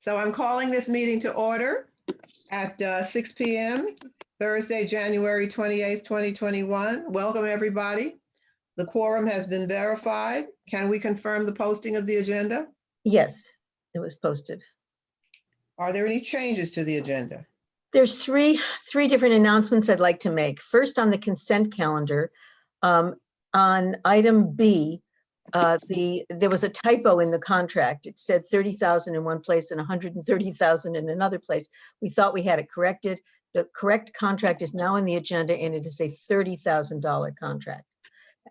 So I'm calling this meeting to order at 6 p.m. Thursday, January 28th, 2021. Welcome, everybody. The quorum has been verified. Can we confirm the posting of the agenda? Yes, it was posted. Are there any changes to the agenda? There's three different announcements I'd like to make. First, on the consent calendar, on item B, there was a typo in the contract. It said 30,000 in one place and 130,000 in another place. We thought we had it corrected. The correct contract is now in the agenda, and it is a $30,000 contract.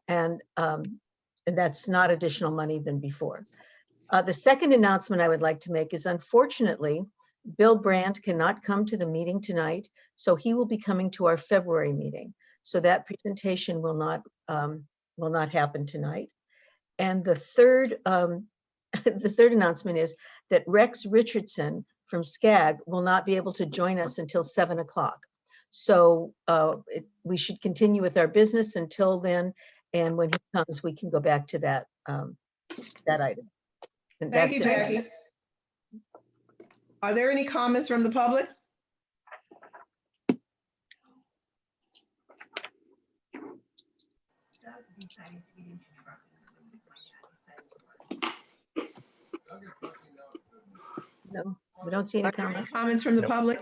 And that's not additional money than before. The second announcement I would like to make is, unfortunately, Bill Brandt cannot come to the meeting tonight, so he will be coming to our February meeting. So that presentation will not happen tonight. And the third announcement is that Rex Richardson from SCAG will not be able to join us until 7 o'clock. So we should continue with our business until then. And when he comes, we can go back to that item. And Thank you, that's it. Jackie. Are there any comments from the public? No, we don't see any Are there any comments. comments from the Nope. public?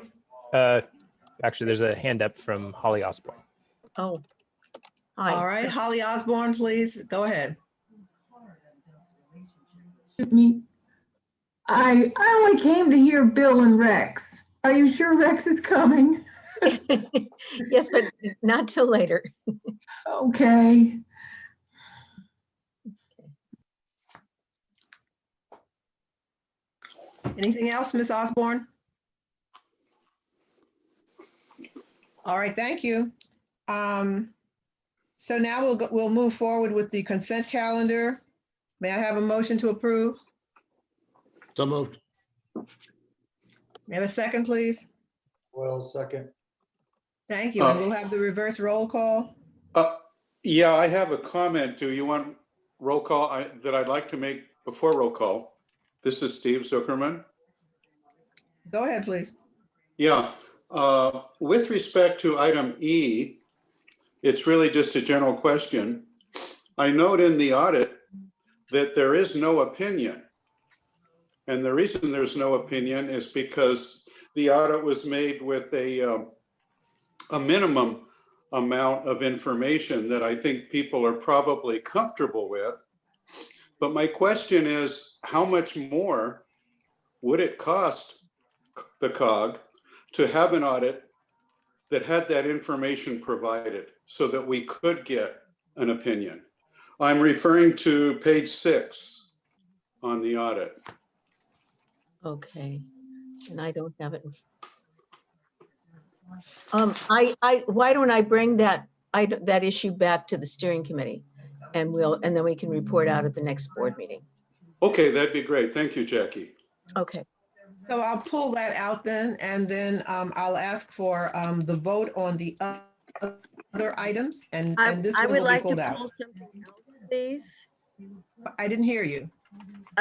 Actually, there's a hand up from Holly Osborne. Oh, hi. All right, Holly Osborne, please go ahead. Me. I only came to hear Bill and Rex. Are you sure Rex is coming? Yes, but not till later. Okay. Anything else, Ms. Osborne? All right, thank you. So now we'll move forward with the consent calendar. May I have a motion to approve? So moved. May I have a second, please? Well, second. Thank you. And we'll have the reverse roll call. Yeah, I have a comment. Do you want roll call that I'd like to make before roll call? This is Steve Zuckerman. Go ahead, please. Yeah, with respect to item E, it's really just a general question. I note in the audit that there is no opinion. And the reason there's no opinion is because the audit was made with a minimum amount of information that I think people are probably comfortable with. But my question is, how much more would it cost the COG to have an audit that had that information provided so that we could get an opinion? I'm referring to page 6 on the audit. Okay, and I don't have it. Why don't I bring that issue back to the steering committee, and then we can report out at the next board meeting. Okay, that'd be great. Thank you, Jackie. Okay. So I'll pull that out then, and then I'll ask for the vote on the other items, and this I one would will be like to pulled out. pull something else, please. I didn't hear you.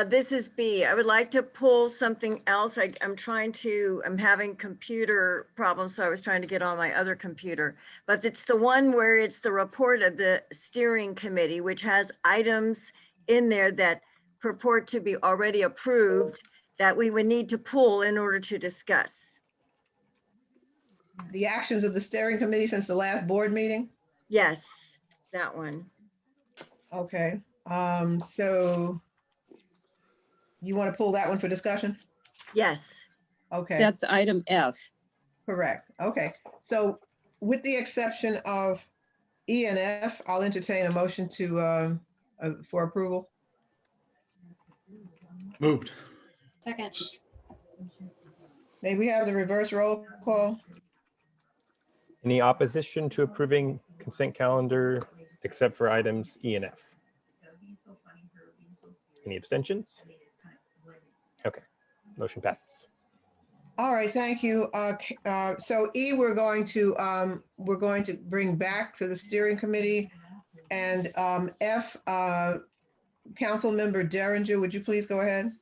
This is B. I would like to pull something else. I'm having computer problems, so I was trying to get on my other computer. But it's the one where it's the report of the steering committee, which has items in there that purport to be already approved that we would need to pull in order to discuss. The actions of the steering committee since the last board meeting? Yes, that one. Okay, so you want to pull that one for discussion? Yes. Okay. That's item F. Correct. Okay. So with the exception of E and F, I'll entertain a motion to for approval. Moved. Second. May we have the reverse roll call? Any opposition to approving consent calendar except for items E and F? Any abstentions? Okay, motion passes. All right, thank you. So E, we're going to bring back to the steering committee, and F, Council Member Derringer, would you please go ahead?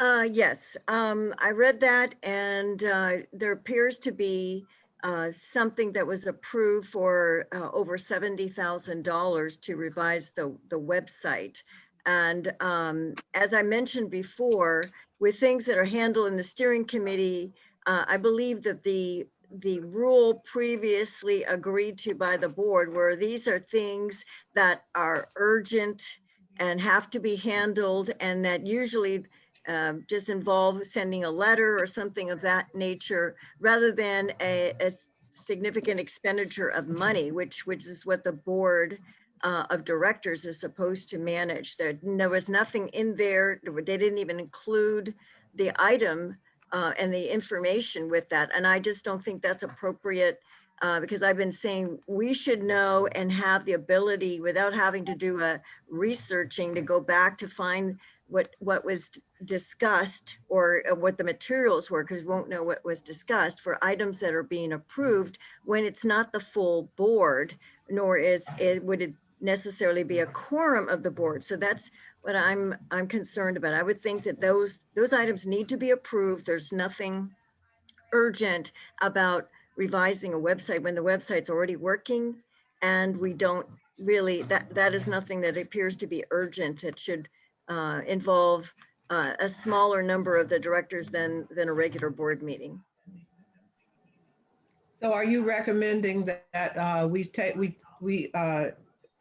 Yes, I read that, and there appears to be something that was approved for over $70,000 to revise the website. And as I mentioned before, with things that are handled in the steering committee, I believe that the rule previously agreed to by the board, where these are things that are urgent and have to be handled, and that usually just involve sending a letter or something of that nature, rather than a significant expenditure of money, which is what the board of directors is supposed to manage. There was nothing in there. They didn't even include the item and the information with that. And I just don't think that's appropriate, because I've been saying we should know and have the ability, without having to do a researching, to go back to find what was discussed, or what the materials were, because we won't know what was discussed for items that are being approved when it's not the full board, nor would it necessarily be a quorum of the board. So that's what I'm concerned about. I would think that those items need to be approved. There's nothing urgent about revising a website when the website's already working, and we don't really, that is nothing that appears to be urgent. It should involve a smaller number of the directors than a regular board meeting. So are you recommending that we take,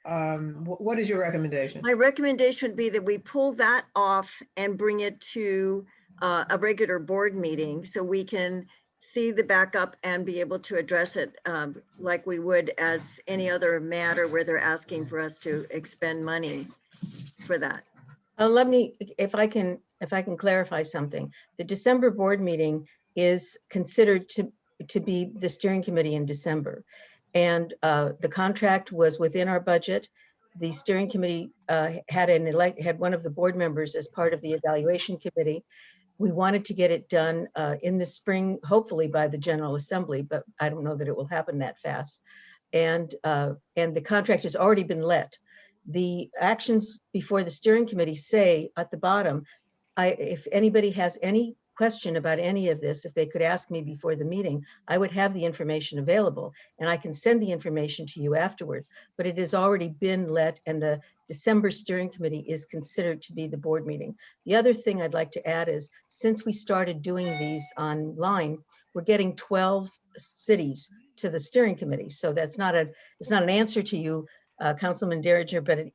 what is your recommendation? My recommendation would be that we pull that off and bring it to a regular board meeting, so we can see the backup and be able to address it like we would as any other matter where they're asking for us to expend money for that. Let me, if I can clarify something. The December board meeting is considered to be the steering committee in December. And the contract was within our budget. The steering committee had one of the board members as part of the evaluation committee. We wanted to get it done in the spring, hopefully by the General Assembly, but I don't know that it will happen that fast. And the contract has already been let. The actions before the steering committee say at the bottom, if anybody has any question about any of this, if they could ask me before the meeting, I would have the information available, and I can send the information to you afterwards. But it has already been let, and the December steering committee is considered to be the board meeting. The other thing I'd like to add is, since we started doing these online, we're getting 12 cities to the steering committee. So that's it's not an answer to you, Councilman Derringer, but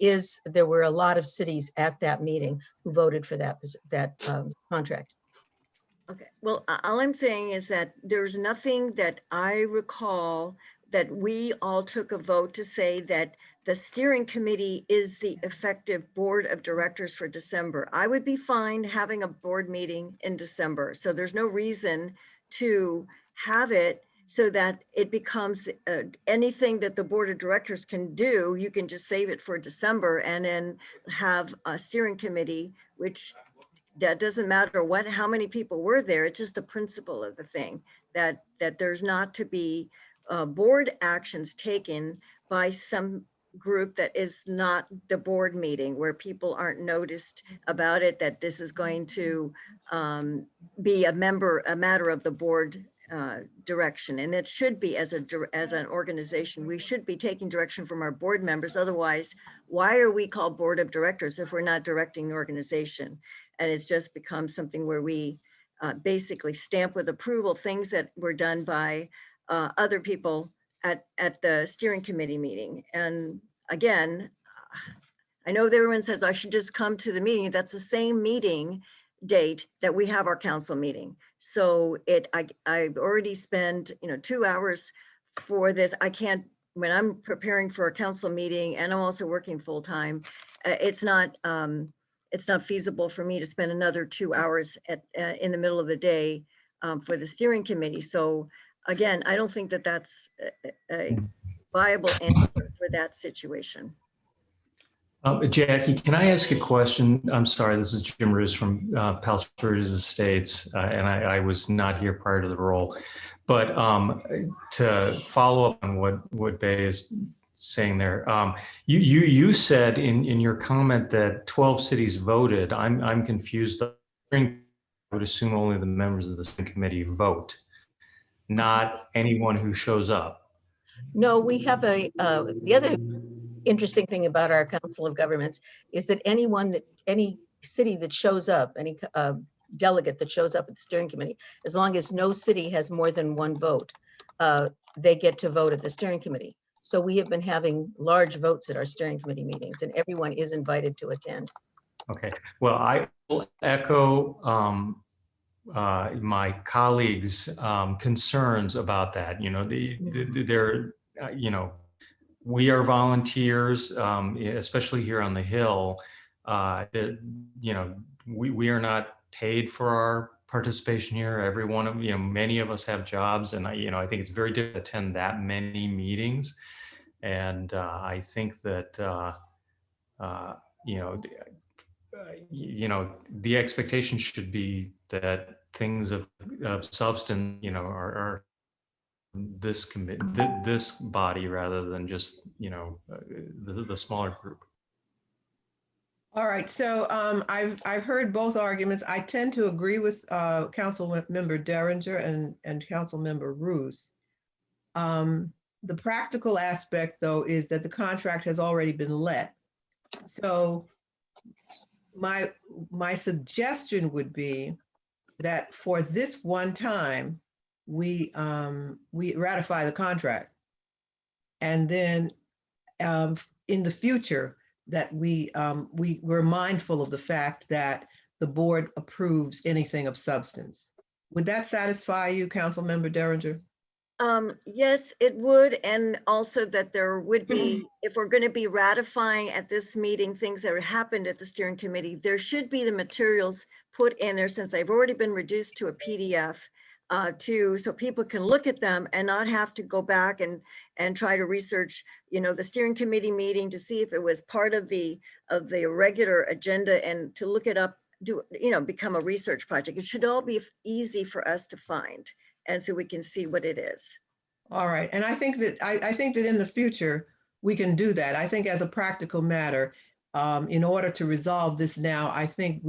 there were a lot of cities at that meeting who voted for that contract. Okay, well, all I'm saying is that there's nothing that I recall that we all took a vote to say that the steering committee is the effective board of directors for December. I would be fine having a board meeting in December. So there's no reason to have it so that it becomes anything that the board of directors can do. You can just save it for December and then have a steering committee, which that doesn't matter how many people were there. It's just the principle of the thing that there's not to be board actions taken by some group that is not the board meeting, where people aren't noticed about it, that this is going to be a matter of the board direction. And it should be, as an organization, we should be taking direction from our board members. Otherwise, why are we called board of directors if we're not directing the organization? And it's just become something where we basically stamp with approval things that were done by other people at the steering committee meeting. And again, I know that everyone says I should just come to the meeting. That's the same meeting date that we have our council meeting. So I've already spent 2 hours for this. I can't, when I'm preparing for a council meeting and I'm also working full time, it's not feasible for me to spend another 2 hours in the middle of the day for the steering committee. So again, I don't think that that's a viable answer for that situation. Jackie, can I ask a question? I'm sorry, this is Jim Roos from Palos Verdes Estates, and I was not here prior to the roll. But to follow up on what Bay is saying there, you said in your comment that 12 cities voted. I'm confused. The would assume only the members of the steering committee vote, not anyone who shows up. No, we have the other interesting thing about our Council of Governments is that any city that shows up, any delegate that shows up at the steering committee, as long as no city has more than one vote, they get to vote at the steering committee. So we have been having large votes at our steering committee meetings, and everyone is invited to attend. Okay, well, I will echo my colleagues' concerns about that. You know, we are volunteers, especially here on the Hill. You know, we are not paid for our participation here. Every one of, many of us have jobs, and I think it's very difficult to attend that many meetings. And I think that, the expectation should be that things of substance, are this this body rather than just, the smaller group. All right, so I've heard both arguments. I tend to agree with Council Member Derringer and Council Member Roos. The practical aspect, though, is that the contract has already been let. So my suggestion would be that for this one time, we ratify the contract, and then in the future that we're mindful of the fact that the board approves anything of substance. Would that satisfy you, Council Member Derringer? Yes, it would. And also that there would be, if we're going to be ratifying at this meeting things that happened at the steering committee, there should be the materials put in there, since they've already been reduced to a PDF, so people can look at them and not have to go back and try to research, the steering committee meeting to see if it was part of the regular agenda, and to look it up, become a research project. It should all be easy for us to find, and so we can see what it is. All right, and I think that in the future we can do that. I think as a practical matter, in order to resolve this now, I think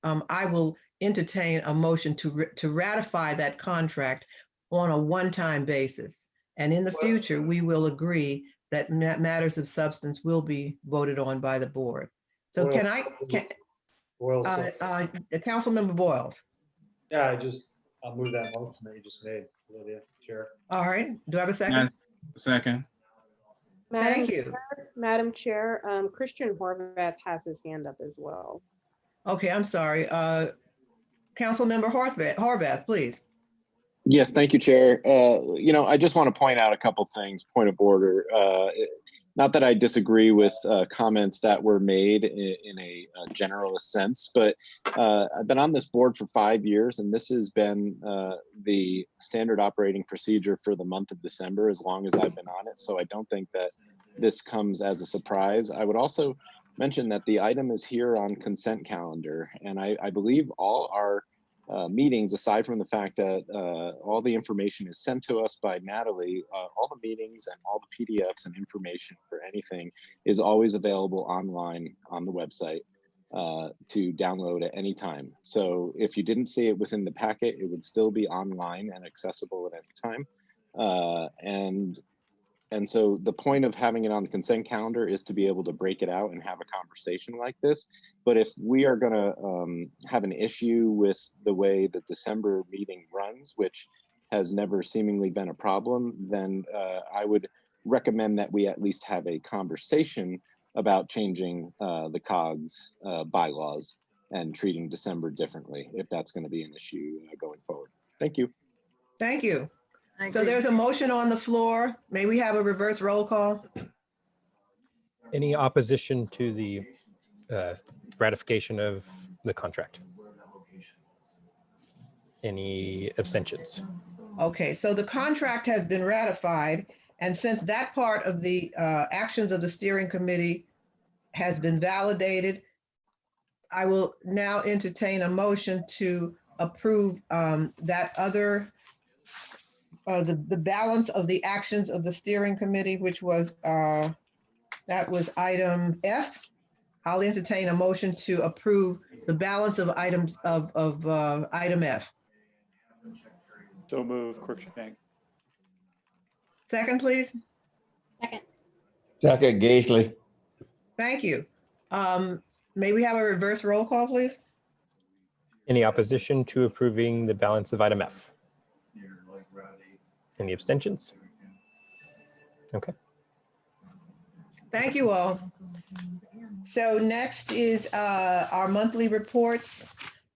I will entertain a motion to ratify that contract on a one-time basis. And in the future, we will agree that matters of substance will be voted on by the board. So Councilmember Boyles. Yeah, I'll move that motion that you just made, Lydia, Chair. All right, do I have a second? Second. Thank you. Madam Chair, Christian Horvath has his hand up as well. Okay, I'm sorry. Councilmember Horvath, please. Yes, thank you, Chair. I just want to point out a couple things, point of order. Not that I disagree with comments that were made in a generalist sense, but I've been on this board for 5 years, and this has been the standard operating procedure for the month of December as long as I've been on it. So I don't think that this comes as a surprise. I would also mention that the item is here on consent calendar, and I believe all our meetings, aside from the fact that all the information is sent to us by Natalie, all the meetings and all the PDFs and information for anything is always available online on the website to download at any time. So if you didn't see it within the packet, it would still be online and accessible at any time. And so the point of having it on the consent calendar is to be able to break it out and have a conversation like this. But if we are going to have an issue with the way the December meeting runs, which has never seemingly been a problem, then I would recommend that we at least have a conversation about changing the COG's bylaws and treating December differently, if that's going to be an issue going forward. Thank you. Thank you. So there's a motion on the floor. May we have a reverse roll call? Any opposition to the ratification of the contract? Any abstentions? Okay, so the contract has been ratified, and since that part of the actions of the steering committee has been validated, I will now entertain a motion to approve that other the balance of the actions of the steering committee, which was that was item F. I'll entertain a motion to approve the balance of items of item F. So move, Cruikshank. Second, please. Second. Second, Geasley. Thank you. May we have a reverse roll call, please? Any opposition to approving the balance of item F? Any abstentions? Okay. Thank you all. So next is our monthly reports.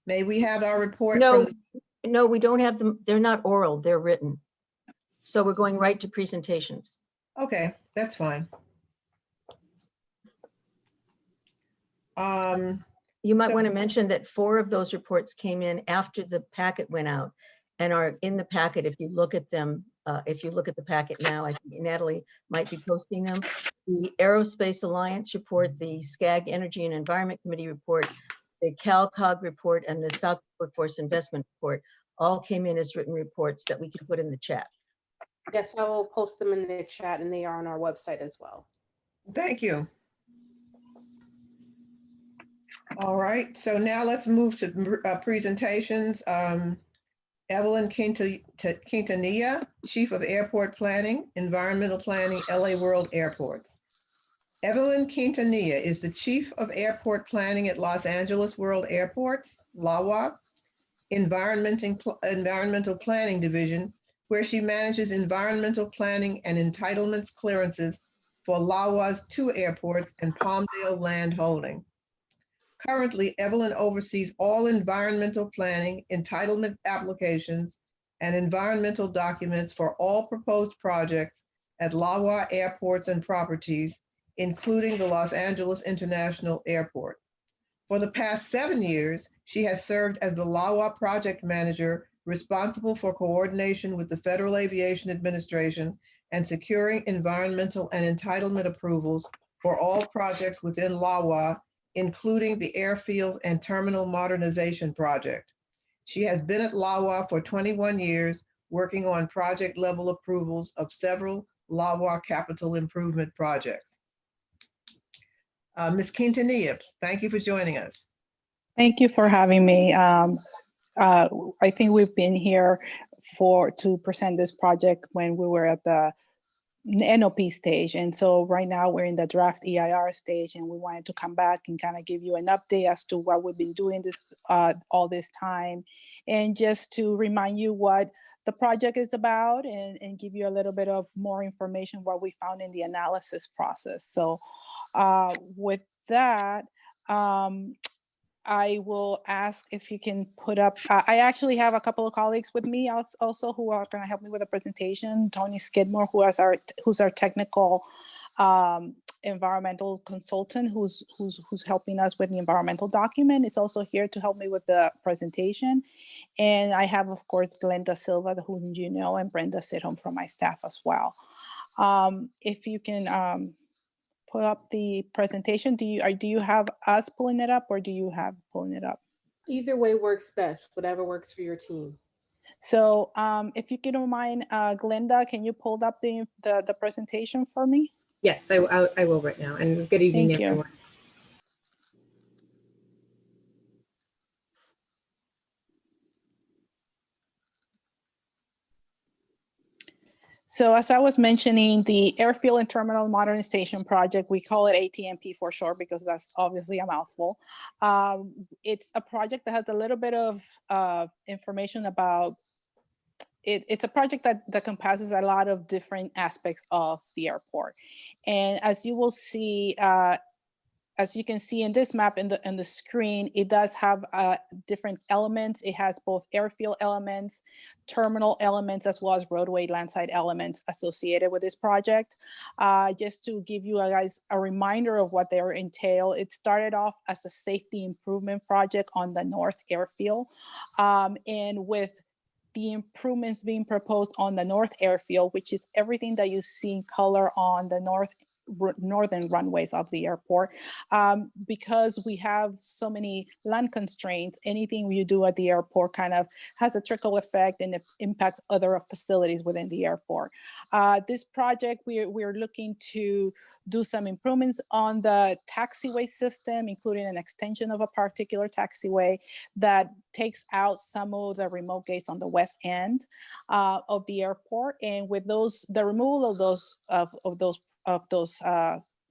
May we have our report? No, from- no, we don't have them. They're not oral, they're written. So we're going right to presentations. Okay, that's fine. You might So- want to mention that 4 of those reports came in after the packet went out and are in the packet. If you look at them, if you look at the packet now, I think Natalie might be posting them. The Aerospace Alliance report, the SCAG Energy and Environment Committee report, the CalCog report, and the South Workforce Investment report all came in as written reports that we can put in the chat. Yes, I will post them in the chat and they are on our website as well. Thank you. All right, so now let's move to presentations. Evelyn Quintanilla, Chief of Airport Planning, Environmental Planning, LA World Airports. Evelyn Quintanilla is the Chief of Airport Planning at Los Angeles World Airports, LAWA, Environmental Planning Division, where she manages environmental planning and entitlements clearances for LAWA's 2 airports and Palmdale Land Holding. Currently, Evelyn oversees all environmental planning, entitlement applications, and environmental documents for all proposed projects at LAWA airports and properties, including the Los Angeles International Airport. For the past 7 years, she has served as the LAWA project manager responsible for coordination with the Federal Aviation Administration and securing environmental and entitlement approvals for all projects within LAWA, including the airfield and terminal modernization project. She has been at LAWA for 21 years, working on project level approvals of several LAWA capital improvement projects. Ms. Quintanilla, thank you for joining us. Thank you for having me. I think we've been here to present this project when we were at the NOP stage. And so right now we're in the draft EIR stage, and we wanted to come back and kind of give you an update as to what we've been doing all this time. And just to remind you what the project is about and give you a little bit of more information what we found in the analysis process. So with that, I will ask if you can put up, I actually have a couple of colleagues with me also who are going to help me with the presentation. Tony Skidmore, who's our technical environmental consultant, who's helping us with the environmental document. It's also here to help me with the presentation. And I have, of course, Glenda Silva, who you know, and Brenda Sidholm from my staff as well. If you can put up the presentation, do you have us pulling it up, or do you have pulling it up? Either way works best, whatever works for your team. So if you don't mind, Glenda, can you pull up the presentation for me? Yes, I will right now. And good evening, Thank you. everyone. So as I was mentioning, the Airfield and Terminal Modernization Project, we call it ATMP for short because that's obviously a mouthful. It's a project that has a little bit of information about it. It's a project that encompasses a lot of different aspects of the airport. And as you will see, as you can see in this map in the screen, it does have different elements. It has both airfield elements, terminal elements, as well as roadway landside elements associated with this project. Just to give you guys a reminder of what they entail, it started off as a safety improvement project on the North Airfield. And with the improvements being proposed on the North Airfield, which is everything that you see in color on the North northern runways of the airport. Because we have so many land constraints, anything you do at the airport kind of has a trickle effect and it impacts other facilities within the airport. This project, we're looking to do some improvements on the taxiway system, including an extension of a particular taxiway that takes out some of the remote gates on the west end of the airport. And with the removal of those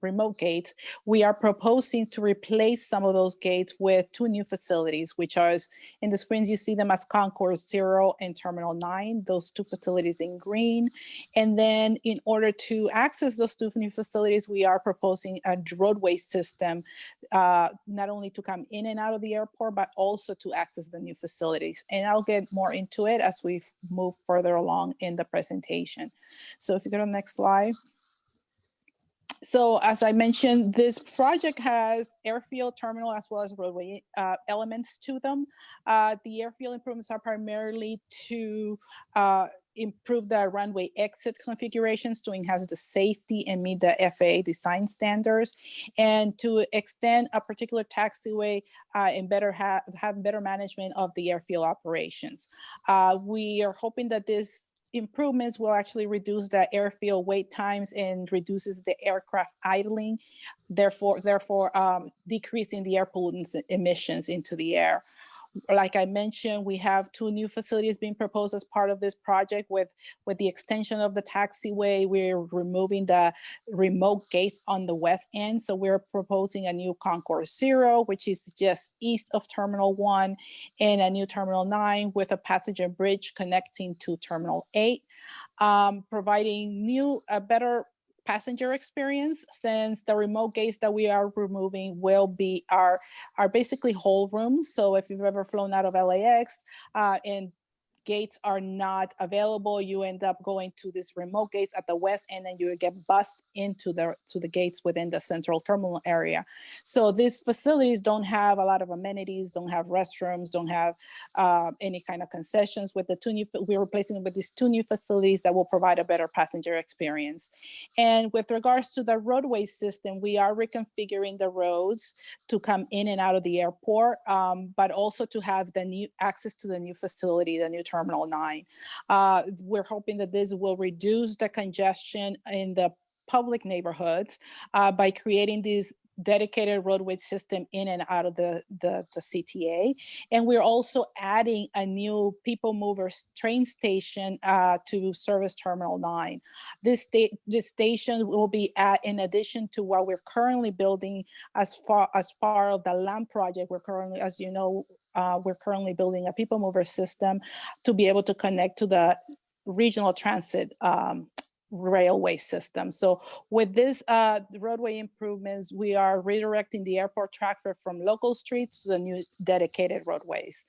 remote gates, we are proposing to replace some of those gates with two new facilities, which are in the screens, you see them as Concourse 0 and Terminal 9, those two facilities in green. And then in order to access those two new facilities, we are proposing a roadway system, not only to come in and out of the airport, but also to access the new facilities. And I'll get more into it as we move further along in the presentation. So if you go to the next slide. So as I mentioned, this project has airfield, terminal, as well as roadway elements to them. The airfield improvements are primarily to improve the runway exit configurations to enhance the safety and meet the FAA design standards, and to extend a particular taxiway and have better management of the airfield operations. We are hoping that this improvements will actually reduce the airfield wait times and reduces the aircraft idling, therefore decreasing the air pollutants emissions into the air. Like I mentioned, we have two new facilities being proposed as part of this project. With the extension of the taxiway, we're removing the remote gates on the west end. So we're proposing a new Concourse 0, which is just east of Terminal 1, and a new Terminal 9 with a passenger bridge connecting to Terminal 8, providing a better passenger experience, since the remote gates that we are removing are basically whole rooms. So if you've ever flown out of LAX and gates are not available, you end up going to these remote gates at the west end, and you get bussed into the gates within the central terminal area. So these facilities don't have a lot of amenities, don't have restrooms, don't have any kind of concessions. With the two new, we're replacing it with these two new facilities that will provide a better passenger experience. And with regards to the roadway system, we are reconfiguring the roads to come in and out of the airport, but also to have the new access to the new facility, the new Terminal 9. We're hoping that this will reduce the congestion in the public neighborhoods by creating these dedicated roadway system in and out of the CTA. And we're also adding a new people mover train station to service Terminal 9. This station will be in addition to what we're currently building as part of the LAMP project. We're currently, as you know, we're currently building a people mover system to be able to connect to the regional transit railway system. So with this roadway improvements, we are redirecting the airport traffic from local streets to the new dedicated roadways.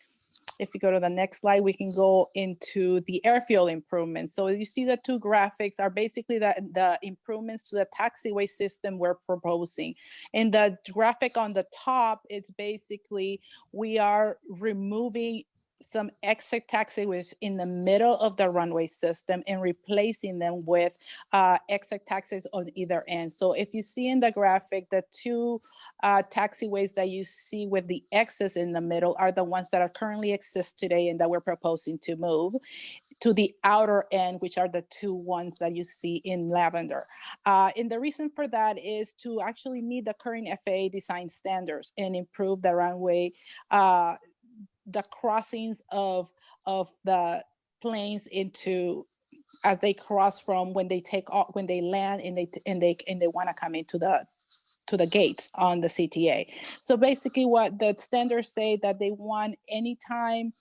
If you go to the next slide, we can go into the airfield improvements. So you see the two graphics are basically the improvements to the taxiway system we're proposing. In the graphic on the top, it's basically we are removing some exit taxiways in the middle of the runway system and replacing them with exit taxis on either end. So if you see in the graphic, the two taxiways that you see with the X's in the middle are the ones that are currently exist today and that we're proposing to move to the outer end, which are the two ones that you see in lavender. And the reason for that is to actually meet the current FAA design standards and improve the runway, the crossings of the planes into as they cross from when they take off, when they land and they want to come into the gates on the CTA. So basically what the standards say that they want anytime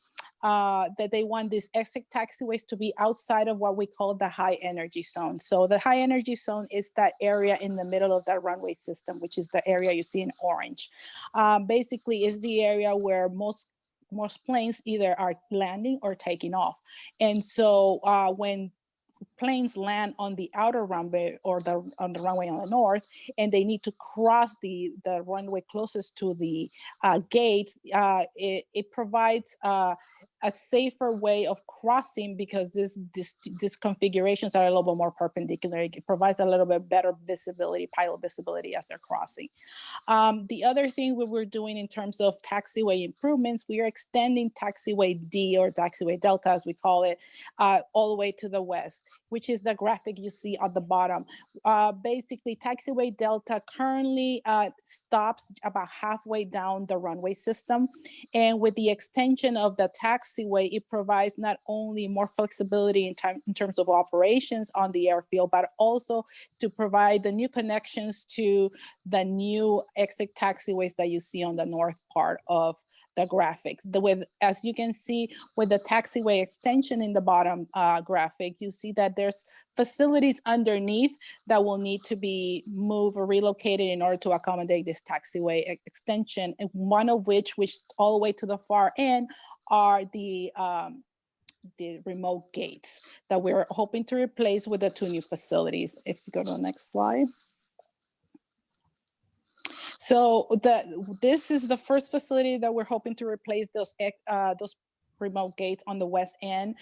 that they want these exit taxiways to be outside of what we call the high energy zone. So the high energy zone is that area in the middle of that runway system, which is the area you see in orange. Basically is the area where most planes either are landing or taking off. And so when planes land on the outer runway or on the runway on the north, and they need to cross the runway closest to the gates, it provides a safer way of crossing because these configurations are a little bit more perpendicular. It provides a little bit better visibility, pilot visibility as they're crossing. The other thing we're doing in terms of taxiway improvements, we are extending taxiway D or taxiway Delta, as we call it, all the way to the west, which is the graphic you see at the bottom. Basically, taxiway Delta currently stops about halfway down the runway system. And with the extension of the taxiway, it provides not only more flexibility in terms of operations on the airfield, but also to provide the new connections to the new exit taxiways that you see on the north part of the graphic. As you can see with the taxiway extension in the bottom graphic, you see that there's facilities underneath that will need to be moved or relocated in order to accommodate this taxiway extension, and one of which all the way to the far end are the remote gates that we're hoping to replace with the 2 new facilities. If you go to the next slide. So this is the first facility that we're hoping to replace those remote gates on the west end.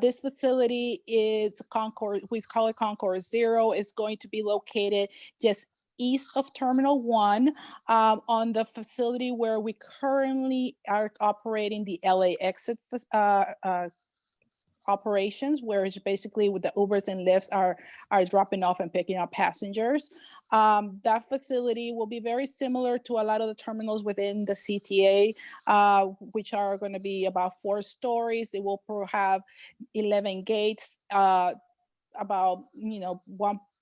This facility is Concord, we call it Concord 0. It's going to be located just east of Terminal 1 on the facility where we currently are operating the LA exit operations, where it's basically with the Ubers and Lyfts are dropping off and picking up passengers. That facility will be very similar to a lot of the terminals within the CTA, which are going to be about 4 stories. It will have 11 gates, about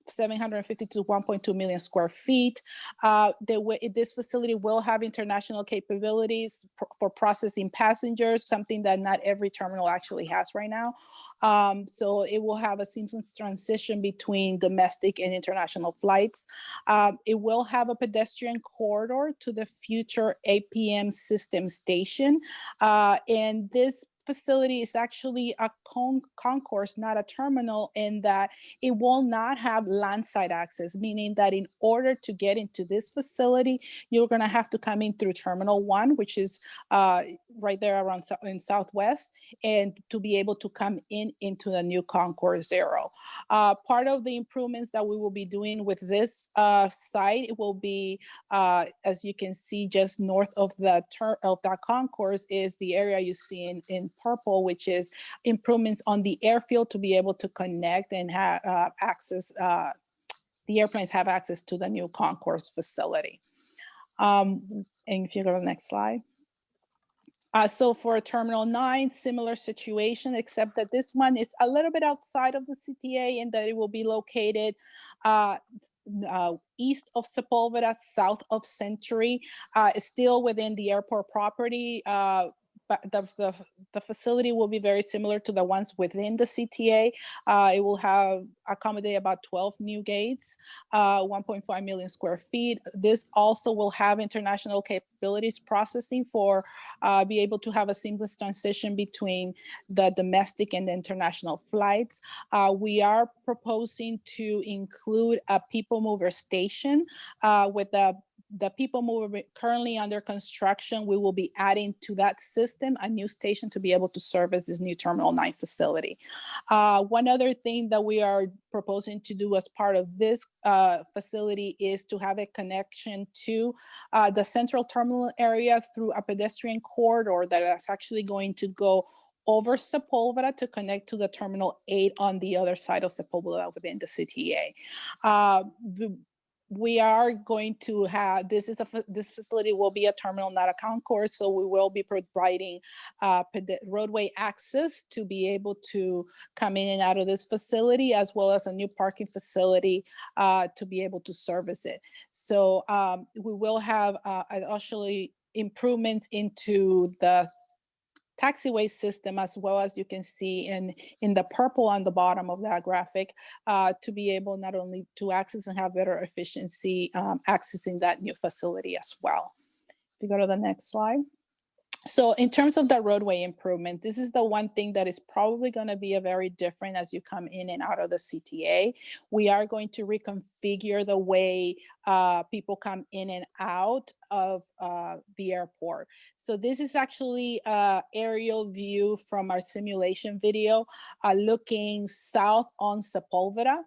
750 to 1.2 million square feet. This facility will have international capabilities for processing passengers, something that not every terminal actually has right now. So it will have a seamless transition between domestic and international flights. It will have a pedestrian corridor to the future APM system station. And this facility is actually a concourse, not a terminal, in that it will not have landside access, meaning that in order to get into this facility, you're going to have to come in through Terminal 1, which is right there around in Southwest, and to be able to come into the new Concord 0. Part of the improvements that we will be doing with this site, it will be, as you can see, just north of that concourse is the area you see in purple, which is improvements on the airfield to be able to connect and have access, the airplanes have access to the new concourse facility. And if you go to the next slide. So for Terminal 9, similar situation, except that this one is a little bit outside of the CTA and that it will be located east of Sepulveda, south of Century, still within the airport property. But the facility will be very similar to the ones within the CTA. It will accommodate about 12 new gates, 1.5 million square feet. This also will have international capabilities processing for be able to have a seamless transition between the domestic and the international flights. We are proposing to include a people mover station with the people mover currently under construction. We will be adding to that system a new station to be able to service this new Terminal 9 facility. One other thing that we are proposing to do as part of this facility is to have a connection to the central terminal area through a pedestrian corridor that is actually going to go over Sepulveda to connect to the Terminal 8 on the other side of Sepulveda within the CTA. We are going to have, this facility will be a terminal, not a concourse, so we will be providing roadway access to be able to come in and out of this facility, as well as a new parking facility to be able to service it. So we will have actually improvements into the taxiway system, as well as you can see in the purple on the bottom of that graphic, to be able not only to access and have better efficiency accessing that new facility as well. If you go to the next slide. So in terms of the roadway improvement, this is the one thing that is probably going to be a very different as you come in and out of the CTA. We are going to reconfigure the way people come in and out of the airport. So this is actually an aerial view from our simulation video looking south on Sepulveda.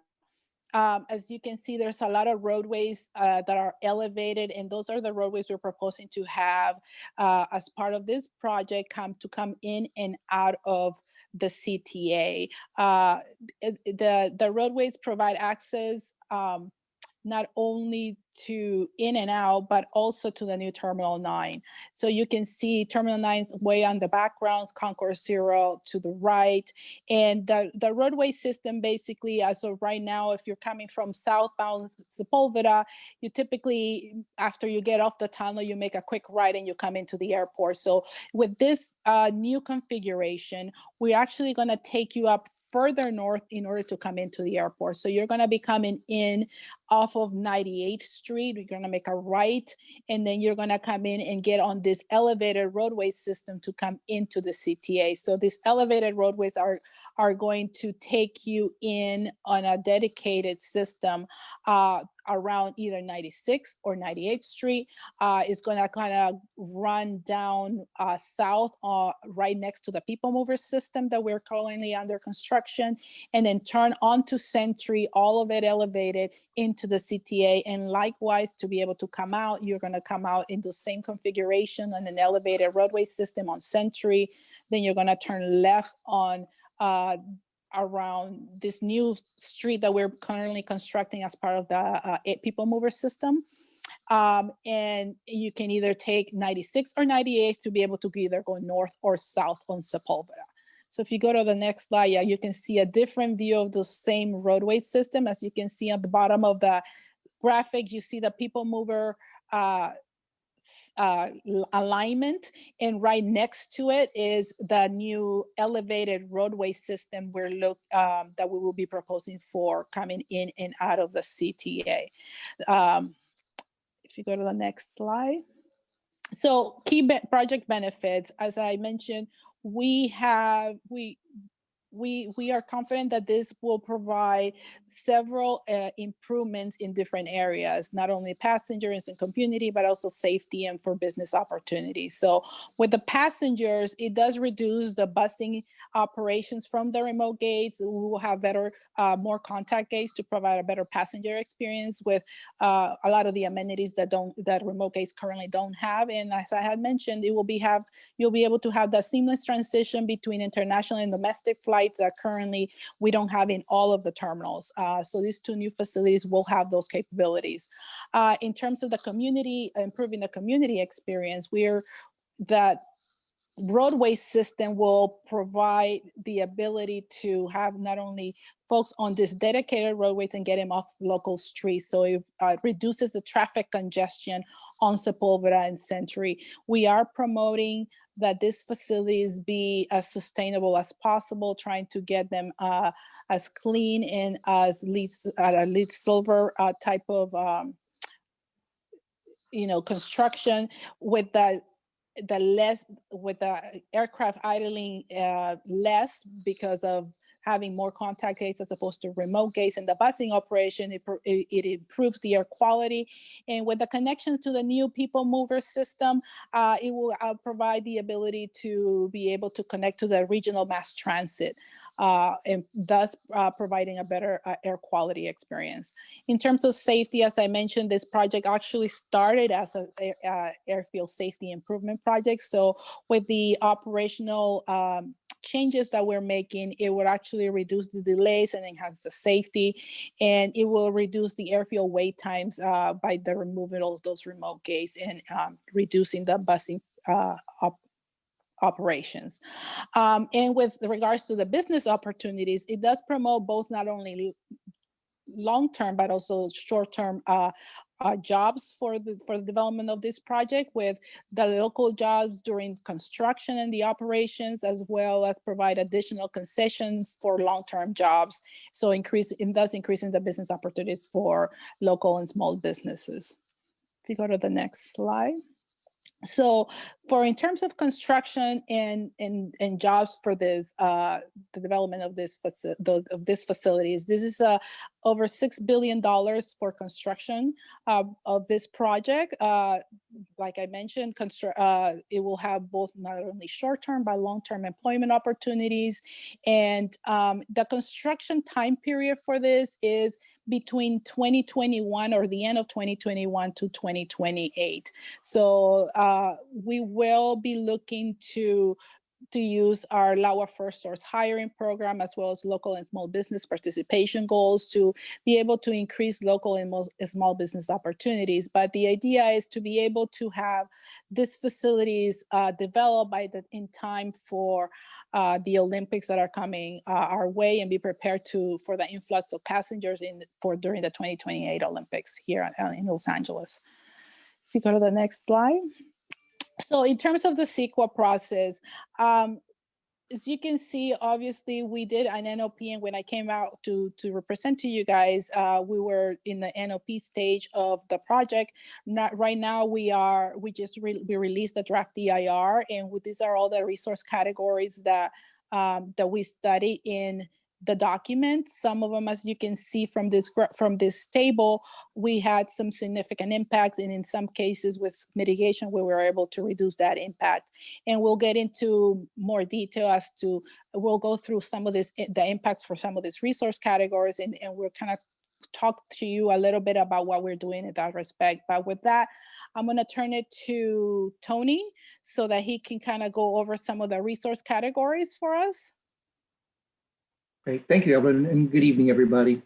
As you can see, there's a lot of roadways that are elevated, and those are the roadways we're proposing to have as part of this project come in and out of the CTA. The roadways provide access not only to in and out, but also to the new Terminal 9. So you can see Terminal 9's way on the backgrounds, Concourse 0 to the right. And the roadway system basically, as of right now, if you're coming from southbound Sepulveda, you typically, after you get off the tunnel, you make a quick right and you come into the airport. So with this new configuration, we're actually gonna take you up further north in order to come into the airport. So you're gonna be coming in off of 98th Street. You're gonna make a right, and then you're gonna come in and get on this elevated roadway system to come into the CTA. So these elevated roadways are going to take you in on a dedicated system around either 96th or 98th Street. It's gonna kind of run down south right next to the People Mover system that we're currently under construction, and then turn onto Century, all of it elevated into the CTA. And likewise, to be able to come out, you're gonna come out in the same configuration on an elevated roadway system on Century. Then you're gonna turn left on around this new street that we're currently constructing as part of the People Mover system. And you can either take 96 or 98 to be able to either go north or south on Sepulveda. So if you go to the next slide, yeah, you can see a different view of the same roadway system. As you can see at the bottom of the graphic, you see the People Mover alignment, and right next to it is the new elevated roadway system that we will be proposing for coming in and out of the CTA. If you go to the next slide. So key project benefits, as I mentioned, we are confident that this will provide several improvements in different areas, not only passengers and community, but also safety and for business opportunities. So with the passengers, it does reduce the busing operations from the remote gates. We will have better, more contact gates to provide a better passenger experience with a lot of the amenities that remote gates currently don't have. And as I had mentioned, you'll be able to have the seamless transition between international and domestic flights that currently we don't have in all of the terminals. So these two new facilities will have those capabilities. In terms of the community, improving the community experience, that roadway system will provide the ability to have not only folks on this dedicated roadways and get them off local streets. So it reduces the traffic congestion on Sepulveda and Century. We are promoting that these facilities be as sustainable as possible, trying to get them as clean and as LEED Silver type of construction, with the aircraft idling less because of having more contact gates as opposed to remote gates. In the busing operation, it improves the air quality. And with the connection to the new People Mover system, it will provide the ability to be able to connect to the regional mass transit, and thus providing a better air quality experience. In terms of safety, as I mentioned, this project actually started as an airfield safety improvement project. So with the operational changes that we're making, it would actually reduce the delays and enhance the safety, and it will reduce the airfield wait times by the removal of those remote gates and reducing the busing operations. And with regards to the business opportunities, it does promote both not only long-term but also short-term jobs for the development of this project, with the local jobs during construction and the operations, as well as provide additional concessions for long-term jobs. So thus increasing the business opportunities for local and small businesses. If you go to the next slide. So in terms of construction and jobs for this, the development of this facilities, this is over $6 billion for construction of this project. Like I mentioned, it will have both not only short-term but long-term employment opportunities. And the construction time period for this is between 2021 or the end of 2021 to 2028. So we will be looking to use our LAWA First Source hiring program, as well as local and small business participation goals, to be able to increase local and small business opportunities. But the idea is to be able to have these facilities developed in time for the Olympics that are coming our way, and be prepared for the influx of passengers during the 2028 Olympics here in Los Angeles. If you go to the next slide. So in terms of the CEQA process, as you can see, obviously we did an NOP, and when I came out to represent to you guys, we were in the NOP stage of the project. Right now we released the draft EIR, and these are all the resource categories that we studied in the document. Some of them, as you can see from this table, we had some significant impacts, and in some cases with mitigation, we were able to reduce that impact. And we'll get into more detail we'll go through some of the impacts for some of these resource categories, and we'll kind of talk to you a little bit about what we're doing in that respect. But with that, I'm going to turn it to Tony so that he can kind of go over some of the resource categories for us. Great, thank you, Evelyn, and good evening, everybody.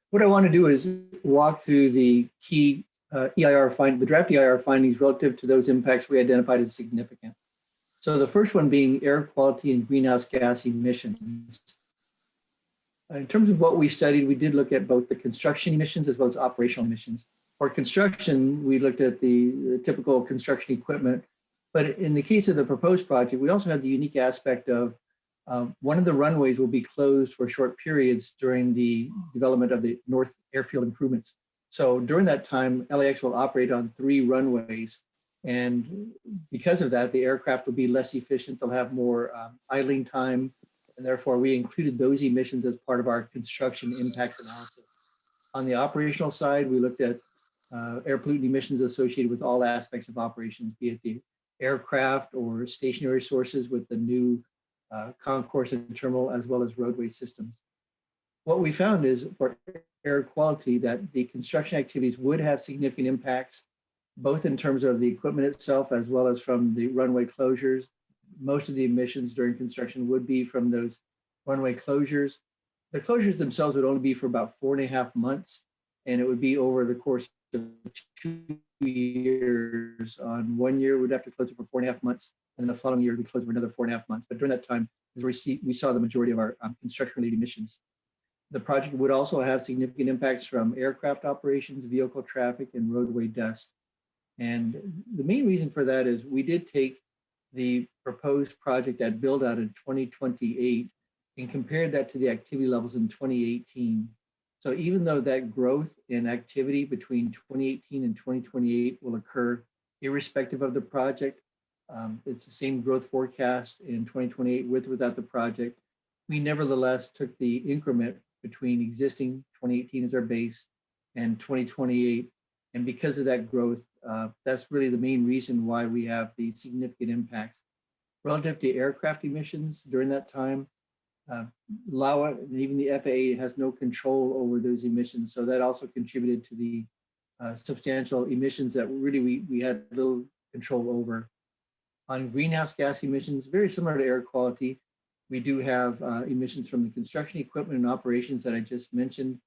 What I want to do is walk through the key the draft EIR findings relative to those impacts we identified as significant. So the first one being air quality and greenhouse gas emissions. In terms of what we studied, we did look at both the construction emissions as well as operational emissions. For construction, we looked at the typical construction equipment, but in the case of the proposed project, we also had the unique aspect of one of the runways will be closed for short periods during the development of the North Airfield improvements. So during that time, LAX will operate on 3 runways. And because of that, the aircraft will be less efficient. They'll have more idling time. And therefore, we included those emissions as part of our construction impact analysis. On the operational side, we looked at air pollutant emissions associated with all aspects of operations, be it the aircraft or stationary sources with the new concourse and terminal, as well as roadway systems. What we found is for air quality that the construction activities would have significant impacts, both in terms of the equipment itself as well as from the runway closures. Most of the emissions during construction would be from those runway closures. The closures themselves would only be for about 4.5 months, and it would be over the course of 2 years. On 1 year, we'd have to close it for 4.5 months, and the following year, we'd close for another 4.5 months. But during that time, we saw the majority of our construction-related emissions. The project would also have significant impacts from aircraft operations, vehicle traffic, and roadway dust. And the main reason for that is we did take the proposed project at build out in 2028 and compared that to the activity levels in 2018. So even though that growth in activity between 2018 and 2028 will occur irrespective of the project, it's the same growth forecast in 2028 with or without the project, we nevertheless took the increment between existing 2018 as our base and 2028. And because of that growth, that's really the main reason why we have the significant impacts. Relative to aircraft emissions during that time, LAWA and even the FAA has no control over those emissions. So that also contributed to the substantial emissions that really we had little control over. On greenhouse gas emissions, very similar to air quality, we do have emissions from the construction equipment and operations that I just mentioned.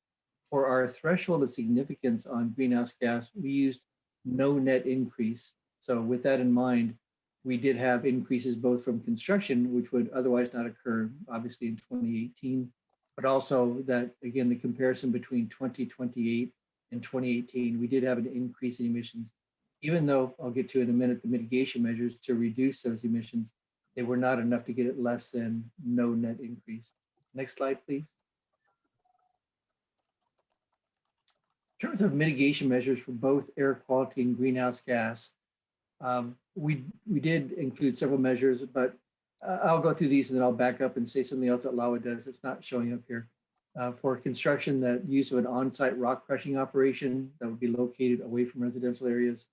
For our threshold of significance on greenhouse gas, we used no net increase. So with that in mind, we did have increases both from construction, which would otherwise not occur, obviously in 2018, but also that, again, the comparison between 2028 and 2018, we did have an increase in emissions. Even though, I'll get to in a minute, the mitigation measures to reduce those emissions, they were not enough to get it less than no net increase. Next slide, please. In terms of mitigation measures for both air quality and greenhouse gas, We did include several measures, but I'll go through these and then I'll back up and say something else that LAWA does. It's not showing up here. For construction, that use of an on-site rock crushing operation that would be located away from residential areas.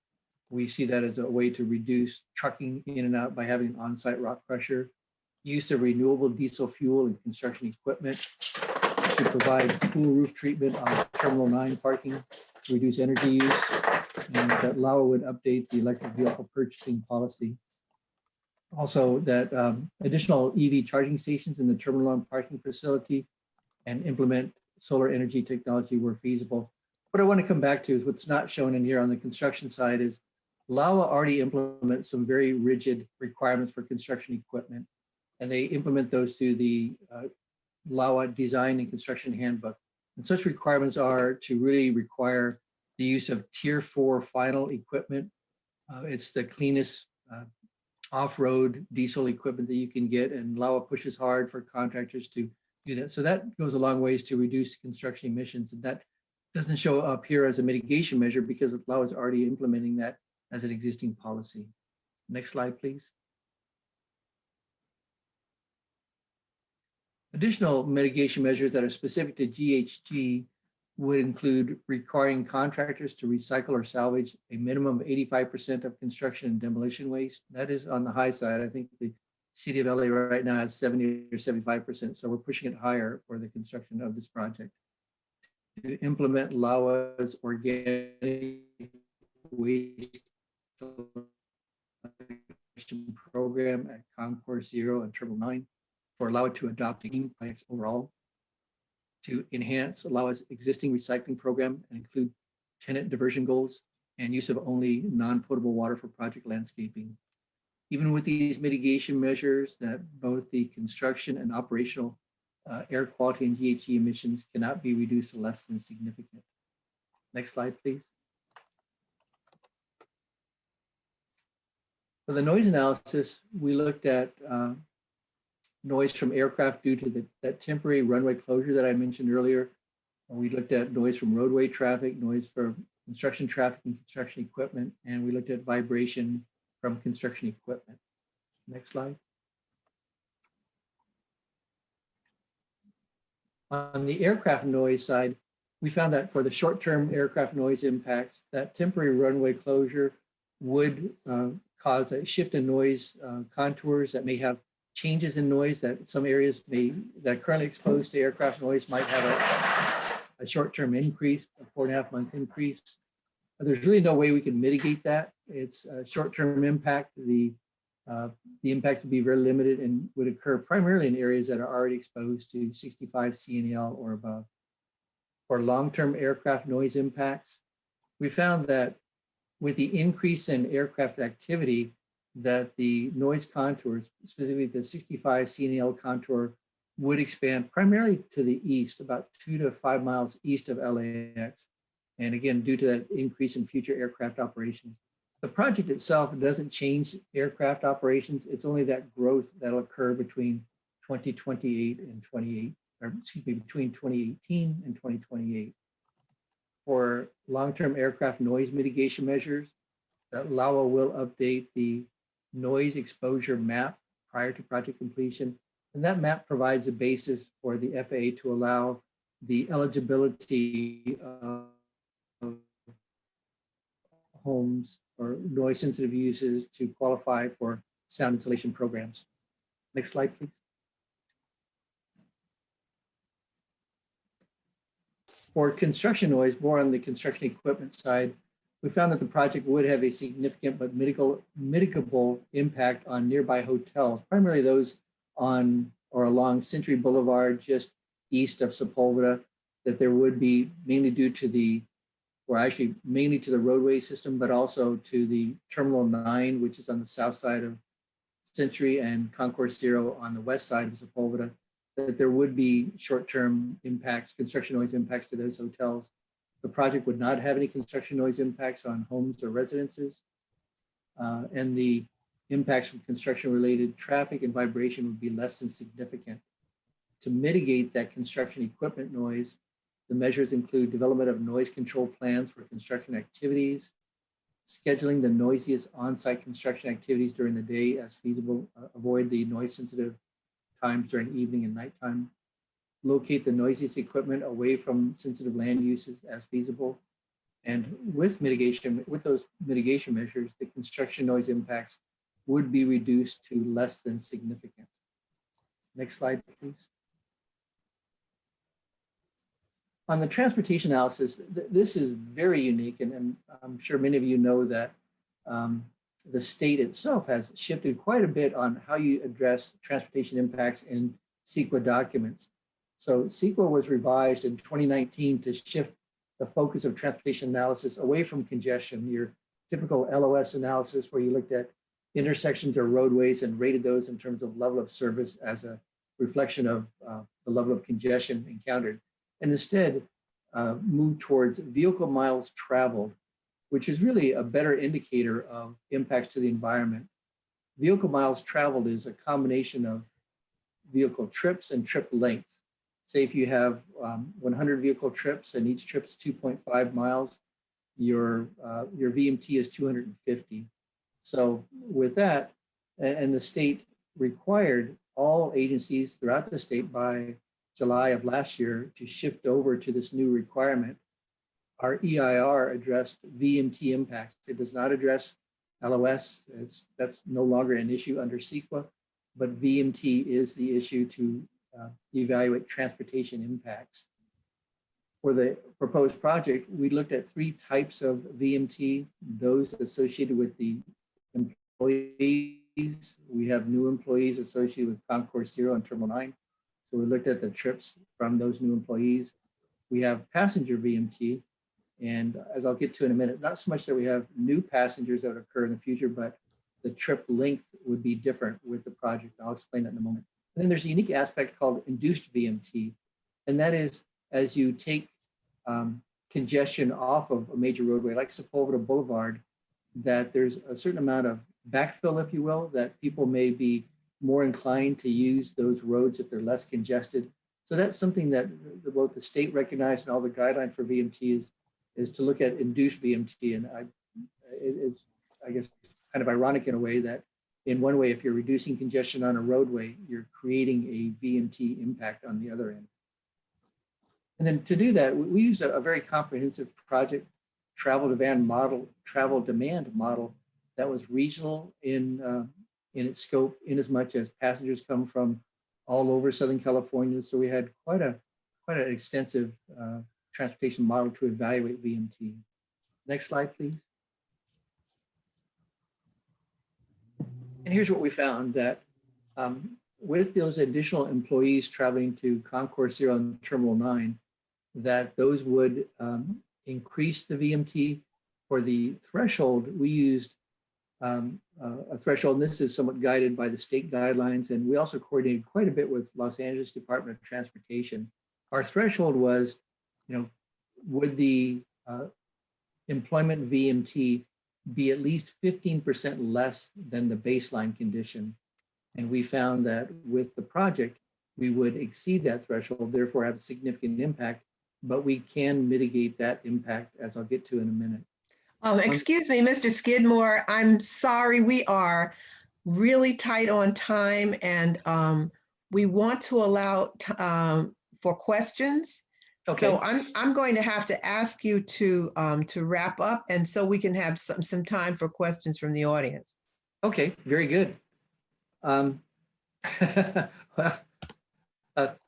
We see that as a way to reduce trucking in and out by having an on-site rock crusher. Use of renewable diesel fuel in construction equipment to provide cool roof treatment on Terminal 9 parking to reduce energy use. And that LAWA would update the electric vehicle purchasing policy. Also, that additional EV charging stations in the Terminal 1 parking facility and implement solar energy technology where feasible. What I want to come back to is what's not shown in here on the construction side is LAWA already implements some very rigid requirements for construction equipment, and they implement those through the LAWA Design and Construction Handbook. And such requirements are to really require the use of Tier 4 final equipment. It's the cleanest off-road diesel equipment that you can get, and LAWA pushes hard for contractors to do that. So that goes a long ways to reduce construction emissions, and that doesn't show up here as a mitigation measure because LAWA is already implementing that as an existing policy. Next slide, please. Additional mitigation measures that are specific to GHG would include requiring contractors to recycle or salvage a minimum of 85% of construction and demolition waste. That is on the high side. I think the City of LA right now has 70 or 75%, so we're pushing it higher for the construction of this project. To implement LAWA's organic waste program at Concourse 0 and Terminal 9 for LAWA to adopt green plans overall. To enhance LAWA's existing recycling program and include tenant diversion goals and use of only non-potable water for project landscaping. Even with these mitigation measures, that both the construction and operational air quality and GHG emissions cannot be reduced to less than significant. Next slide, please. For the noise analysis, we looked at noise from aircraft due to that temporary runway closure that I mentioned earlier. We looked at noise from roadway traffic, noise from construction traffic and construction equipment, and we looked at vibration from construction equipment. Next slide. On the aircraft noise side, we found that for the short-term aircraft noise impacts, that temporary runway closure would cause a shift in noise contours that may have changes in noise, that some areas that are currently exposed to aircraft noise might have a short-term increase, a 4.5-month increase. There's really no way we can mitigate that. It's a short-term impact. The impact would be very limited and would occur primarily in areas that are already exposed to 65 CNL or above. For long-term aircraft noise impacts, we found that with the increase in aircraft activity, that the noise contours, specifically the 65 CNL contour, would expand primarily to the east, about 2 to 5 miles east of LAX. And again, due to that increase in future aircraft operations. The project itself doesn't change aircraft operations. It's only that growth that'll occur between 2028 and between 2018 and 2028. For long-term aircraft noise mitigation measures, that LAWA will update the noise exposure map prior to project completion. And that map provides a basis for the FAA to allow the eligibility of homes or noise sensitive uses to qualify for sound insulation programs. Next slide, please. For construction noise, more on the construction equipment side, we found that the project would have a significant but mitigable impact on nearby hotels, primarily those on or along Century Boulevard, just east of Sepulveda, that there would be mainly due to the, or actually mainly to the roadway system, but also to the Terminal 9, which is on the south side of Century, and Concourse 0 on the west side of Sepulveda, that there would be short-term impacts, construction noise impacts to those hotels. The project would not have any construction noise impacts on homes or residences. And the impacts from construction-related traffic and vibration would be less than significant. To mitigate that construction equipment noise, the measures include development of noise control plans for construction activities, scheduling the noisiest on-site construction activities during the day as feasible, avoid the noise-sensitive times during evening and nighttime, locate the noisiest equipment away from sensitive land uses as feasible. And with those mitigation measures, the construction noise impacts would be reduced to less than significant. Next slide, please. On the transportation analysis, this is very unique, and I'm sure many of you know that the state itself has shifted quite a bit on how you address transportation impacts in CEQA documents. So CEQA was revised in 2019 to shift the focus of transportation analysis away from congestion, your typical LOS analysis where you looked at intersections or roadways and rated those in terms of level of service as a reflection of the level of congestion encountered, and instead move towards vehicle miles traveled, which is really a better indicator of impacts to the environment. Vehicle miles traveled is a combination of vehicle trips and trip length. Say if you have 100 vehicle trips and each trip is 2.5 miles, your VMT is 250. So with that, and the state required all agencies throughout the state by July of last year to shift over to this new requirement. Our EIR addressed VMT impacts. It does not address LOS. That's no longer an issue under CEQA, but VMT is the issue to evaluate transportation impacts. For the proposed project, we looked at 3 types of VMT, those associated with the employees. We have new employees associated with Concourse 0 and Terminal 9. So we looked at the trips from those new employees. We have passenger VMT, and as I'll get to in a minute, not so much that we have new passengers that would occur in the future, but the trip length would be different with the project. I'll explain that in a moment. And then there's a unique aspect called induced VMT, and that is as you take congestion off of a major roadway like Sepulveda Boulevard, that there's a certain amount of backfill, if you will, that people may be more inclined to use those roads if they're less congested. So that's something that both the state recognized and all the guidelines for VMT is to look at induced VMT. And it's, I guess, kind of ironic in a way that in one way, if you're reducing congestion on a roadway, you're creating a VMT impact on the other end. And then to do that, we used a very comprehensive project travel demand model that was regional in its scope, in as much as passengers come from all over Southern California. So we had quite an extensive transportation model to evaluate VMT. Next slide, please. And here's what we found, that with those additional employees traveling to Concourse 0 and Terminal 9, that those would increase the VMT. For the threshold, we used a threshold, and this is somewhat guided by the state guidelines, and we also coordinated quite a bit with Los Angeles Department of Transportation. Our threshold was, would the employment VMT be at least 15% less than the baseline condition? And we found that with the project, we would exceed that threshold, therefore have a significant impact, but we can mitigate that impact, as I'll get to in a minute. Excuse me, Mr. Skidmore, I'm sorry, we are really tight on time, and we want to allow for questions. Okay. So I'm going to have to ask you to wrap up, and so we can have some time for questions from the audience. Okay, very good. Well,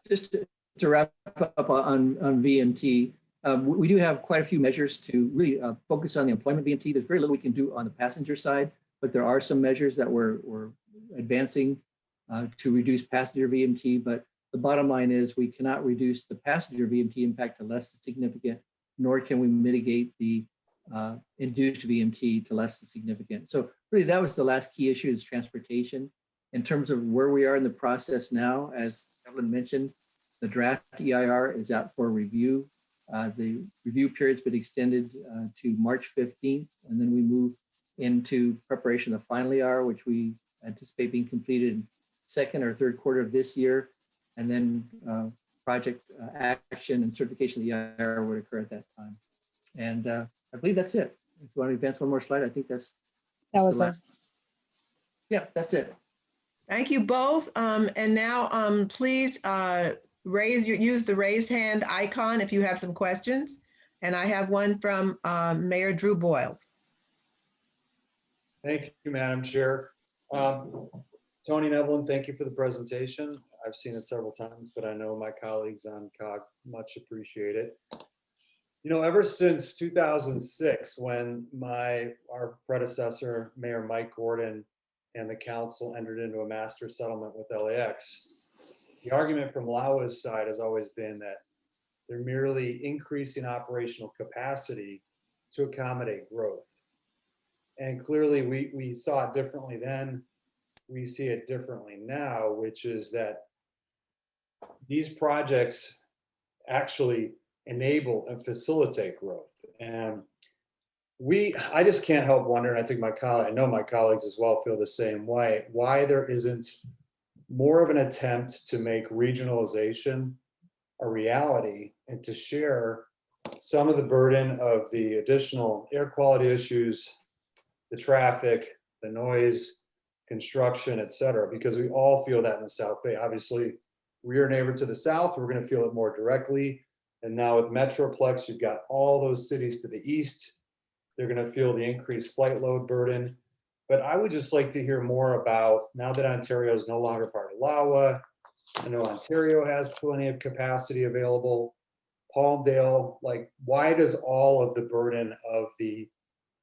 just to wrap up on VMT, we do have quite a few measures to really focus on the employment VMT. There's very little we can do on the passenger side, but there are some measures that we're advancing to reduce passenger VMT. But the bottom line is we cannot reduce the passenger VMT impact to less than significant, nor can we mitigate the induced VMT to less than significant. So really that was the last key issue, is transportation. In terms of where we are in the process now, as Evelyn mentioned, the draft EIR is out for review. The review period's been extended to March 15th, and then we move into preparation of the final EIR, which we anticipate being completed in second or third quarter of this year. And then project action and certification of the EIR would occur at that time. And I believe that's it. If you want to advance one more slide, I think that's. That the was last. Yeah, that's it. Thank you both. And now please use the raised hand icon if you have some questions. And I have one from Mayor Drew Boyles. Thank you, Madam Chair. Tony and Evelyn, thank you for the presentation. I've seen it several times, but I know my colleagues on COG much appreciate it. You know, ever since 2006, when our predecessor, Mayor Mike Gordon, and the council entered into a master settlement with LAX, the argument from LAWA's side has always been that they're merely increasing operational capacity to accommodate growth. And clearly we saw it differently then. We see it differently now, which is that these projects actually enable and facilitate growth. And I just can't help wondering, I think I know my colleagues as well feel the same way, why there isn't more of an attempt to make regionalization a reality and to share some of the burden of the additional air quality issues, the traffic, the noise, construction, et cetera, because we all feel that in the South Bay. Obviously, we're a neighbor to the south, we're going to feel it more directly. And now with Metroplex, you've got all those cities to the east. They're going to feel the increased flight load burden. But I would just like to hear more about, now that Ontario is no longer part of LAWA, I know Ontario has plenty of capacity available. Palmdale, like, why does all of the burden of the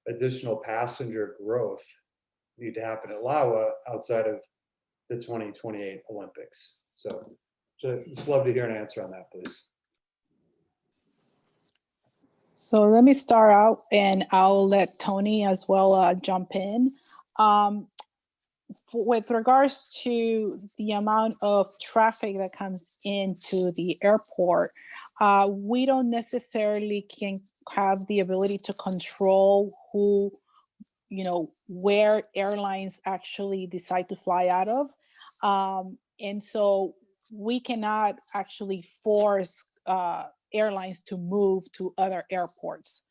additional passenger growth need to happen at LAWA outside of the 2028 Olympics? So just love to hear an answer on that, please. So let me start out and I'll let Tony as well jump in. With regards to the amount of traffic that comes into the airport, we don't necessarily can have the ability to control who, where airlines actually decide to fly out of. And so we cannot actually force airlines to move to other airports.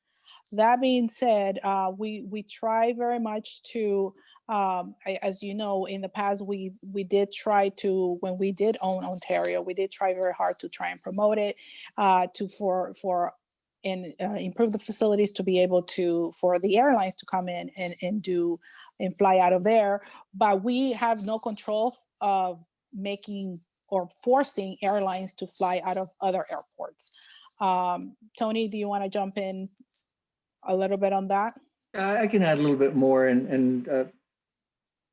That being said, we try very much to, as you know, in the past, we did try to, when we did own Ontario, we did try very hard to try and promote it, improve the facilities to be able to, for the airlines to come in and fly out of there. But we have no control of making or forcing airlines to fly out of other airports. Tony, do you want to jump in a little bit on that? I can add a little bit more. And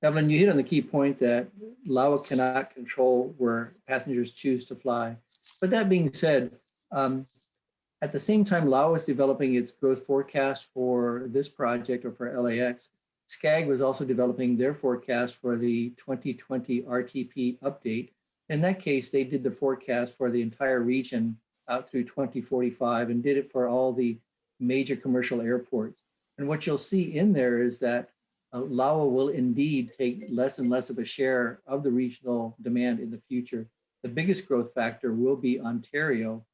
Evelyn, you hit on the key point that LAWA cannot control where passengers choose to fly. But that being said, at the same time LAWA was developing its growth forecast for this project or for LAX, SCAG was also developing their forecast for the 2020 RTP update. In that case, they did the forecast for the entire region out through 2045 and did it for all the major commercial airports. And what you'll see in there is that LAWA will indeed take less and less of a share of the regional demand in the future. The biggest growth factor will be Ontario,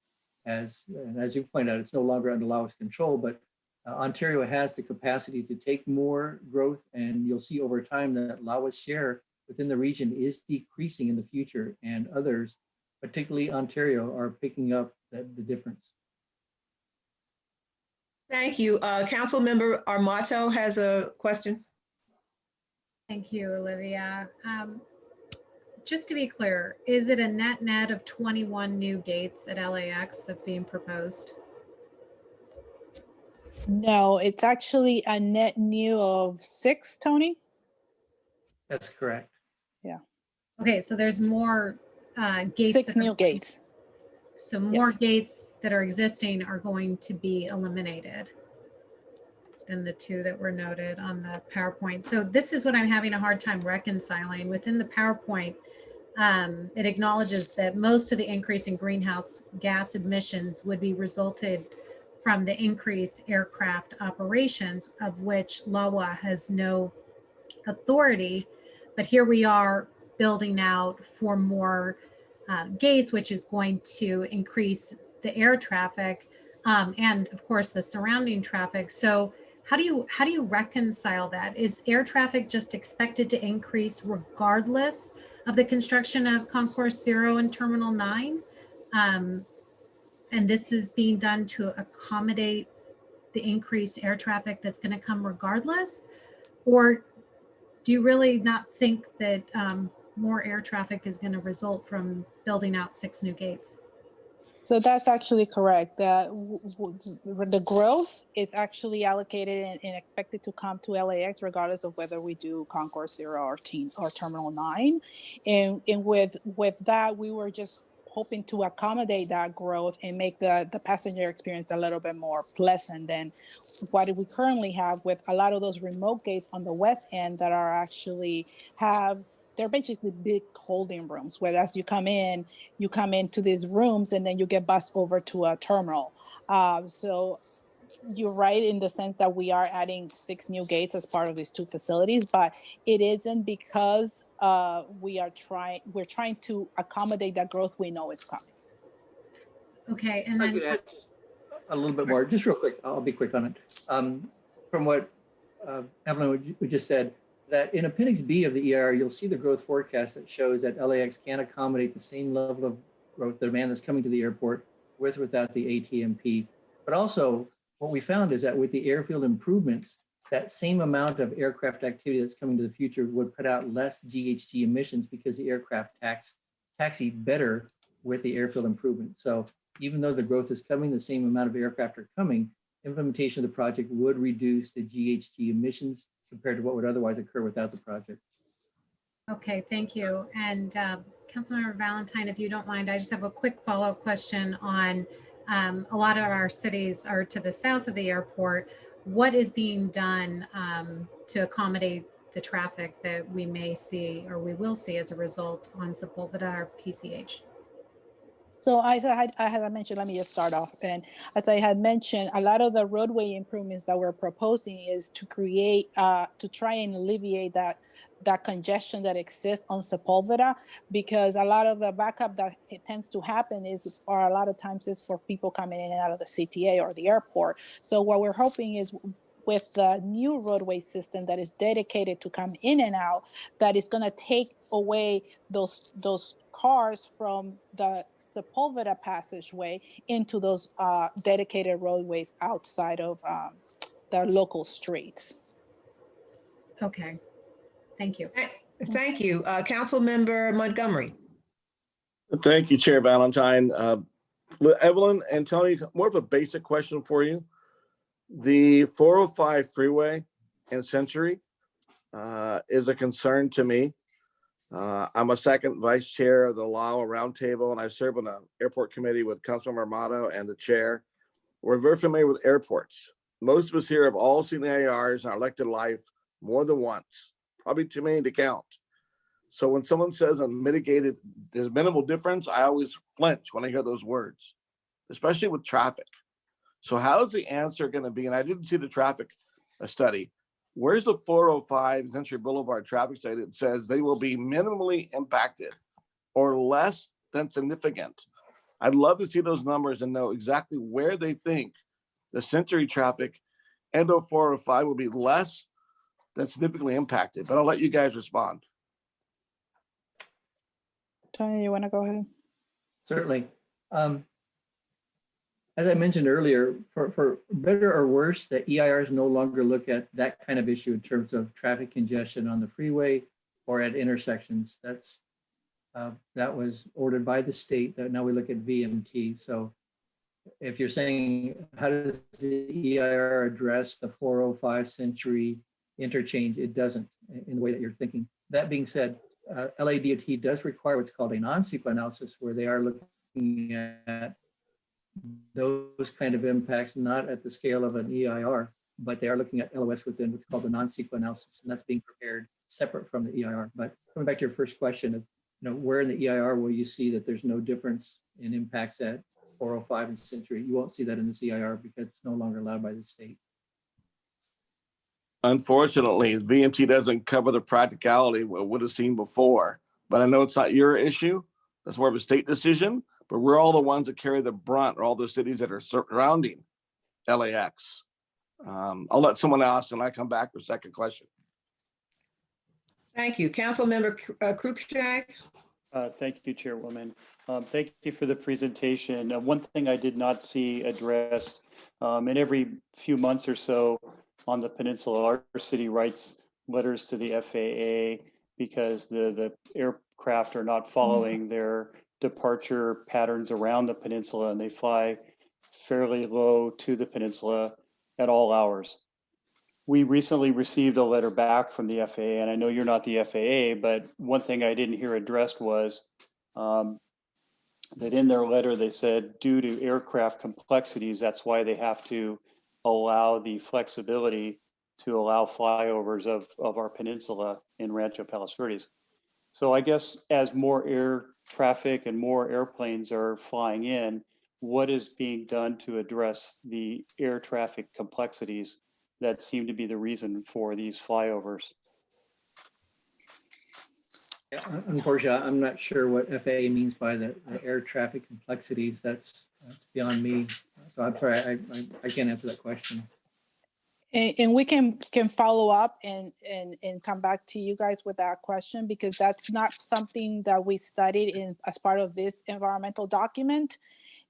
as you pointed out, it's no longer under LAWA's control, but Ontario has the capacity to take more growth, and you'll see over time that LAWA's share within the region is decreasing in the future, and others, particularly Ontario, are picking up the difference. Thank you. Council Member Armato has a question. Thank you, Olivia. Just to be clear, is it a net of 21 new gates at LAX that's being proposed? No, it's actually a net new of 6, Tony? That's correct. Yeah. Okay, so there's more gates. 6 new gates. So more gates that are existing are going to be eliminated than the 2 that were noted on the PowerPoint. So this is what I'm having a hard time reconciling. Within the PowerPoint, it acknowledges that most of the increase in greenhouse gas emissions would be resulted from the increased aircraft operations, of which LAWA has no authority. But here we are building out 4 more gates, which is going to increase the air traffic and of course the surrounding traffic. So how do you reconcile that? Is air traffic just expected to increase regardless of the construction of Concourse 0 and Terminal 9? And this is being done to accommodate the increased air traffic that's going to come regardless? Or do you really not think that more air traffic is going to result from building out 6 new gates? So that's actually correct. The growth is actually allocated and expected to come to LAX regardless of whether we do Concourse 0 or Terminal 9. And with that, we were just hoping to accommodate that growth and make the passenger experience a little bit more pleasant than what we currently have with a lot of those remote gates on the west end that are actually they're basically big holding rooms, where as you come into these rooms and then you get bused over to a terminal. So you're right in the sense that we are adding 6 new gates as part of these 2 facilities, but it isn't because we're trying to accommodate that growth we know is coming. Okay, and I then could add a little bit more, just real quick. I'll be quick on it. From what Evelyn just said, that in Appendix B of the EIR, you'll see the growth forecast that shows that LAX can accommodate the same level of growth demand that's coming to the airport with or without the ATMP. But also, what we found is that with the airfield improvements, that same amount of aircraft activity that's coming to the future would put out less GHG emissions because the aircraft taxi better with the airfield improvement. So even though the growth is coming, the same amount of aircraft are coming, implementation of the project would reduce the GHG emissions compared to what would otherwise occur without the project. okay, thank you. And Councilmember Valentine, if you don't mind, I just have a quick follow-up question on a lot of our cities are to the south of the airport. What is being done to accommodate the traffic that we may see or we will see as a result on Sepulveda or PCH? So as I mentioned, let me just start off. And as I had mentioned, a lot of the roadway improvements that we're proposing is to create, to try and alleviate that congestion that exists on Sepulveda, because a lot of the backup that it tends to happen or a lot of times is for people coming in and out of the CTA or the airport. So what we're hoping is with the new roadway system that is dedicated to come in and out, that is going to take away those cars from the Sepulveda passageway into those dedicated roadways outside of the local streets. Okay, thank you. Thank you. Council Member Montgomery. Thank you, Chair Valentine. Evelyn and Tony, more of a basic question for you. The 405 freeway in Century is a concern to me. I'm a second vice chair of the LAWA Roundtable, and I serve on the airport committee with Councilmember Armato and the chair. We're very familiar with airports. Most of us here have all seen the ARs in our elected life more than once, probably too many to count. So when someone says unmitigated, there's minimal difference, I always flinch when I hear those words, especially with traffic. So how is the answer going to be? And I didn't see the traffic study. Where's the 405 Century Boulevard traffic study that says they will be minimally impacted or less than significant? I'd love to see those numbers and know exactly where they think the Century traffic and 405 will be less than significantly impacted. But I'll let you guys respond. Tony, you want to go ahead? Certainly. As I mentioned earlier, for better or worse, the EIRs no longer look at that kind of issue in terms of traffic congestion on the freeway or at intersections. That was ordered by the state. That now we look at VMT. So if you're saying, how does the EIR address the 405 Century interchange? It doesn't in the way that you're thinking. That being said, LADOT does require what's called a non-CEQA analysis, where they are looking at those kind of impacts, not at the scale of an EIR, but they are looking at LOS within what's called the non-CEQA analysis, and that's being prepared separate from the EIR. But coming back to your first question of, where in the EIR will you see that there's no difference in impacts at 405 and Century? You won't see that in this EIR because it's no longer allowed by the state. Unfortunately, VMT doesn't cover the practicality we would have seen before. But I know it's not your issue. That's more of a state decision. But we're all the ones that carry the brunt, or all the cities that are surrounding LAX. I'll let someone else and I come back for a second question. Thank you. Councilmember Cruikshank. Thank you, Chairwoman. Thank you for the presentation. One thing I did not see addressed, and every few months or so on the peninsula, our city writes letters to the FAA because the aircraft are not following their departure patterns around the peninsula, and they fly fairly low to the peninsula at all hours. We recently received a letter back from the FAA, and I know you're not the FAA, but one thing I didn't hear addressed was that in their letter, they said, due to aircraft complexities, that's why they have to allow the flexibility to allow flyovers of our peninsula in Rancho Palos Verdes. So I guess as more air traffic and more airplanes are flying in, what is being done to address the air traffic complexities that seem to be the reason for these flyovers? Yeah, unfortunately, I'm not sure what FAA means by the air traffic complexities. That's beyond me. So I'm sorry, I can't answer that question. And we can follow up and come back to you guys with that question, because that's not something that we studied in as part of this environmental document.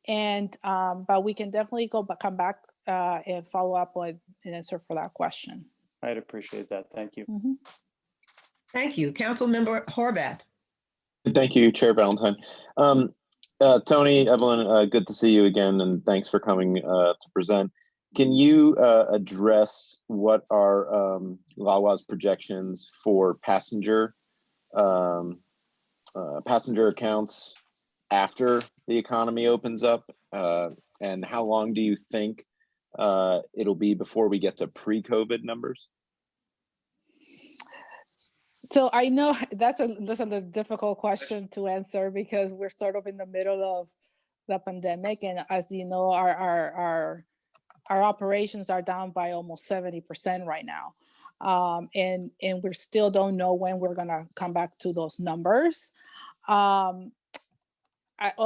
And but we can definitely come back and follow up with an answer for that question. I'd appreciate that. Thank you. Mm-hmm. Thank you. Councilmember Horvath. Thank you, Chair Valentine. Tony, Evelyn, good to see you again, and thanks for coming to present. Can you address what are LAWA's projections for passenger accounts after the economy opens up, and how long do you think it'll be before we get to pre-COVID numbers? So I know that's a difficult question to answer, because we're sort of in the middle of the pandemic, and as you know, our operations are down by almost 70% right now, and we still don't know when we're gonna come back to those numbers. All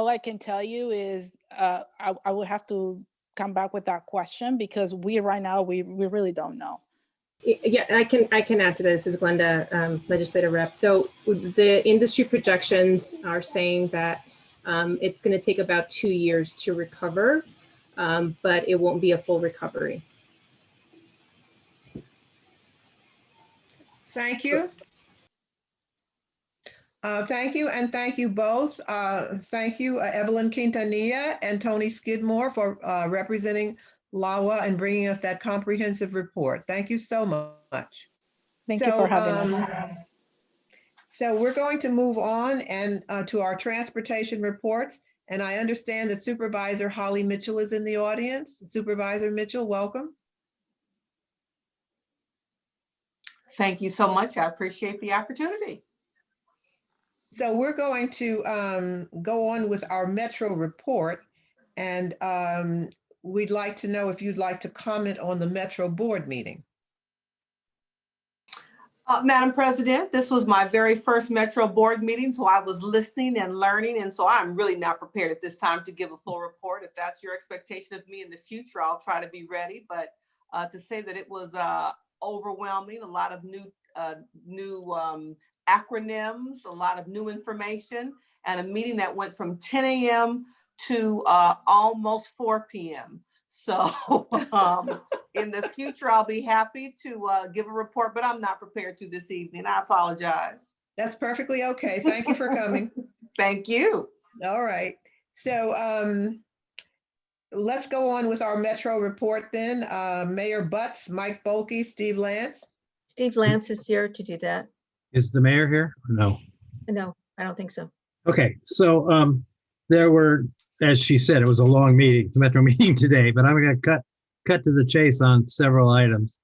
I can tell you is I would have to come back with that question, because right now we really don't know. Yeah, I can add to this. This is Glenda, legislative rep. So the industry projections are saying that it's going to take about 2 years to recover, but it won't be a full recovery. Thank you. Thank you, and thank you both. Thank you, Evelyn Quintanilla and Tony Skidmore, for representing LAWA and bringing us that comprehensive report. Thank you so much. Thank you for having us. So we're going to move on and to our transportation reports. And I understand that Supervisor Holly Mitchell is in the audience. Supervisor Mitchell, welcome. Thank you so much. I appreciate the opportunity. So we're going to go on with our Metro report, and we'd like to know if you'd like to comment on the Metro board meeting. Madam President, this was my very first Metro board meeting, so I was listening and learning, and so I'm really not prepared at this time to give a full report. If that's your expectation of me in the future, I'll try to be ready, but to say that it was overwhelming, a lot of new acronyms, a lot of new information, and a meeting that went from 10 a.m. to almost 4 p.m. So in the future, I'll be happy to give a report, but I'm not prepared to this evening. I apologize. That's perfectly okay. Thank you for coming. Thank you. All right. So let's go on with our Metro report then. Mayor Butts, Mike Bulkey, Steve Lance. Steve Lance is here to do that. Is the mayor here? Or no. No, I don't think so. Okay, so there were, as she said, it was a long meeting, the Metro meeting today, but I'm going to cut to the chase on several items.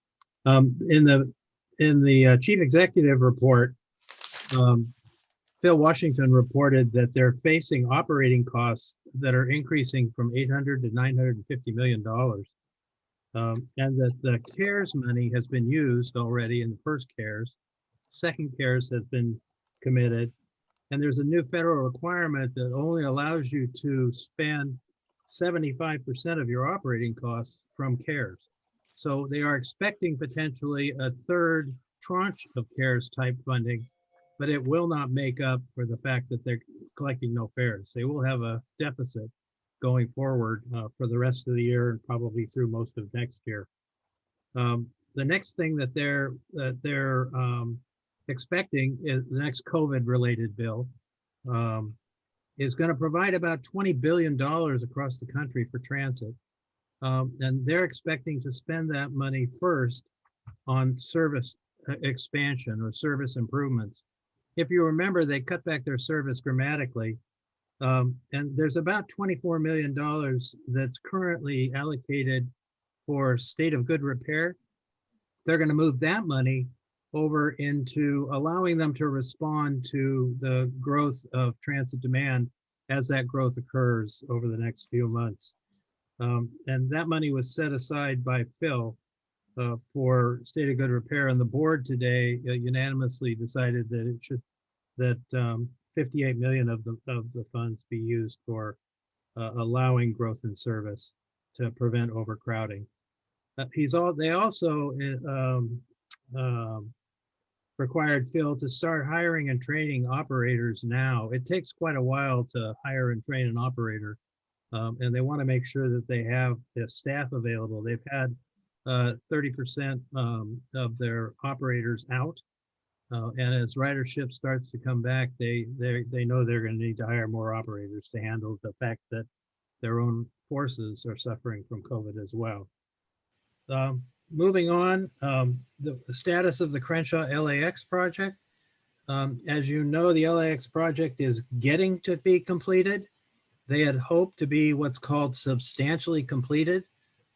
In the chief executive report, Phil Washington reported that they're facing operating costs that are increasing from $800 to $950 million, and that the CARES money has been used already in the first CARES. Second CARES has been committed, and there's a new federal requirement that only allows you to spend 75% of your operating costs from CARES. So they are expecting potentially a third tranche of CARES type funding, but it will not make up for the fact that they're collecting no fares. They will have a deficit going forward for the rest of the year and probably through most of next year. The next thing that they're expecting is the next COVID-related bill is going to provide about $20 billion across the country for transit. And they're expecting to spend that money first on service expansion or service improvements. If you remember, they cut back their service dramatically. And there's about $24 million that's currently allocated for state of good repair. They're going to move that money over into allowing them to respond to the growth of transit demand as that growth occurs over the next few months. And that money was set aside by Phil for state of good repair, and the board today unanimously decided that 58 million of the funds be used for allowing growth in service to prevent overcrowding. They also required Phil to start hiring and training operators now. It takes quite a while to hire and train an operator, and they want to make sure that they have the staff available. They've had 30% of their operators out, and as ridership starts to come back, they know they're going to need to hire more operators to handle the fact that their own forces are suffering from COVID as well. Moving on, the status of the Crenshaw LAX project. As you know, the LAX project is getting to be completed. They had hoped to be what's called substantially completed,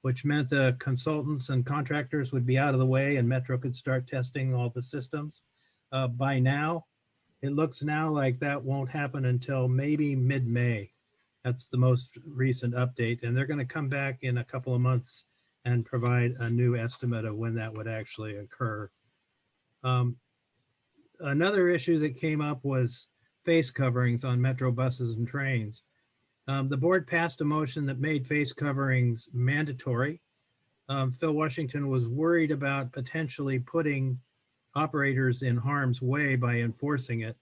which meant the consultants and contractors would be out of the way and Metro could start testing all the systems. By now, it looks now like that won't happen until maybe mid-May. That's the most recent update. And they're going to come back in a couple of months and provide a new estimate of when that would actually occur. Another issue that came up was face coverings on Metro buses and trains. The board passed a motion that made face coverings mandatory. Phil Washington was worried about potentially putting operators in harm's way by enforcing it.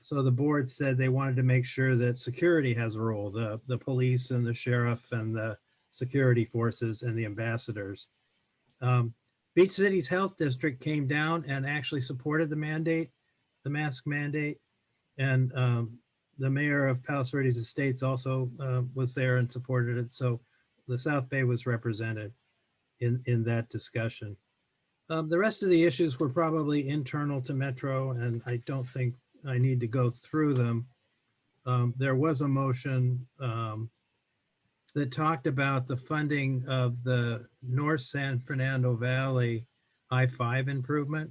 So the board said they wanted to make sure that security has a role, the police and the sheriff and the security forces and the ambassadors. Beach Cities Health District came down and actually supported the mandate, the mask mandate. And the mayor of Palos Verdes Estates also was there and supported it. So the South Bay was represented in that discussion. The rest of the issues were probably internal to Metro, and I don't think I need to go through them. There was a motion that talked about the funding of the North San Fernando Valley I-5 improvement.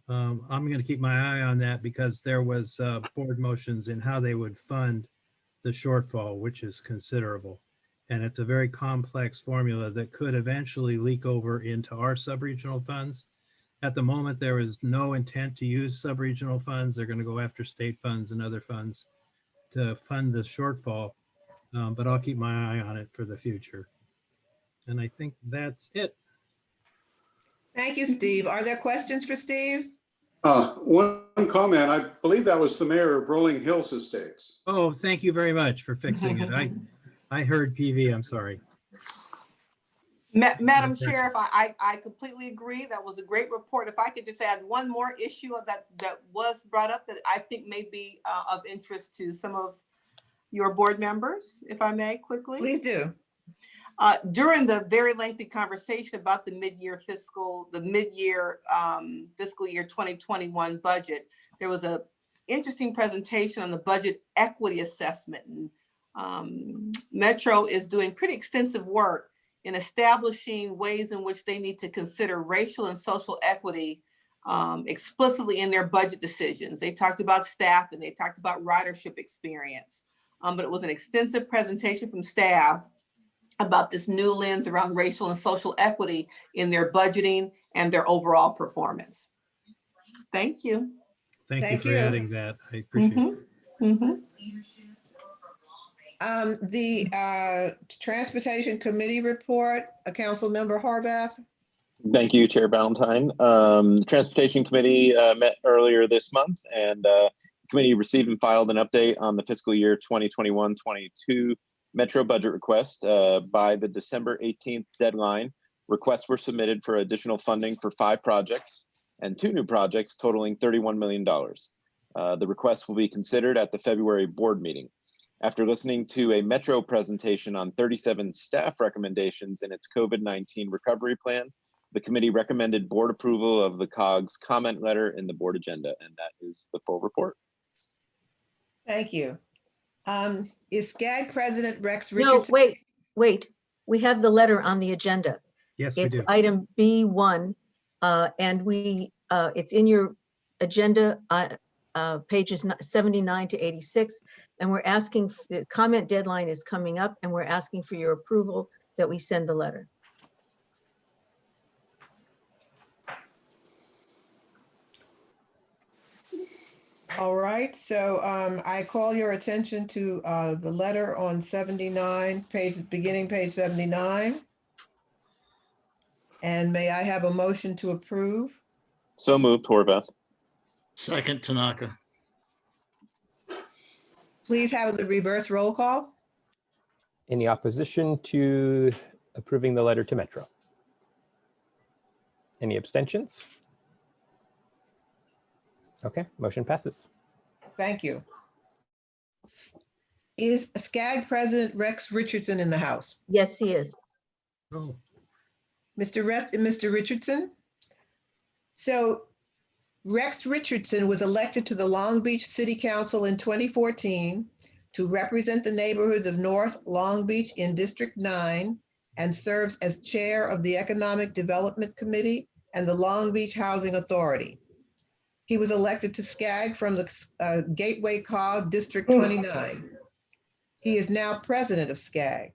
I'm going to keep my eye on that because there was board motions in how they would fund the shortfall, which is considerable. And it's a very complex formula that could eventually leak over into our sub-regional funds. At the moment, there is no intent to use sub-regional funds. They're going to go after state funds and other funds to fund the shortfall, but I'll keep my eye on it for the future. And I think that's it. Thank you, Steve. Are there questions for Steve? One comment, I believe that was the mayor of Rolling Hills Estates. Oh, thank you very much for fixing it. I heard PV, I'm sorry. Madam Chair, if I completely agree. That was a great report. If I could just add one more issue that was brought up that I think may be of interest to some of your board members, if I may quickly. Please do. During the very lengthy conversation about the mid-year fiscal year 2021 budget, there was an interesting presentation on the budget equity assessment. And Metro is doing pretty extensive work in establishing ways in which they need to consider racial and social equity explicitly in their budget decisions. They talked about staff and they talked about ridership experience, but it was an extensive presentation from staff about this new lens around racial and social equity in their budgeting and their overall performance. Thank you. Thank you for adding that. I appreciate it. The Transportation Committee report, Council Member Horvath. Thank you, Chair Ballantyne. The Transportation Committee met earlier this month, and the committee received and filed an update on the fiscal year 2021-22 Metro budget request. By the December 18th deadline, requests were submitted for additional funding for 5 projects and 2 new projects totaling $31 million. The request will be considered at the February board meeting. After listening to a Metro presentation on 37 staff recommendations in its COVID-19 recovery plan, the committee recommended board approval of the COG's comment letter in the board agenda, and that is the full report. Thank you. Is SCAG President Rex No, Richardson? wait. We have the letter on the agenda. Yes, we It's do. item B1, and it's in your agenda, pages 79 to 86, and we're asking, the comment deadline is coming up, and we're asking for your approval that we send the letter. All right, so I call your attention to the letter on 79, beginning page 79. And may I have a motion to approve? So moved, Horvath. Second, Tanaka. Please have the reverse roll call. Any opposition to approving the letter to Metro? Any abstentions? Okay, motion passes. Thank you. Is SCAG President Rex Richardson in the house? Yes, he is. Oh. Mr. Richardson? So Rex Richardson was elected to the Long Beach City Council in 2014 to represent the neighborhoods of North Long Beach in District 9 and serves as chair of the Economic Development Committee and the Long Beach Housing Authority. He was elected to SCAG from the Gateway COG District 29. He is now president of SCAG.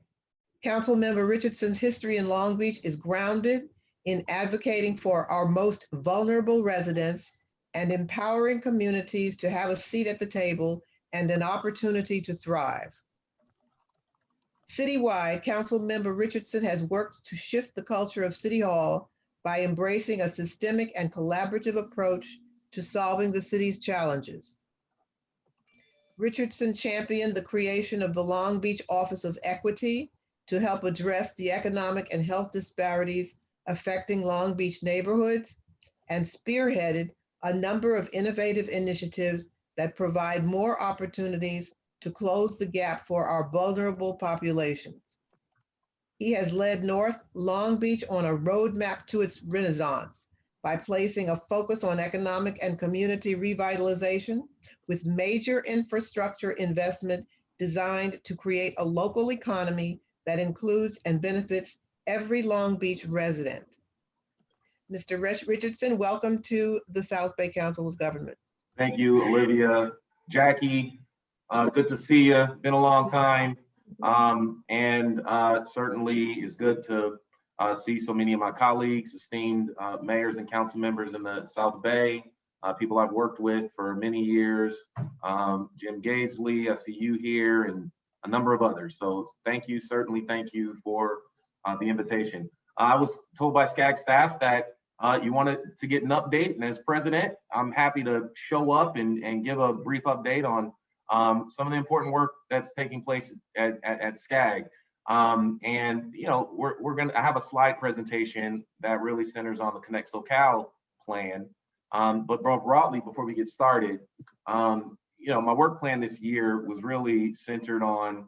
Councilmember Richardson's history in Long Beach is grounded in advocating for our most vulnerable residents and empowering communities to have a seat at the table and an opportunity to thrive. Citywide, Councilmember Richardson has worked to shift the culture of City Hall by embracing a systemic and collaborative approach to solving the city's challenges. Richardson championed the creation of the Long Beach Office of Equity to help address the economic and health disparities affecting Long Beach neighborhoods and spearheaded a number of innovative initiatives that provide more opportunities to close the gap for our vulnerable populations. He has led North Long Beach on a roadmap to its renaissance by placing a focus on economic and community revitalization with major infrastructure investment designed to create a local economy that includes and benefits every Long Beach resident. Mr. Richardson, welcome to the South Bay Council of Governments. Thank you, Olivia. Jackie, good to see you. Been a long time. Certainly is good to see so many of my colleagues, esteemed mayors and council members in the South Bay, people I've worked with for many years. Jim Gaisley, I see you here, and a number of others. So thank you, certainly thank you for the invitation. I was told by SCAG staff that you wanted to get an update, and as president, I'm happy to show up and give a brief update on some of the important work that's taking place at SCAG. I have a slide presentation that really centers on the Connect SoCal plan. But more broadly, before we get started, my work plan this year was really centered on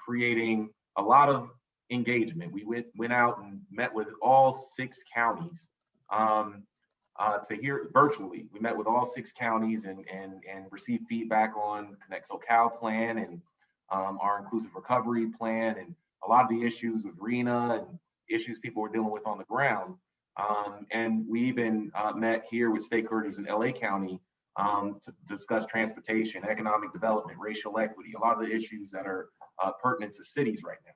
creating a lot of engagement. We went out and met with all 6 counties to hear virtually. We met with all 6 counties and received feedback on Connect SoCal plan and our inclusive recovery plan and a lot of the issues with RENA and issues people were dealing with on the ground. And we even met here with stakeholders in LA County to discuss transportation, economic development, racial equity, a lot of the issues that are pertinent to cities right now.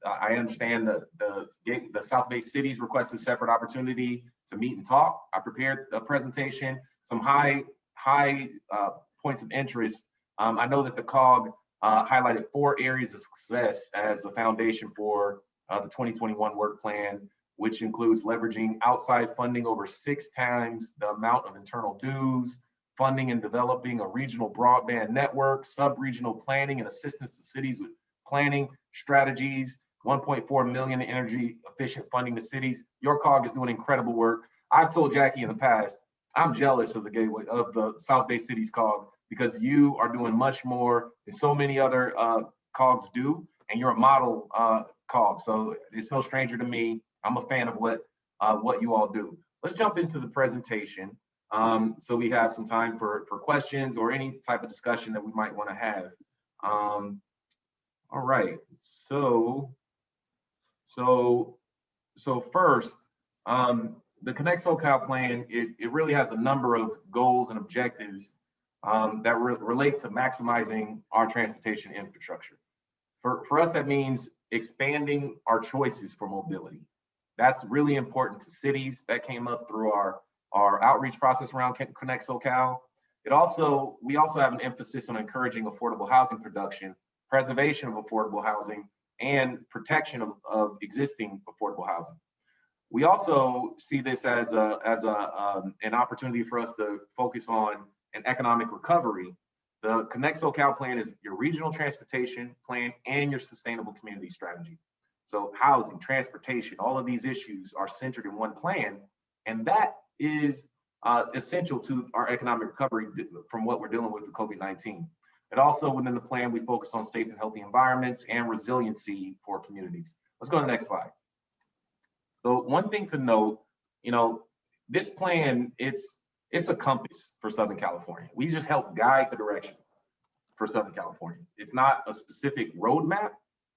I understand that the South Bay cities requested separate opportunity to meet and talk. I prepared a presentation, some high points of interest. I know that the COG highlighted 4 areas of success as the foundation for the 2021 work plan. which includes leveraging outside funding over 6 times the amount of internal dues, funding and developing a regional broadband network, sub-regional planning and assistance to cities with planning strategies, 1.4 million in energy efficient funding to cities. Your COG is doing incredible work. I've told Jackie in the past, I'm jealous of the Gateway, of the South Bay Cities COG, because you are doing much more than so many other COGs do, and you're a model COG. So it's no stranger to me. I'm a fan of what you all do. Let's jump into the presentation. So we have some time for questions or any type of discussion that we might want to have. All right, so first, the Connect SoCal plan, it really has a number of goals and objectives that relate to maximizing our transportation infrastructure. For us, that means expanding our choices for mobility. That's really important to cities. That came up through our outreach process around Connect SoCal. We also have an emphasis on encouraging affordable housing production, preservation of affordable housing, and protection of existing affordable housing. We also see this as an opportunity for us to focus on an economic recovery. The Connect SoCal plan is your regional transportation plan and your sustainable community strategy. So housing, transportation, all of these issues are centered in one plan, and that is essential to our economic recovery from what we're dealing with COVID-19. And also within the plan, we focus on safe and healthy environments and resiliency for communities. Let's go to the next slide. So one thing to note, this plan, it's a compass for Southern California. We just help guide the direction for Southern California. It's not a specific roadmap.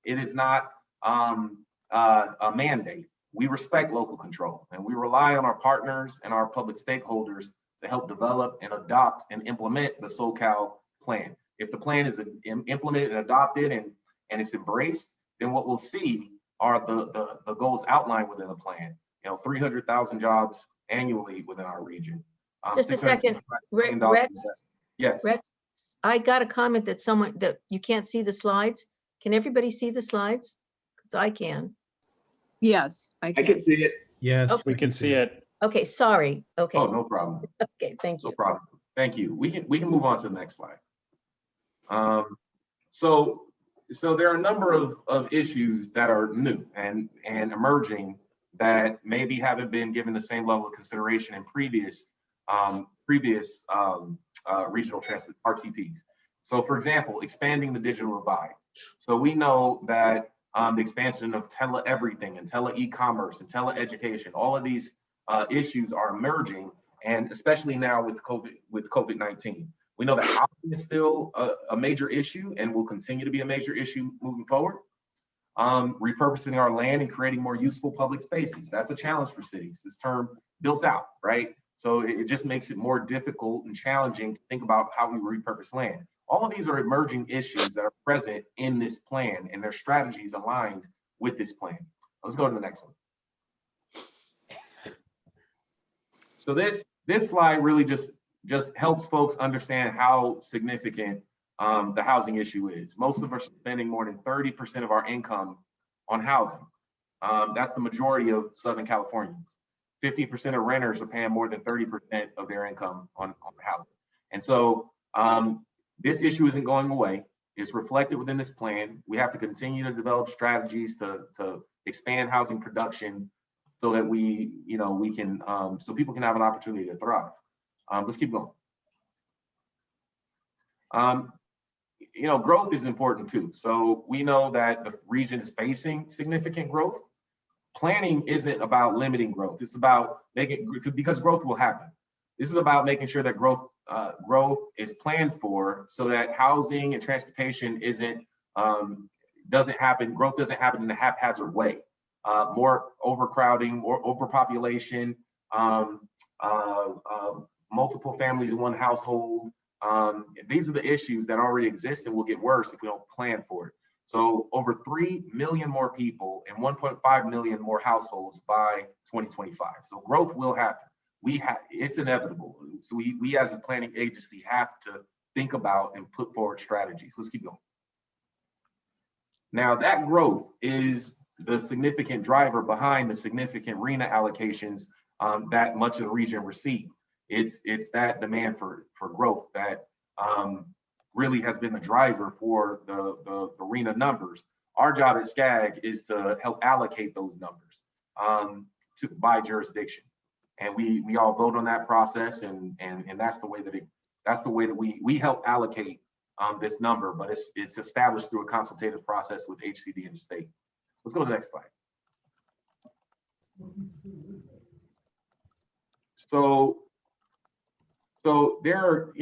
It is not a mandate. We respect local control, and we rely on our partners and our public stakeholders to help develop and adopt and implement the SoCal plan. If the plan is implemented and adopted and it's embraced, then what we'll see are the goals outlined within the plan. 300,000 jobs annually within our region. Just a second, Rex. Yes. Rex, I got a comment that you can't see the slides. Can everybody see the slides? Because I can. Yes, I can see it. Yes, Okay. We can see it. Okay, sorry. Okay. Oh, no problem. Okay, thank you. No problem. Thank you. We can move on to the next slide. So there are a number of issues that are new and emerging that maybe haven't been given the same level of consideration in previous regional transport RTPs. So for example, expanding the digital divide. So we know that the expansion of tele-everything and tele-e-commerce and tele-education, all of these issues are emerging, and especially now with COVID-19. We know that housing is still a major issue and will continue to be a major issue moving forward. Repurposing our land and creating more useful public spaces. That's a challenge for cities. This term built out, right? So it just makes it more difficult and challenging to think about how we repurpose land. All of these are emerging issues that are present in this plan, and their strategies aligned with this plan. Let's go to the next one. So this slide really just helps folks understand how significant the housing issue is. Most of us are spending more than 30% of our income on housing. That's the majority of Southern Californians. 50% of renters are paying more than 30% of their income on housing. And so this issue isn't going away. It's reflected within this plan. We have to continue to develop strategies to expand housing production so that we can, so people can have an opportunity to thrive. Let's keep going. Growth is important too. So we know that the region is facing significant growth. Planning isn't about limiting growth. It's about because growth will happen. This is about making sure that growth is planned for so that housing and transportation doesn't happen. Growth doesn't happen in a haphazard way. More overcrowding, more overpopulation, multiple families in one household. These are the issues that already exist and will get worse if we don't plan for it. So over 3 million more people and 1.5 million more households by 2025. So growth will happen. It's inevitable. So we as a planning agency have to think about and put forward strategies. Let's keep going. Now that growth is the significant driver behind the significant RENA allocations that much of the region received. It's that demand for growth that really has been the driver for the RENA numbers. Our job at SCAG is to help allocate those numbers by jurisdiction, and we all vote on that process, and that's the way that we help allocate this number. But it's established through a consultative process with HCD and the state. Let's go to the next slide. So there are,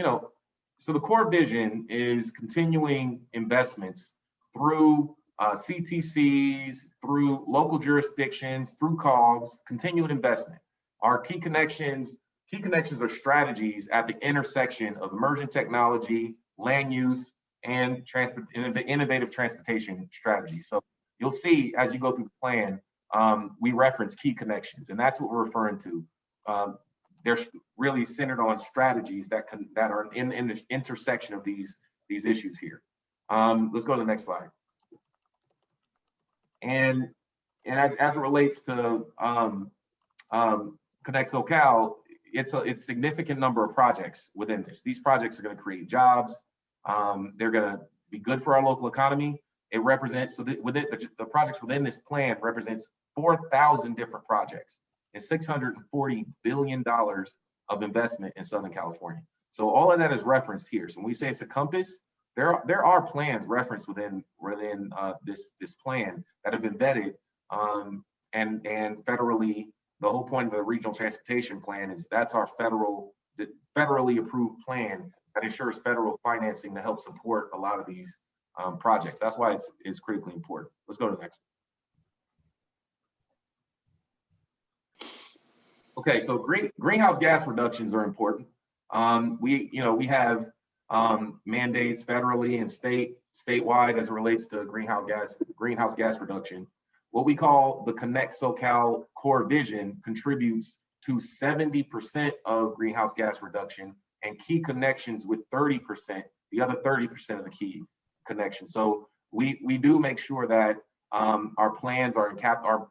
so the core vision is continuing investments through CTCs, through local jurisdictions, through COGs, continued investment. Our key connections are strategies at the intersection of emerging technology, land use, and innovative transportation strategies. So you'll see as you go through the plan, we reference key connections, and that's what we're referring to. They're really centered on strategies that are in the intersection of these issues here. Let's go to the next slide. And as it relates to Connect SoCal, it's a significant number of projects within this. These projects are going to create jobs. They're going to be good for our local economy. It represents, so within the projects within this plan represents 4,000 different projects and $640 billion of investment in Southern California. So all of that is referenced here. So when we say it's a compass, there are plans referenced within this plan that have been vetted and federally. The whole point of the regional transportation plan is that's our federally approved plan that ensures federal financing to help support a lot of these projects. That's why it's critically important. Let's go to the next one. Okay, so greenhouse gas reductions are important. We have mandates federally and statewide as it relates to greenhouse gas reduction. What we call the Connect SoCal core vision contributes to 70% of greenhouse gas reduction, and key connections with 30%, the other 30% of the key connections. So we do make sure that our plans are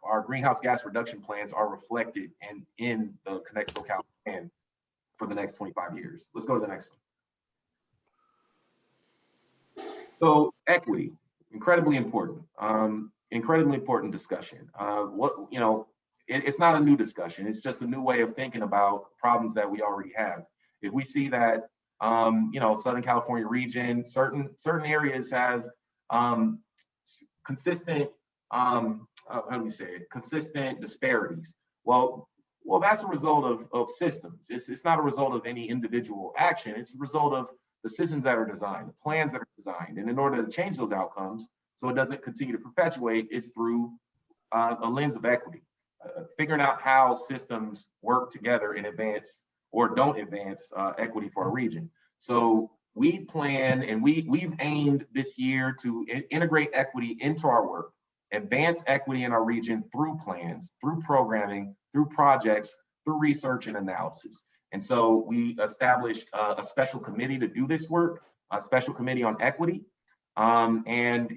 our greenhouse gas reduction plans are reflected and in the Connect SoCal plan for the next 25 years. Let's go to the next one. So equity, incredibly important. Incredibly important discussion. It's not a new discussion. It's just a new way of thinking about problems that we already have. If we see that, Southern California region, certain areas have consistent, consistent disparities. Well, that's a result of systems. It's not a result of any individual action. It's a result of the systems that are designed, the plans that are designed. And in order to change those outcomes, so it doesn't continue to perpetuate, it's through a lens of equity, figuring out how systems work together and advance or don't advance equity for a region. So we plan and we've aimed this year to integrate equity into our work, advance equity in our region through plans, through programming, through projects, through research and analysis. And so we established a special committee to do this work, a special committee on equity. And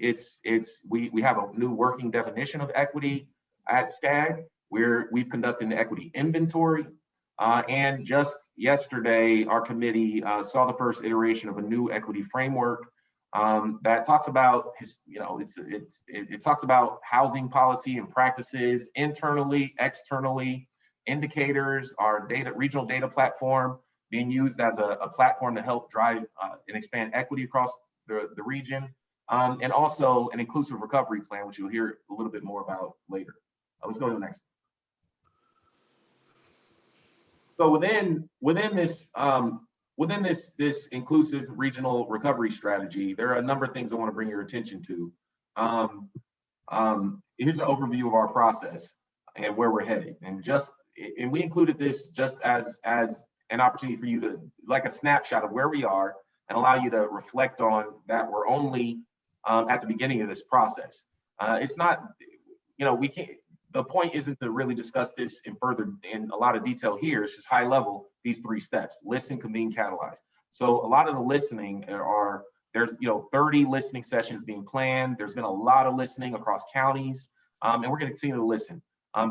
we have a new working definition of equity at SCAG, where we've conducted an equity inventory. And just yesterday, our committee saw the first iteration of a new equity framework that talks about, it talks about housing policy and practices internally, externally, indicators, our regional data platform being used as a platform to help drive and expand equity across the region, and also an inclusive recovery plan, which you'll hear a little bit more about later. Let's go to the next. So within this inclusive regional recovery strategy, there are a number of things I want to bring your attention to. Here's an overview of our process and where we're headed, and we included this just as an opportunity for you to, like a snapshot of where we are, and allow you to reflect on that. We're only at the beginning of this process. It's not, we can't, the point isn't to really discuss this in a lot of detail here. It's just high level, these 3 steps: listen, convene, catalyze. So a lot of the listening there's 30 listening sessions being planned. There's been a lot of listening across counties. And we're going to continue to listen.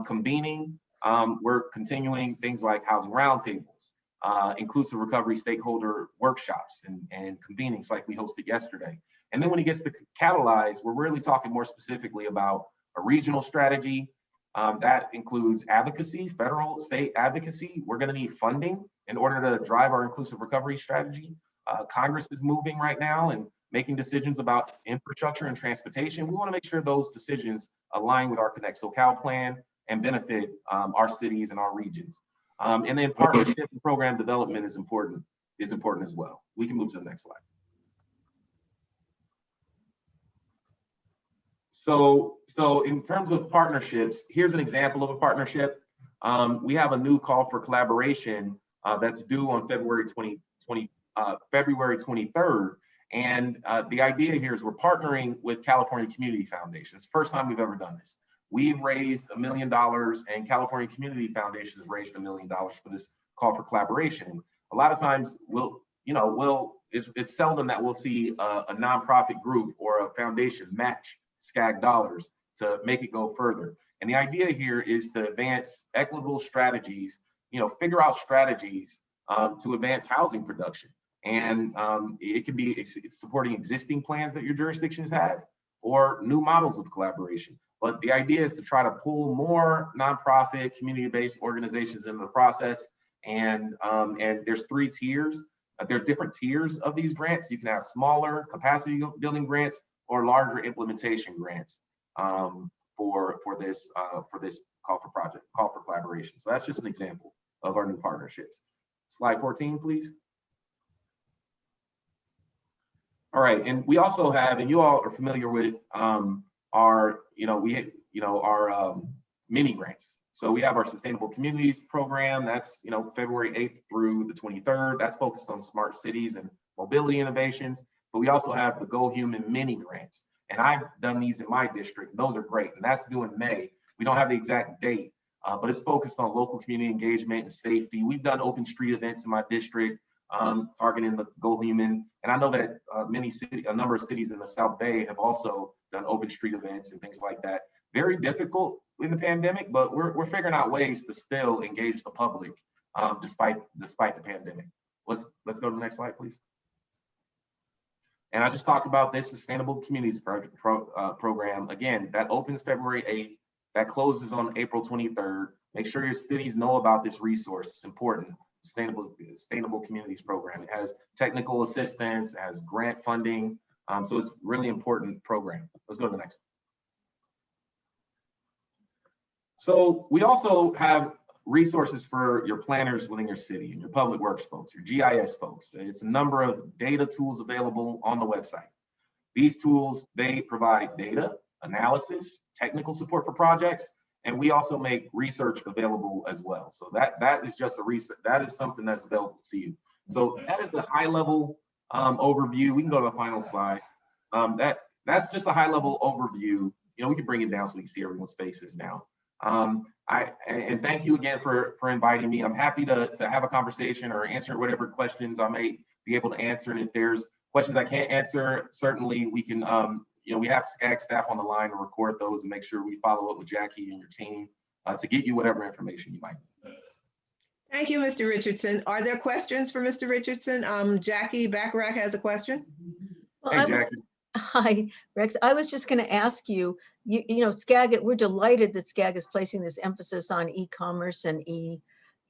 Convening, we're continuing things like housing roundtables, inclusive recovery stakeholder workshops and convenings like we hosted yesterday. And then when it gets to catalyze, we're really talking more specifically about a regional strategy. That includes advocacy, federal, state advocacy. We're going to need funding in order to drive our inclusive recovery strategy. Congress is moving right now and making decisions about infrastructure and transportation. We want to make sure those decisions align with our Connect SoCal plan and benefit our cities and our regions. And then partnership and program development is important as well. We can move to the next slide. So in terms of partnerships, here's an example of a partnership. We have a new call for collaboration that's due on February 23rd. And the idea here is we're partnering with California Community Foundation. It's the first time we've ever done this. We've raised $1 million and California Community Foundation has raised $1 million for this call for collaboration. A lot of times it's seldom that we'll see a nonprofit group or a foundation match SCAG dollars to make it go further. And the idea here is to advance equitable strategies, figure out strategies to advance housing production. And it can be supporting existing plans that your jurisdictions have or new models of collaboration. But the idea is to try to pull more nonprofit, community-based organizations into the process. And there's 3 tiers. There's different tiers of these grants. You can have smaller capacity building grants or larger implementation grants for this call for collaboration. So that's just an example of our new partnerships. Slide 14, please. All right, and we also have, and you all are familiar with our mini grants. So we have our Sustainable Communities program. That's February 8th through the 23rd. That's focused on smart cities and mobility innovations. But we also have the Go Human mini grants. And I've done these in my district. Those are great. And that's due in May. We don't have the exact date, but it's focused on local community engagement and safety. We've done open street events in my district, targeting the Go Human. And I know that a number of cities in the South Bay have also done open street events and things like that. Very difficult in the pandemic, but we're figuring out ways to still engage the public despite the pandemic. Let's go to the next slide, please. And I just talked about this Sustainable Communities program. Again, that opens February 8th, that closes on April 23rd. Make sure your cities know about this resource. It's important. Sustainable Communities program. It has technical assistance, it has grant funding. So it's a really important program. Let's go to the next one. So we also have resources for your planners within your city and your public works folks, your GIS folks. It's a number of data tools available on the website. These tools, they provide data, analysis, technical support for projects, and we also make research available as well. So that is just a research, that is something that's available to you. So that is the high level overview. We can go to the final slide. That's just a high level overview. We can bring it down so we can see everyone's faces now. And thank you again for inviting me. I'm happy to have a conversation or answer whatever questions I may be able to answer. And if there's questions I can't answer, certainly we can, we have SCAG staff on the line to record those and make sure we follow up with Jackie and your team to get you whatever information you might need. Thank you, Mr. Richardson. Are there questions for Mr. Richardson? Jackie Bacharach has a question. Well, Hey, Jackie. Hi, Rex. I was just going to ask you, SCAG, we're delighted that SCAG is placing this emphasis on e-commerce and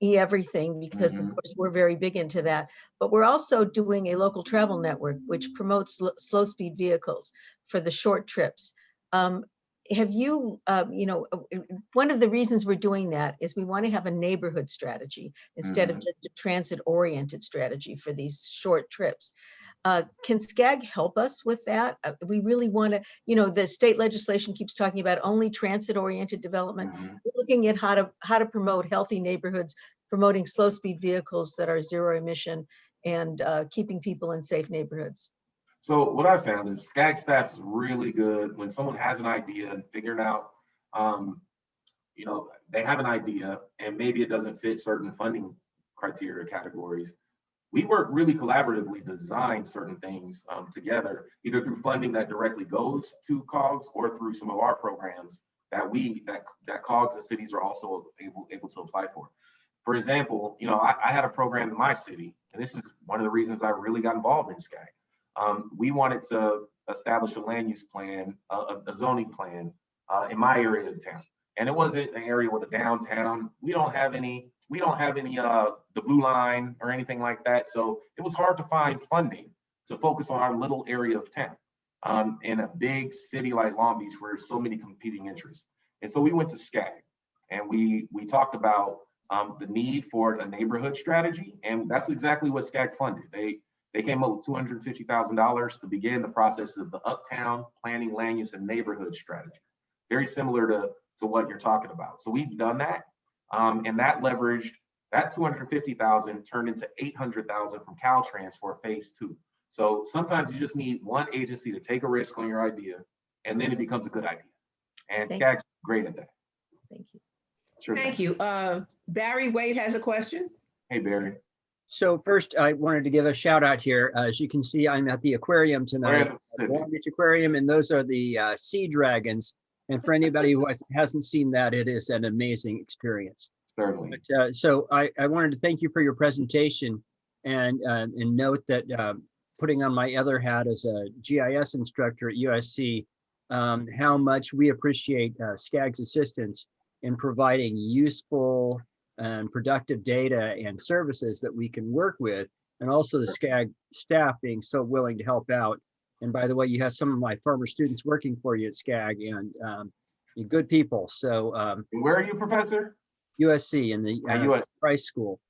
everything because, of course, we're very big into that. But we're also doing a local travel network, which promotes slow speed vehicles for the short trips. Have you, one of the reasons we're doing that is we want to have a neighborhood strategy instead of just a transit oriented strategy for these short trips. Can SCAG help us with that? We really want to, the state legislation keeps talking about only transit-oriented development. We're looking at how to promote healthy neighborhoods, promoting slow-speed vehicles that are zero emission, and keeping people in safe neighborhoods. So what I found is SCAG staff is really good when someone has an idea and figuring out, they have an idea and maybe it doesn't fit certain funding criteria categories. We work really collaboratively to design certain things together, either through funding that directly goes to COGS or through some of our programs that COGs and cities are also able to apply for. For example, you know, I had a program in my city, and this is one of the reasons I really got involved in SCAG. We wanted to establish a land use plan, a zoning plan in my area of town. And it wasn't an area with a downtown. We don't have any the blue line or anything like that. So it was hard to find funding to focus on our little area of town in a big city like Long Beach where there's so many competing interests. And so we went to SCAG and we talked about the need for a neighborhood strategy. And that's exactly what SCAG funded. They came up with $250,000 to begin the process of the Uptown Planning, Land Use, and Neighborhood Strategy. Very similar to what you're talking about. So we've done that. And that leveraged, that 250,000 turned into 800,000 from Caltrans for phase 2. So sometimes you just need one agency to take a risk on your idea, and then it becomes a good idea. And SCAG's great at that. Thank you. Sure. Thank you. Barry Wade has a question. Hey, Barry. So first, I wanted to give a shout out here. As you can see, I'm at the aquarium tonight, Long Beach Aquarium, and those are the sea dragons. And for anybody who hasn't seen that, it is an amazing experience. Certainly. But, so I wanted to thank you for your presentation and note that putting on my other hat as a GIS instructor at USC, how much we appreciate SCAG's assistance in providing useful and productive data and services that we can work with, and also the SCAG staff being so willing to help out. And by the way, you have some of my former students working for you at SCAG, and you're good people. So where are you, Professor? USC in the US Price School.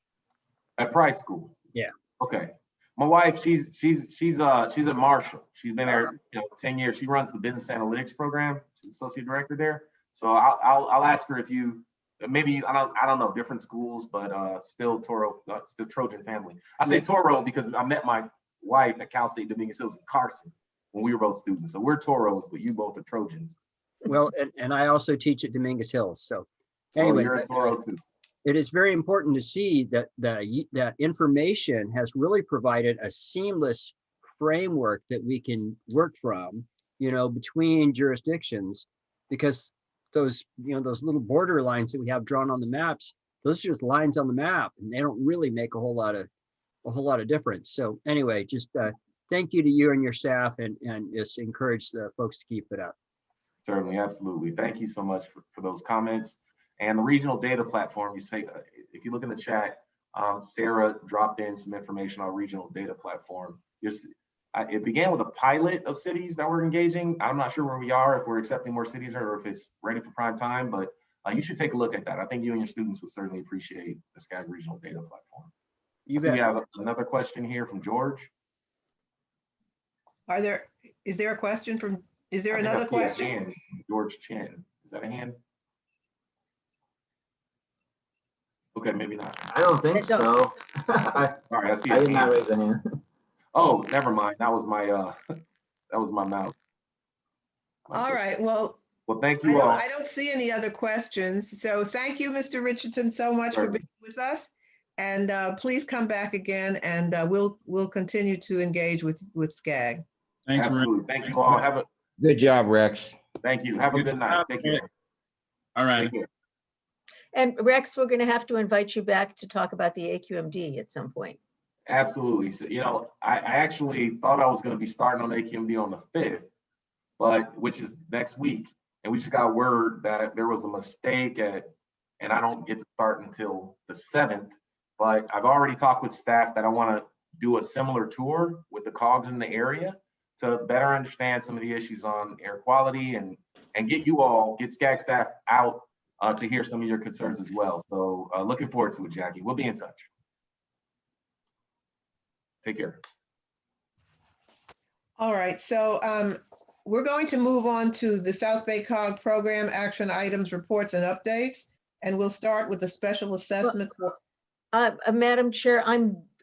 At Price School. Yeah. Okay. My wife, she's at Marshall. She's been there 10 years. She runs the business analytics program. She's associate director there. So I'll ask her if you maybe I don't know different schools, but still still Trojan family. I say Toro because I met my wife at Cal State Dominguez Hills in Carson when we were both students. So we're Toros, but you both are Trojans. Well, and I also teach at Dominguez Hills. So anyway, you're a Toro too. It is very important to see that that information has really provided a seamless framework that we can work from, between jurisdictions, because those little border lines that we have drawn on the maps, those are just lines on the map, and they don't really make a whole lot of difference. So anyway, just thank you to you and your staff, and just encourage the folks to keep it up. Certainly, absolutely. Thank you so much for those comments. And the regional data platform, you say, if you look in the chat, Sarah dropped in some information on regional data platform. It began with a pilot of cities that we're engaging. I'm not sure where we are, if we're accepting more cities or if it's ready for prime time, but you should take a look at that. I think you and your students would certainly appreciate the SCAG regional data platform. You so bet. we have another question here from George. Is there a question from, is there another question? Hand, George Chen, is that a hand? Okay, maybe not. I don't think so. All right, I see. I did not raise any hand. Oh, never mind. That was my mouth. All right. Well, thank you all. I don't see any other questions. So thank you, Mr. Richardson, so much for being with us. And please come back again, and we'll continue to engage with SCAG. Thanks, absolutely. Thank you all. Have a good job, Rex. Thank you. Have a good night. Take care. All right. Take care. And Rex, we're going to have to invite you back to talk about the AQMD at some point. Absolutely. So, I actually thought I was going to be starting on AQMD on the 5th, which is next week. And we just got word that there was a mistake and I don't get to start until the 7th. But I've already talked with staff that I want to do a similar tour with the COGs in the area to better understand some of the issues on air quality and get SCAG staff out to hear some of your concerns as well. So looking forward to it, Jackie. We'll be in touch. Take care. All right, so we're going to move on to the South Bay COG program action items, reports, and updates. And we'll start with the special assessment. Madam Chair,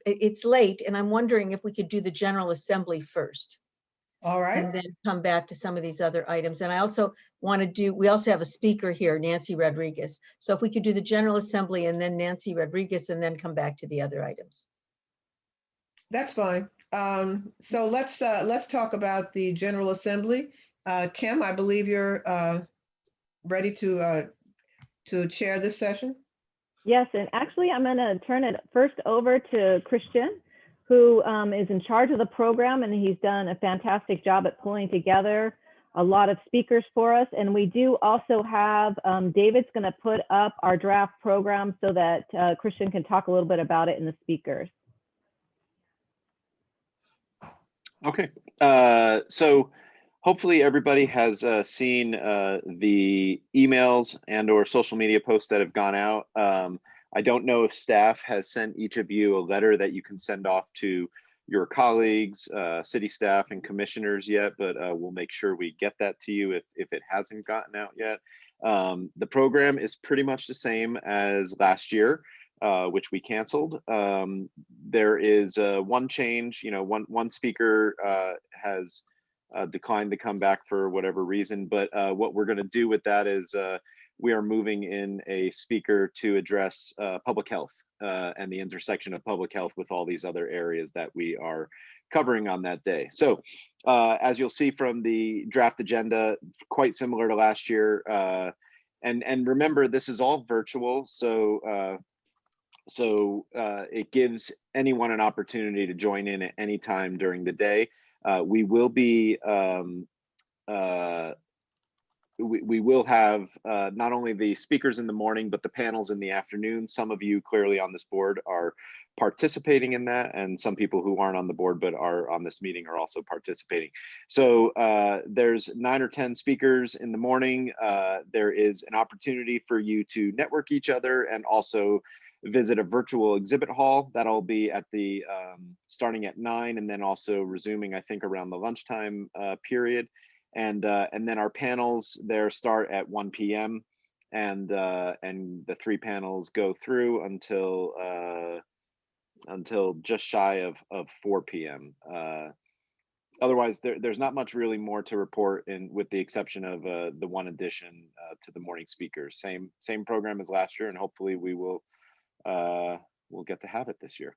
it's late, and I'm wondering if we could do the General Assembly first. All right. And then come back to some of these other items. And I also want to we also have a speaker here, Nancy Rodriguez. So if we could do the General Assembly and then Nancy Rodriguez, and then come back to the other items. That's fine. So let's talk about the General Assembly. Kim, I believe you're ready to chair this session? Yes, and actually I'm going to turn it first over to Christian, who is in charge of the program, and he's done a fantastic job at pulling together a lot of speakers for us. And we do also have, David's going to put up our draft program so that Christian can talk a little bit about it in the speakers. Okay, so hopefully everybody has seen the emails and or social media posts that have gone out. I don't know if staff has sent each of you a letter that you can send off to your colleagues, city staff and commissioners yet, but we'll make sure we get that to you if it hasn't gotten out yet. The program is pretty much the same as last year, which we canceled. There is one change, one speaker has declined to come back for whatever reason, but what we're going to do with that is we are moving in a speaker to address public health and the intersection of public health with all these other areas that we are covering on that day. So as you'll see from the draft agenda, quite similar to last year. And remember, this is all virtual, so it gives anyone an opportunity to join in at any time during the day. We will be we will have not only the speakers in the morning, but the panels in the afternoon. Some of you clearly on this board are participating in that, and some people who aren't on the board but are on this meeting are also participating. So there's 9 or 10 speakers in the morning. There is an opportunity for you to network each other and also visit a virtual exhibit hall. That'll be at the starting at 9 and then also resuming, I think, around the lunchtime period. And then our panels there start at 1 p.m. and the 3 panels go through until just shy of 4 p.m. Otherwise, there's not much really more to report, with the exception of the one addition to the morning speakers. Same program as last year, and hopefully we will we'll get to have it this year.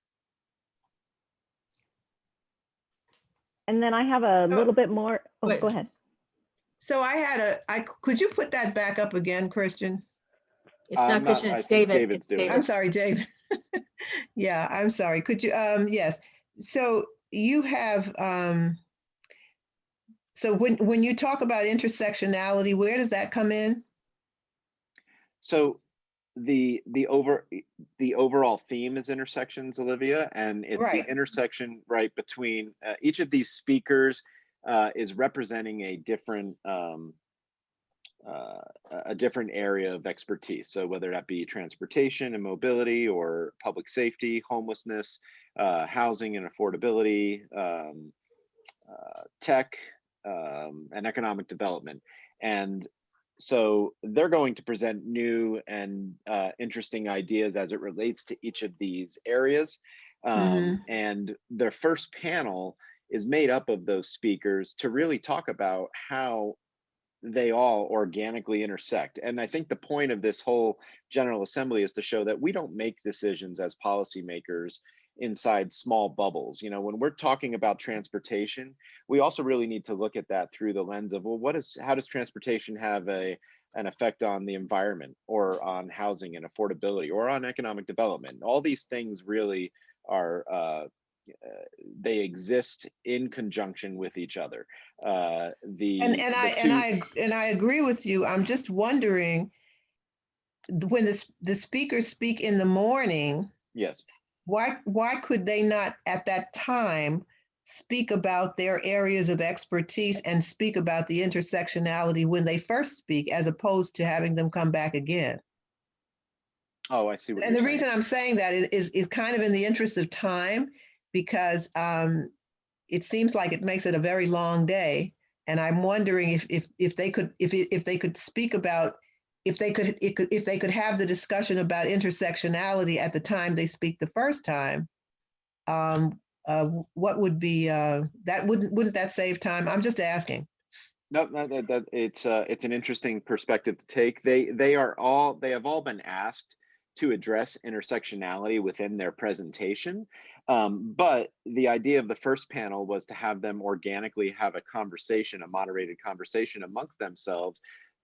And then I have a little bit more. Oh, go ahead. So could you put that back up again, Christian? It's not Christian, it's David. It's David. I'm sorry, Dave. Yeah, I'm sorry. Could you, yes. So you have, so when you talk about intersectionality, where does that come in? So the overall theme is intersections, Olivia, and it's Right. the intersection right between each of these speakers is representing a different area of expertise. So whether that be transportation and mobility, or public safety, homelessness, housing and affordability, tech, and economic development. And so they're going to present new and interesting ideas as it relates to each of these areas. And their first panel is made up of those speakers to really talk about how they all organically intersect. And I think the point of this whole General Assembly is to show that we don't make decisions as policymakers inside small bubbles. When we're talking about transportation, we also really need to look at that through the lens of, well, how does transportation have an effect on the environment, or on housing and affordability, or on economic development? All these things really are they exist in conjunction with each other. I agree with you. I'm just wondering, when the speakers speak in the morning, yes, why could they not at that time speak about their areas of expertise and speak about the intersectionality when they first speak, as opposed to having them come back again? Oh, I see what and you're the saying. reason I'm saying that is kind of in the interest of time, because it seems like it makes it a very long day, and I'm wondering if they could speak about, if they could have the discussion about intersectionality at the time they speak the first time. What would be that? Wouldn't that save time? I'm just asking. No, it's an interesting perspective to take. They have all been asked to address intersectionality within their presentation. But the idea of the first panel was to have them organically have a conversation, a moderated conversation amongst themselves,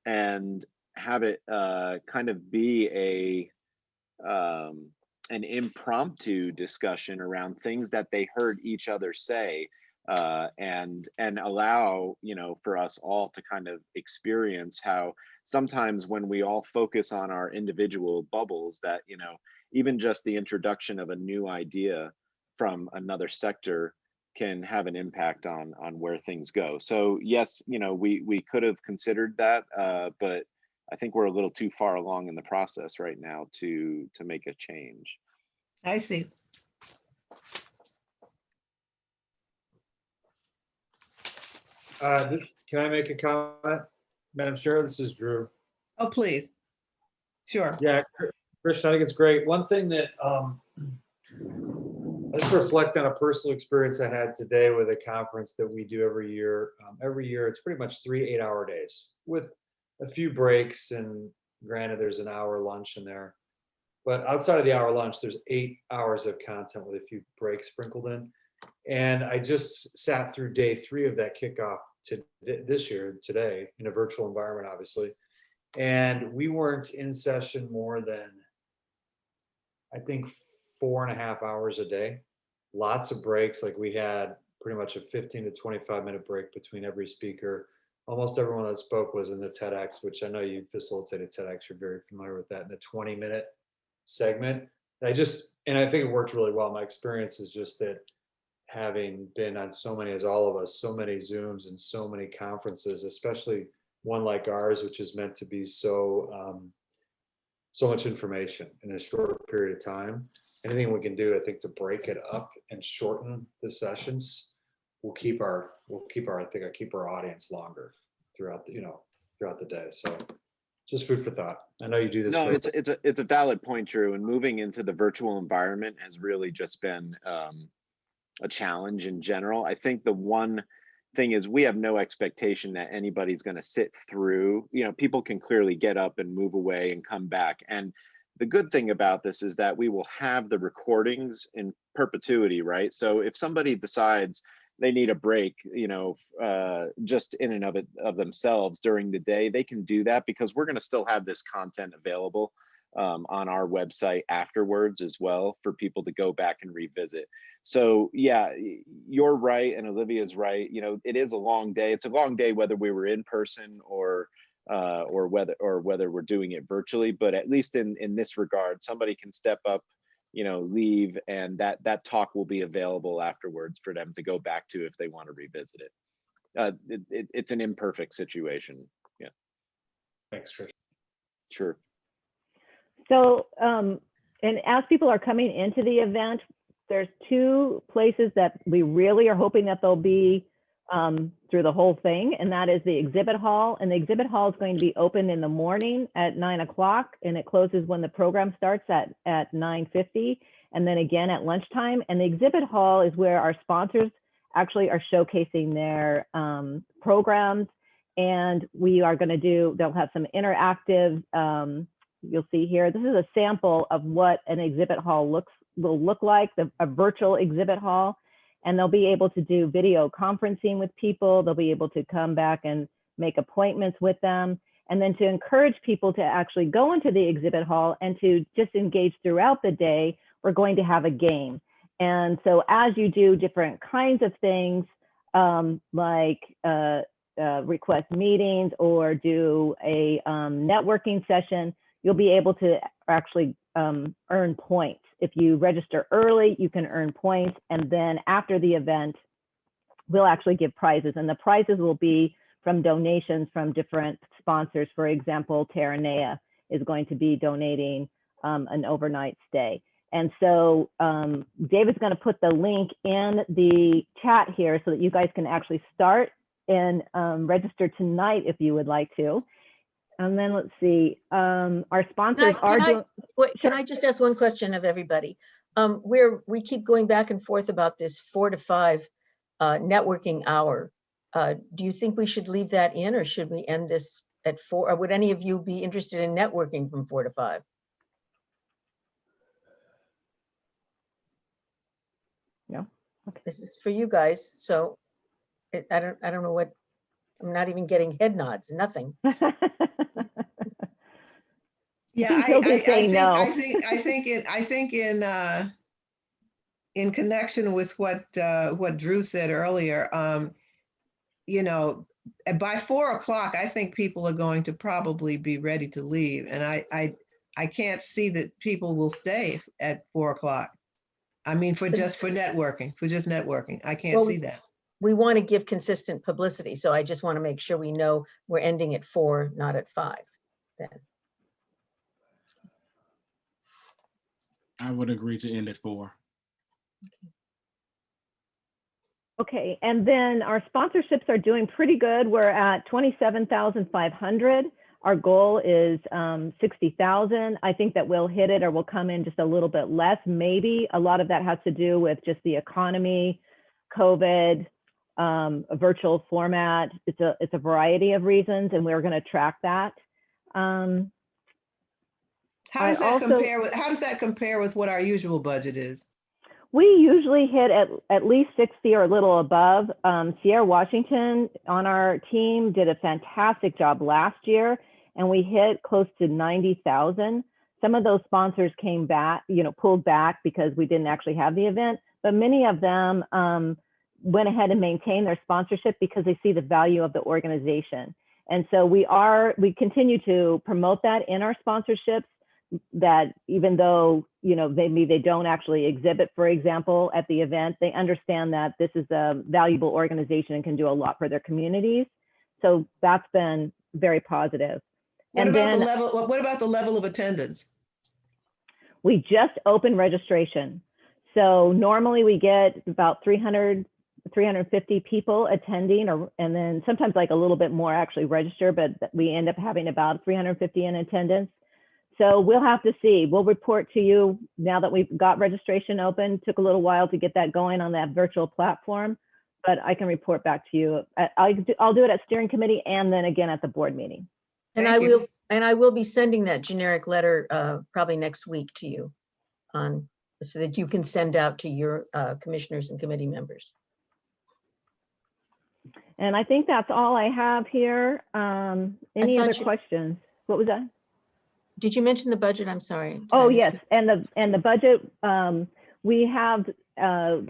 and have it kind of be an impromptu discussion around things that they heard each other say, and allow, you know, for us all to kind of experience how sometimes when we all focus on our individual bubbles, that, you know, even just the introduction of a new idea from another sector can have an impact on where things go. So yes, you know, we could have considered that, but I think we're a little too far along in the process right now to make a change. I see. Can I make a comment, Madam Chair? This is Drew. Oh, please. Sure. Yeah, Christian, I think it's great. One thing that I just reflect on a personal experience I had today with a conference that we do every year. Every year, it's pretty much 3 8-hour days with a few breaks, and granted, there's an hour lunch in there. But outside of the hour lunch, there's 8 hours of content with a few breaks sprinkled in. And I just sat through day 3 of that kickoff to this year, today, in a virtual environment, obviously. And we weren't in session more than, I think, 4.5 hours a day. Lots of breaks. Like, we had pretty much a 15 to 25-minute break between every speaker. Almost everyone that spoke was in the TEDx, which I know you facilitated TEDx. You're very familiar with that, in the 20-minute segment. I think it worked really well. My experience is just that, having been on so many, as all of us, so many Zooms and so many conferences, especially one like ours, which is meant to be so much information in a short period of time. Anything we can do, I think, to break it up and shorten the sessions will keep our audience longer throughout the day. So just food for thought. I know you do this. No, it's a valid point, Drew. And moving into the virtual environment has really just been a challenge in general. I think the one thing is, we have no expectation that anybody's going to sit through. You know, people can clearly get up and move away and come back. And the good thing about this is that we will have the recordings in perpetuity, right? So if somebody decides they need a break, you know, just in and of themselves during the day, they can do that, because we're going to still have this content available on our website afterwards as well, for people to go back and revisit. So yeah, you're right, and Olivia's right. You know, it is a long day. It's a long day whether we were in person or whether we're doing it virtually. But at least in this regard, somebody can step up, you know, leave, and that talk will be available afterwards for them to go back to if they want to revisit it. It's an imperfect situation. Yeah. Thanks, Trish. Sure. So, and as people are coming into the event, there's 2 places that we really are hoping that they'll be through the whole thing, and that is the exhibit hall. And the exhibit hall is going to be open in the morning at 9 o'clock, and it closes when the program starts at 9:50, and then again at lunchtime. And the exhibit hall is where our sponsors actually are showcasing their programs, and we are going to they'll have some interactive, you'll see here, this is a sample of what an exhibit hall will look like, a virtual exhibit hall. And they'll be able to do video conferencing with people. They'll be able to come back and make appointments with them. And then to encourage people to actually go into the exhibit hall and to just engage throughout the day, we're going to have a game. And so as you do different kinds of things, like request meetings or do a networking session, you'll be able to actually earn points. If you register early, you can earn points. And then after the event, we'll actually give prizes. And the prizes will be from donations from different sponsors. For example, Terranea is going to be donating an overnight stay. And so David's going to put the link in the chat here so that you guys can actually start and register tonight if you would like to. And then let's see, our sponsors Can I just ask one question of everybody? We keep going back and forth about this 4 to 5 networking hour. Do you think we should leave that in, or should we end this at 4? Or would any of you be interested in networking from 4 to 5? No. Okay. This is for you guys. So I don't know what, I'm not even getting head nods, nothing. Yeah, He's okay saying no. I think in connection with what Drew said earlier, you know, by 4 o'clock, I think people are going to probably be ready to leave, and I can't see that people will stay at 4 o'clock. I mean, for networking, I can't Well, see that. We want to give consistent publicity, so I just want to make sure we know we're ending at 4, not at 5 then. I would agree to end at 4. Okay, and then our sponsorships are doing pretty good. We're at 27,500. Our goal is 60,000. I think that we'll hit it, or we'll come in just a little bit less, maybe. A lot of that has to do with just the economy, COVID, a virtual format. It's a variety of reasons, and we're going to track that. How does that compare with what our usual budget is? We usually hit at least 60 or a little above. Sierra Washington on our team did a fantastic job last year, and we hit close to 90,000. Some of those sponsors came back, pulled back because we didn't actually have the event, but many of them went ahead and maintained their sponsorship because they see the value of the organization. And so we continue to promote that in our sponsorships, that even though, maybe they don't actually exhibit, for example, at the event, they understand that this is a valuable organization and can do a lot for their communities. So that's been very positive. What about the level of attendance? We just opened registration. So normally we get about 350 people attending, and then sometimes like a little bit more actually register, but we end up having about 350 in attendance. So we'll have to see. We'll report to you now that we've got registration open. Took a little while to get that going on that virtual platform, but I can report back to you. I'll do it at steering committee and then again at the board meeting. And I will be sending that generic letter probably next week to you so that you can send out to your commissioners and committee members. And I think that's all I have here. Any other questions? What was that? Did you mention the budget? I'm sorry. Oh, yes. And the budget, we had a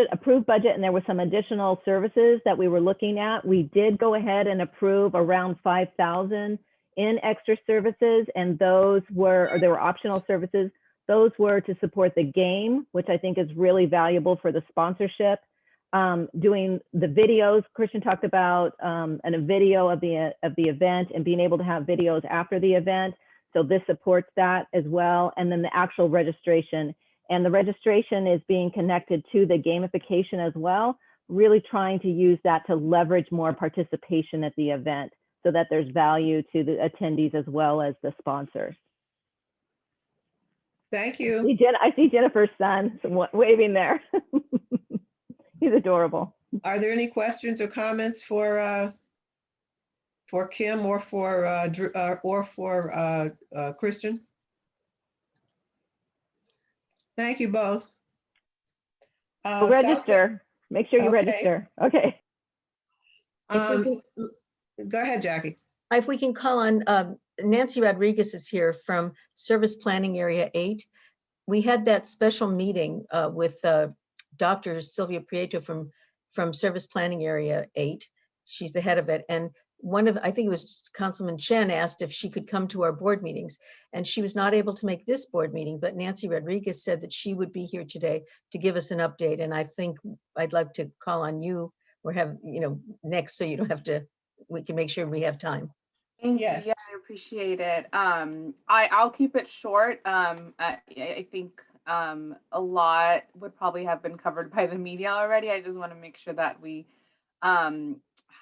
approved budget, and there were some additional services that we were looking at. We did go ahead and approve around 5,000 in extra services, and there were optional services. Those were to support the game, which I think is really valuable for the sponsorship. Doing the videos, Christian talked about, and a video of the event and being able to have videos after the event. So this supports that as well. And then the actual registration, and the registration is being connected to the gamification as well, really trying to use that to leverage more participation at the event so that there's value to the attendees as well as the sponsors. Thank you. I see Jennifer's son waving there. He's adorable. Are there any questions or comments for Kim or for Drew, or for Christian? Thank you both. Register. Make sure you register. Okay. Go ahead, Jackie. If we can call on Nancy Rodriguez is here from Service Planning Area 8. We had that special meeting with Dr. Sylvia Prieto from Service Planning Area 8. She's the head of it. And I think it was Councilman Chen asked if she could come to our board meetings, and she was not able to make this board meeting, but Nancy Rodriguez said that she would be here today to give us an update. And I think I'd like to call on you or have, next, so you don't have to, we can make sure we have time. Yes. Yeah, I appreciate it. I'll keep it short. I think a lot would probably have been covered by the media already. I just want to make sure that we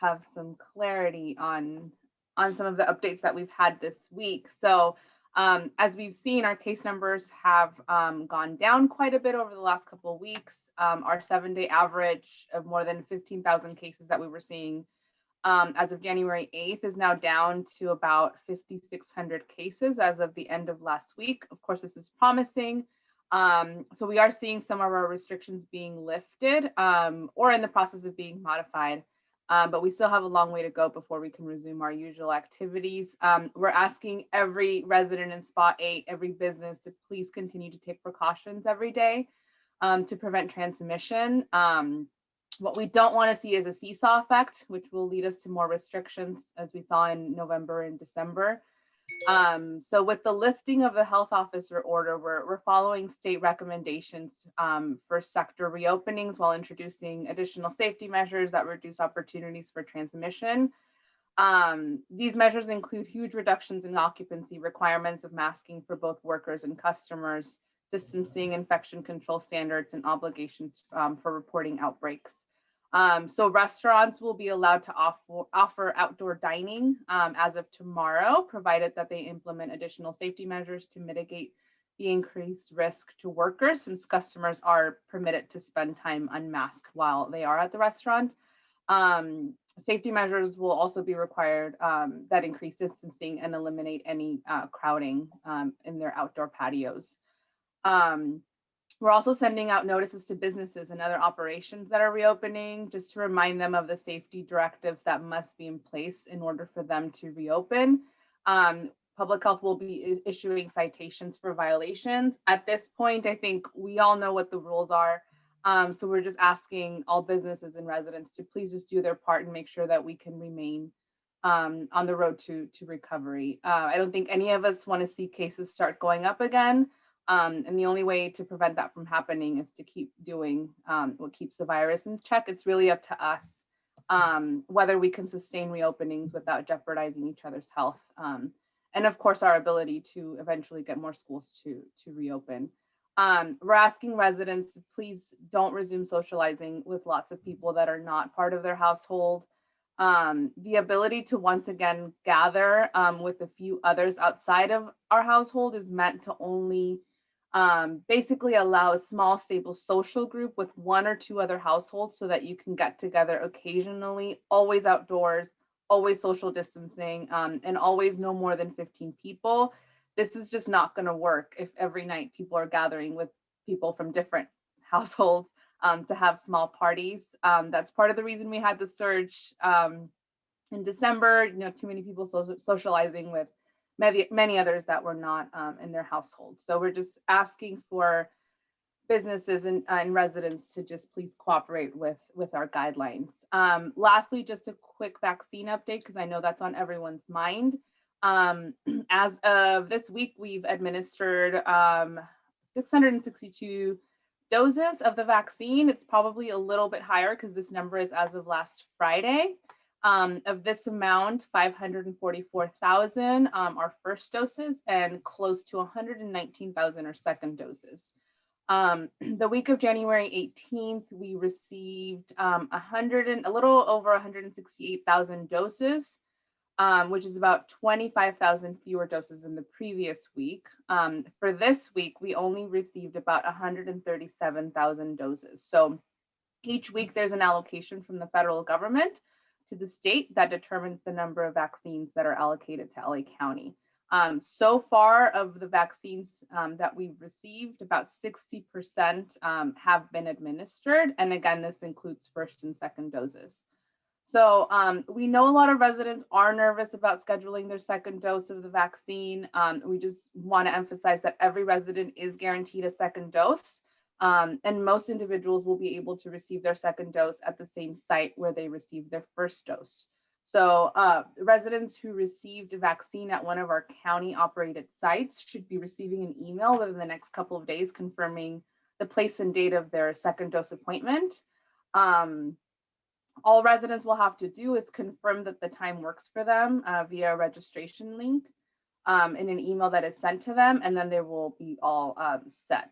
have some clarity on some of the updates that we've had this week. So as we've seen, our case numbers have gone down quite a bit over the last couple of weeks. Our 7-day average of more than 15,000 cases that we were seeing as of January 8th is now down to about 5,600 cases as of the end of last week. Of course, this is promising. So we are seeing some of our restrictions being lifted or in the process of being modified. but we still have a long way to go before we can resume our usual activities. We're asking every resident in Spot 8, every business to please continue to take precautions every day to prevent transmission. What we don't want to see is a seesaw effect, which will lead us to more restrictions as we saw in November and December. So with the lifting of the health officer order, we're following state recommendations for sector reopenings while introducing additional safety measures that reduce opportunities for transmission. These measures include huge reductions in occupancy requirements of masking for both workers and customers, distancing, infection control standards, and obligations for reporting outbreaks. So restaurants will be allowed to offer outdoor dining as of tomorrow, provided that they implement additional safety measures to mitigate the increased risk to workers, since customers are permitted to spend time unmasked while they are at the restaurant. Safety measures will also be required that increase distancing and eliminate any crowding in their outdoor patios. We're also sending out notices to businesses and other operations that are reopening, just to remind them of the safety directives that must be in place in order for them to reopen. Public health will be issuing citations for violations. At this point, I think we all know what the rules are. So we're just asking all businesses and residents to please just do their part and make sure that we can remain on the road to recovery. I don't think any of us want to see cases start going up again. And the only way to prevent that from happening is to keep doing what keeps the virus in check. It's really up to us whether we can sustain reopenings without jeopardizing each other's health. And of course, our ability to eventually get more schools to reopen. We're asking residents to please don't resume socializing with lots of people that are not part of their household. The ability to once again gather with a few others outside of our household is meant to only basically allow a small, stable social group with 1 or 2 other households so that you can get together occasionally, always outdoors, always social distancing, and always no more than 15 people. This is just not going to work if every night people are gathering with people from different households to have small parties. That's part of the reason we had the surge in December, too many people socializing with many others that were not in their households. So we're just asking for businesses and residents to just please cooperate with our guidelines. Lastly, just a quick vaccine update, because I know that's on everyone's mind. As of this week, we've administered 662 doses of the vaccine. It's probably a little bit higher because this number is as of last Friday. Of this amount, 544,000 are first doses and close to 119,000 are second doses. The week of January 18th, we received a little over 168,000 doses, which is about 25,000 fewer doses than the previous week. For this week, we only received about 137,000 doses. So each week there's an allocation from the federal government to the state that determines the number of vaccines that are allocated to LA County. So far of the vaccines that we've received, about 60% have been administered. And again, this includes first and second doses. So we know a lot of residents are nervous about scheduling their second dose of the vaccine. We just want to emphasize that every resident is guaranteed a second dose. And most individuals will be able to receive their second dose at the same site where they received their first dose. So residents who received a vaccine at one of our county operated sites should be receiving an email within the next couple of days confirming the place and date of their second dose appointment. All residents will have to do is confirm that the time works for them via a registration link in an email that is sent to them, and then they will be all set.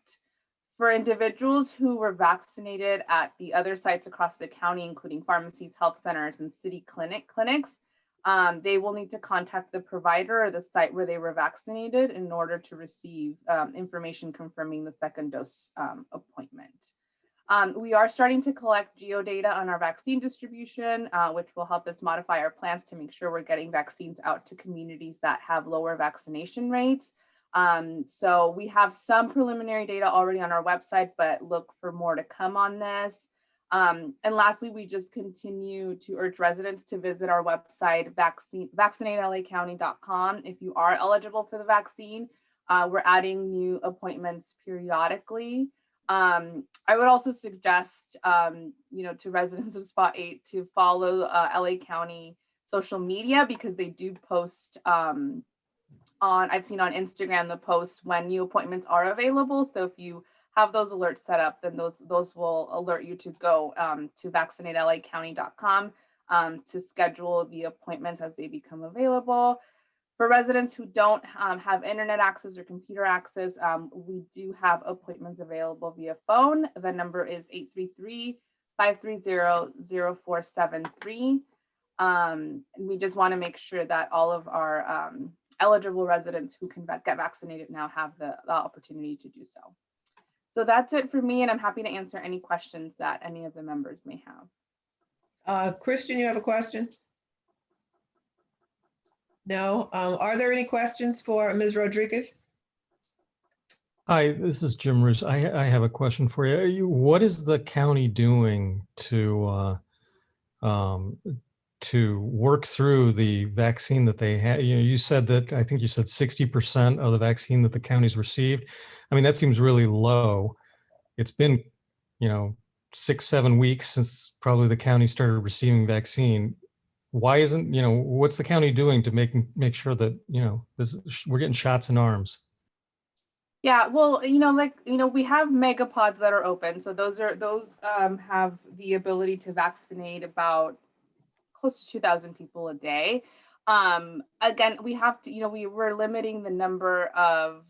For individuals who were vaccinated at the other sites across the county, including pharmacies, health centers, and city clinics, they will need to contact the provider or the site where they were vaccinated in order to receive information confirming the second dose appointment. We are starting to collect geodata on our vaccine distribution, which will help us modify our plans to make sure we're getting vaccines out to communities that have lower vaccination rates. So we have some preliminary data already on our website, but look for more to come on this. And lastly, we just continue to urge residents to visit our website, vaccinatelacounty.com. If you are eligible for the vaccine, we're adding new appointments periodically. I would also suggest, to residents of Spot 8 to follow LA County social media, because they do post I've seen on Instagram the posts when new appointments are available. So if you have those alerts set up, then those will alert you to go to vaccinatelacounty.com to schedule the appointments as they become available. For residents who don't have internet access or computer access, we do have appointments available via phone. The number is 833-530-0473. And we just want to make sure that all of our eligible residents who can get vaccinated now have the opportunity to do so. So that's it for me, and I'm happy to answer any questions that any of the members may have. Christian, you have a question? No. Are there any questions for Ms. Rodriguez? Hi, this is Jim Roos. I have a question for you. What is the county doing to work through the vaccine that they had? You said that, I think you said 60% of the vaccine that the county's received. I mean, that seems really low. It's been, 6-7 weeks since probably the county started receiving vaccine. Why isn't, what's the county doing to make sure that, we're getting shots in arms? Yeah, well, we have megapods that are open. So those have the ability to vaccinate about close to 2,000 people a day. Again, we have to, we're limiting the number of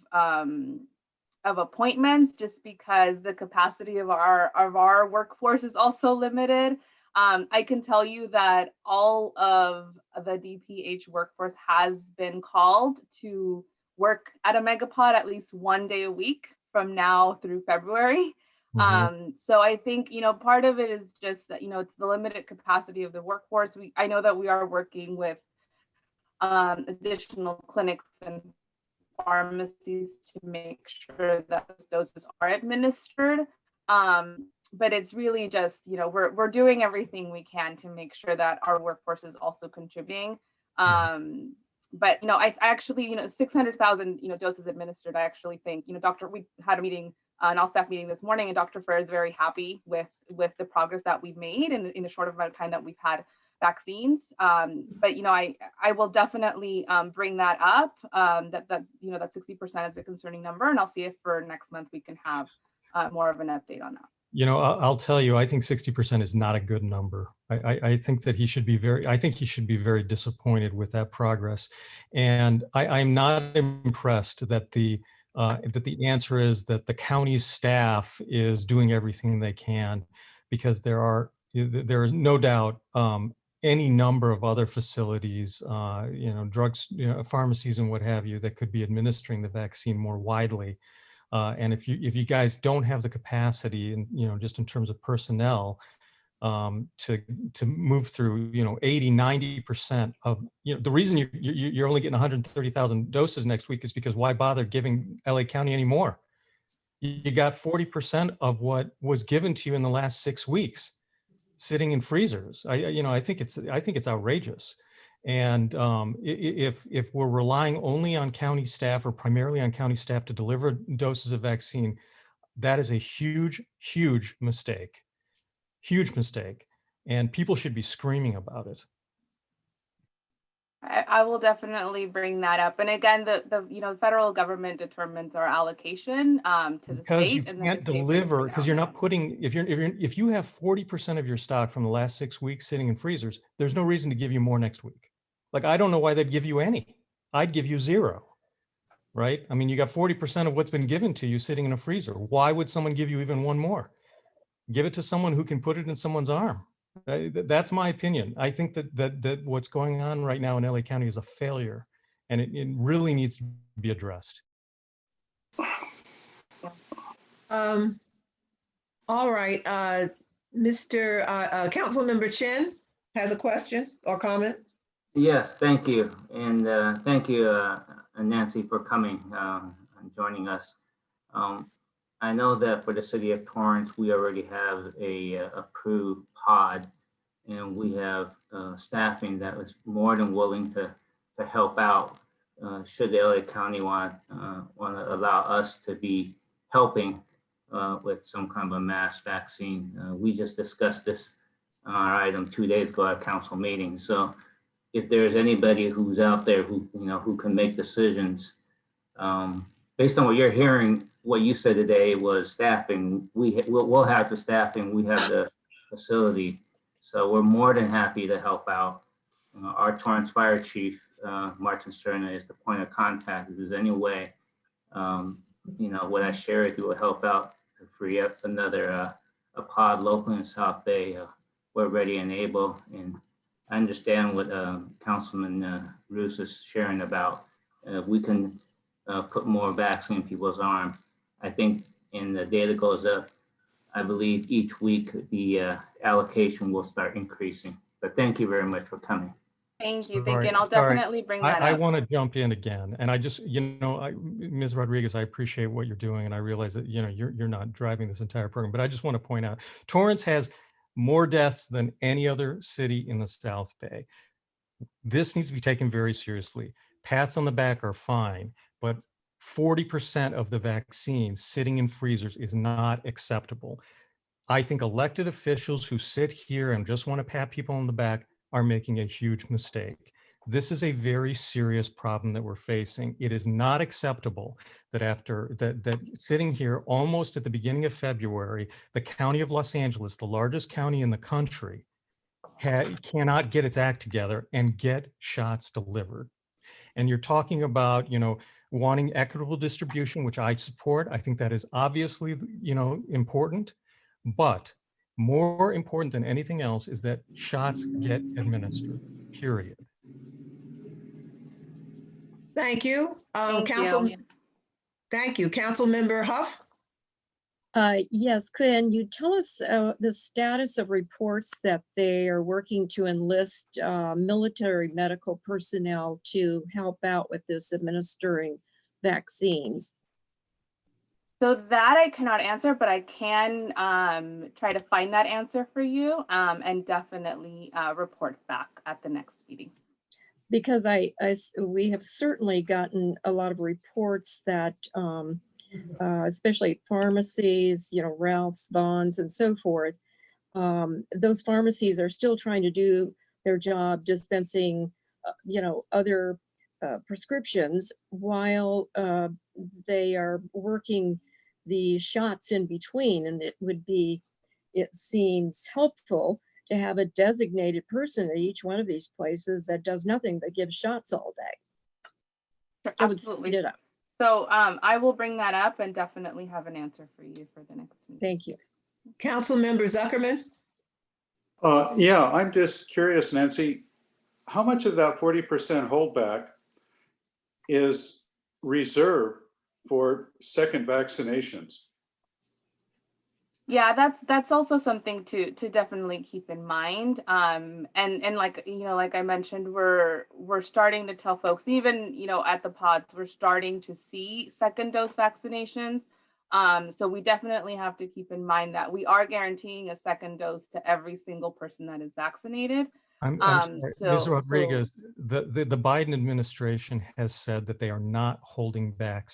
appointments just because the capacity of our workforce is also limited. I can tell you that all of the DPH workforce has been called to work at a megapod at least one day a week from now through February. So I think, part of it is just that, it's the limited capacity of the workforce. I know that we are working with additional clinics and pharmacies to make sure that those doses are administered. But it's really just, we're doing everything we can to make sure that our workforce is also contributing. But, I actually, 600,000, doses administered, I actually think, we had a meeting, an all-staff meeting this morning, and Dr. Fair is very happy with the progress that we've made in a short amount of time that we've had vaccines. But, I will definitely bring that up, that 60% is a concerning number, and I'll see if for next month we can have more of an update on that. I'll tell you, I think 60% is not a good number. I think that he should be very disappointed with that progress. And I'm not impressed that the answer is that the county's staff is doing everything they can, because there is no doubt any number of other facilities, drugs, pharmacies and what have you, that could be administering the vaccine more widely. And if you guys don't have the capacity, and just in terms of personnel, to move through 80-90% of the reason you're only getting 130,000 doses next week is because why bother giving LA County any more? You got 40% of what was given to you in the last 6 weeks sitting in freezers. I think it's outrageous. And if we're relying only on county staff, or primarily on county staff, to deliver doses of vaccine, that is a huge, huge mistake. Huge mistake. And people should be screaming about it. I will definitely bring that up. And again, the federal government determines our allocation to the because state. you can't deliver, because you're not putting, if you have 40% of your stock from the last 6 weeks sitting in freezers, there's no reason to give you more next week. Like, I don't know why they'd give you any. I'd give you 0, right? I mean, you got 40% of what's been given to you sitting in a freezer. Why would someone give you even one more? Give it to someone who can put it in someone's arm. That's my opinion. I think that what's going on right now in LA County is a failure, and it really needs to be addressed. All right, Mr. Councilmember Chen has a question or comment. Yes, thank you. And thank you, Nancy, for coming and joining us. I know that for the city of Torrance, we already have a approved pod, and we have staffing that was more than willing to help out. Should the LA County want to allow us to be helping with some kind of a mass vaccine. We just discussed this on our item 2 days ago at council meeting. So if there's anybody who's out there who can make decisions, based on what you're hearing, what you said today was staffing. We'll have the staffing. We have the facility. So we're more than happy to help out. Our Torrance Fire Chief, Martin Sterna, is the point of contact. If there's any way, what I share with you will help out to free up another a pod locally in South Bay. We're ready and able. And I understand what Councilman Roos is sharing about. We can put more vaccine in people's arm. I think in the data goes up, I believe each week the allocation will start increasing. But thank you very much for coming. Thank you. Sorry, And I'll sorry. definitely bring that I up. want to jump in again, and I just, Ms. Rodriguez, I appreciate what you're doing, and I realize that you're not driving this entire program, but I just want to point out, Torrance has more deaths than any other city in the South Bay. This needs to be taken very seriously. Pats on the back are fine, but 40% of the vaccines sitting in freezers is not acceptable. I think elected officials who sit here and just want to pat people on the back are making a huge mistake. This is a very serious problem that we're facing. It is not acceptable that after that sitting here almost at the beginning of February, the County of Los Angeles, the largest county in the country, cannot get its act together and get shots delivered. And you're talking about, wanting equitable distribution, which I support. I think that is obviously, important, but more important than anything else is that shots get administered, period. Thank you. Thank Council. you. Thank you. Councilmember Huff. Yes, can you tell us the status of reports that they are working to enlist military medical personnel to help out with this administering vaccines? So that I cannot answer, but I can try to find that answer for you and definitely report back at the next meeting. Because we have certainly gotten a lot of reports that especially at pharmacies, Ralph's, Vons, and so forth, those pharmacies are still trying to do their job dispensing, other prescriptions while they are working the shots in between. And it seems helpful to have a designated person at each one of these places that does nothing but give shots all day. Sure, That would speed absolutely. it up. So I will bring that up and definitely have an answer for you for the next meeting. Thank you. Councilmember Zuckerman. Yeah, I'm just curious, Nancy, how much of that 40% holdback is reserved for second vaccinations? Yeah, that's also something to definitely keep in mind. And like like I mentioned, we're starting to tell folks, even at the pods, we're starting to see second dose vaccinations. So we definitely have to keep in mind that we are guaranteeing a second dose to every single person that is vaccinated. I'm sorry, Ms. Rodriguez, the Biden administration has said that they are not holding back,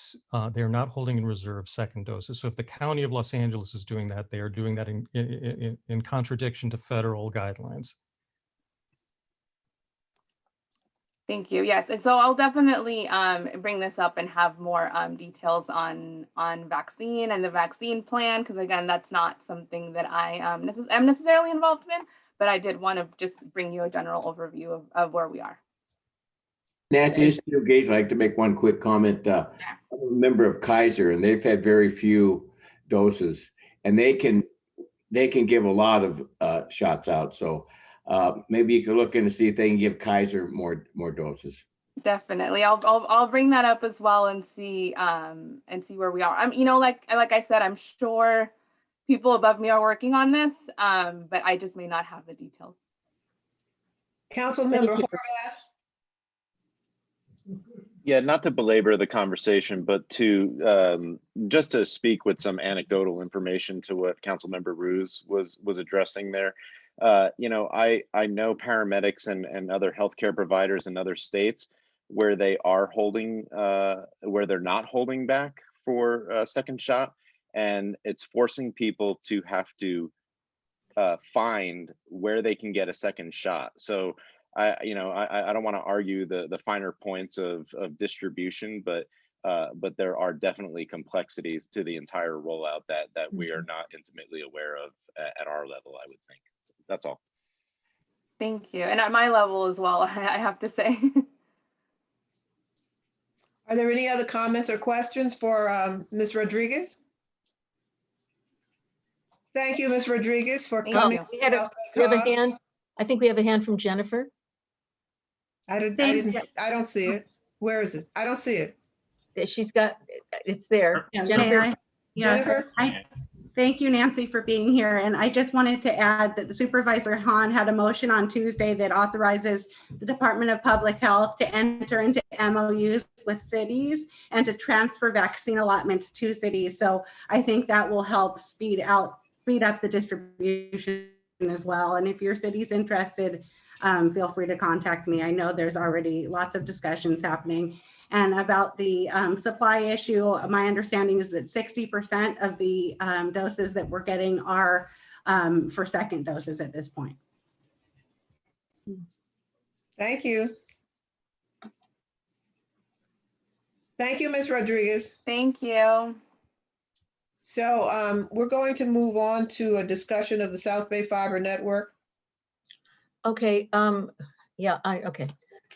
they are not holding in reserve second doses. So if the County of Los Angeles is doing that, they are doing that in contradiction to federal guidelines. Thank you. Yes, and so I'll definitely bring this up and have more details on vaccine and the vaccine plan, because again, that's not something that I am necessarily involved in, but I did want to just bring you a general overview of where we are. Nancy, this is Joe Gates. I'd like to make one quick comment. I'm a member of Kaiser, and they've had very few doses, and they can give a lot of shots out. So maybe you could look in to see if they can give Kaiser more doses. Definitely, I'll bring that up as well and see where we are. Like I said, I'm sure people above me are working on this, but I just may not have the details. Councilmember Horvath. Yeah, not to belabor the conversation, but to just to speak with some anecdotal information to what Councilmember Ruse was addressing there. You know, I know paramedics and other healthcare providers in other states where they are holding, where they're not holding back for a second shot, and it's forcing people to have to find where they can get a second shot. So I don't want to argue the finer points of distribution, but there are definitely complexities to the entire rollout that we are not intimately aware of at our level, I would think. So that's all. Thank you. And at my level as well, I have to say. Are there any other comments or questions for Ms. Rodriguez? Thank you, Ms. Rodriguez, for coming. We have a hand. I think we have a hand from Jennifer. I don't see it. Where is it? I don't see it. She's got, it's there. Yeah, Jennifer. Jennifer? Thank you, Nancy, for being here. And I just wanted to add that the Supervisor Hahn had a motion on Tuesday that authorizes the Department of Public Health to enter into MOUs with cities and to transfer vaccine allotments to cities. So I think that will help speed up the distribution as well. And if your city's interested, feel free to contact me. I know there's already lots of discussions happening. And about the supply issue, my understanding is that 60% of the doses that we're getting are for second doses at this point. Thank you. Thank you, Ms. Rodriguez. Thank you. So we're going to move on to a discussion of the South Bay Fiber Network. Okay, yeah, okay.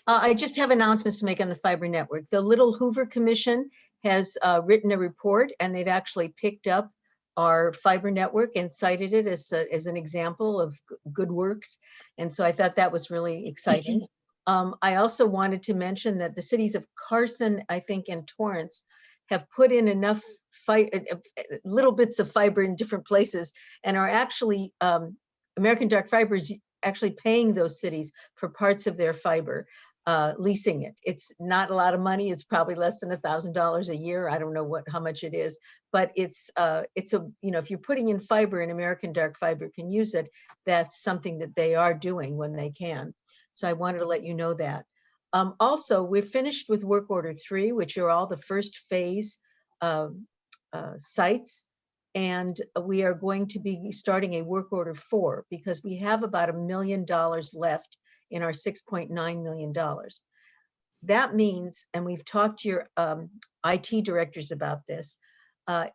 I just have announcements to make on the fiber network. The Little Hoover Commission has written a report, and they've actually picked up our fiber network and cited it as an example of good works. And so I thought that was really exciting. I also wanted to mention that the cities of Carson, I think, and Torrance have put in enough little bits of fiber in different places, and are actually, American Dark Fiber is actually paying those cities for parts of their fiber, leasing it. It's not a lot of money. It's probably less than $1,000 a year. I don't know how much it is, but it's a, you know, if you're putting in fiber and American Dark Fiber can use it, that's something that they are doing when they can. So I wanted to let you know that. Also, we're finished with work order 3, which are all the first phase sites. And we are going to be starting a work order 4 because we have about $1 million left in our $6.9 million. That means, and we've talked to your IT directors about this,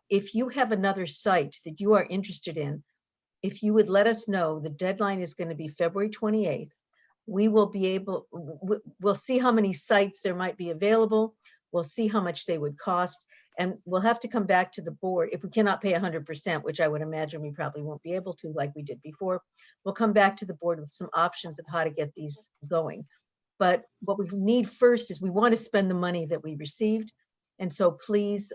if you have another site that you are interested in, if you would let us know, the deadline is going to be February 28th. We will be able, we'll see how many sites there might be available. We'll see how much they would cost. And we'll have to come back to the board. If we cannot pay 100%, which I would imagine we probably won't be able to like we did before, we'll come back to the board with some options of how to get these going. But what we need first is we want to spend the money that we received. And so please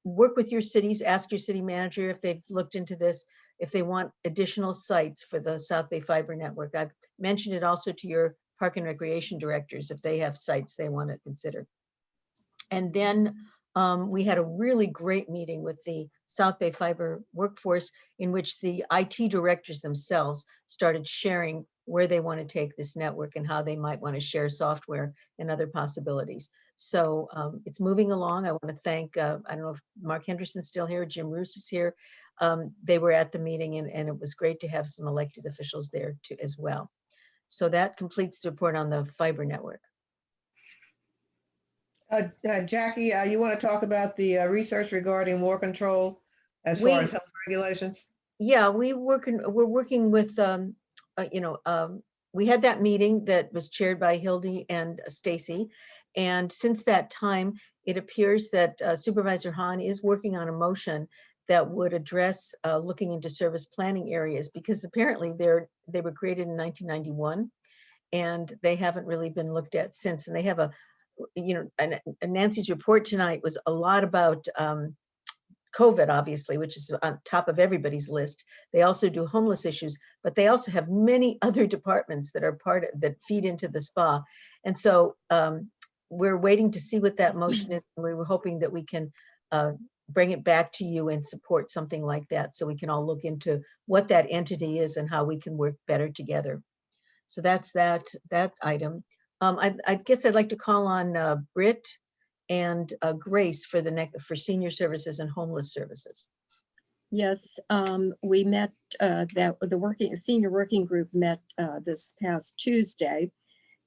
work with your cities, ask your city manager if they've looked into this, if they want additional sites for the South Bay Fiber Network. I've mentioned it also to your park and recreation directors if they have sites they want to consider. And then we had a really great meeting with the South Bay Fiber workforce in which the IT directors themselves started sharing where they want to take this network and how they might want to share software and other possibilities. So it's moving along. I want to thank, I don't know if Mark Henderson's still here, Jim Roos is here. They were at the meeting and it was great to have some elected officials there too as well. So that completes the report on the fiber network. Jackie, you want to talk about the research regarding war control as far as health regulations? Yeah, we're working with, we had that meeting that was chaired by Hildy and Stacy. And since that time, it appears that Supervisor Hahn is working on a motion that would address looking into service planning areas, because apparently they were created in 1991 and they haven't really been looked at since. And they have and Nancy's report tonight was a lot about COVID, obviously, which is on top of everybody's list. They also do homeless issues, but they also have many other departments that are that feed into the SPA. And so we're waiting to see what that motion is. We were hoping that we can bring it back to you and support something like that, so we can all look into what that entity is and how we can work better together. So that's that item. I guess I'd like to call on Britt and Grace for for senior services and homeless services. Yes, we met, the senior working group met this past Tuesday.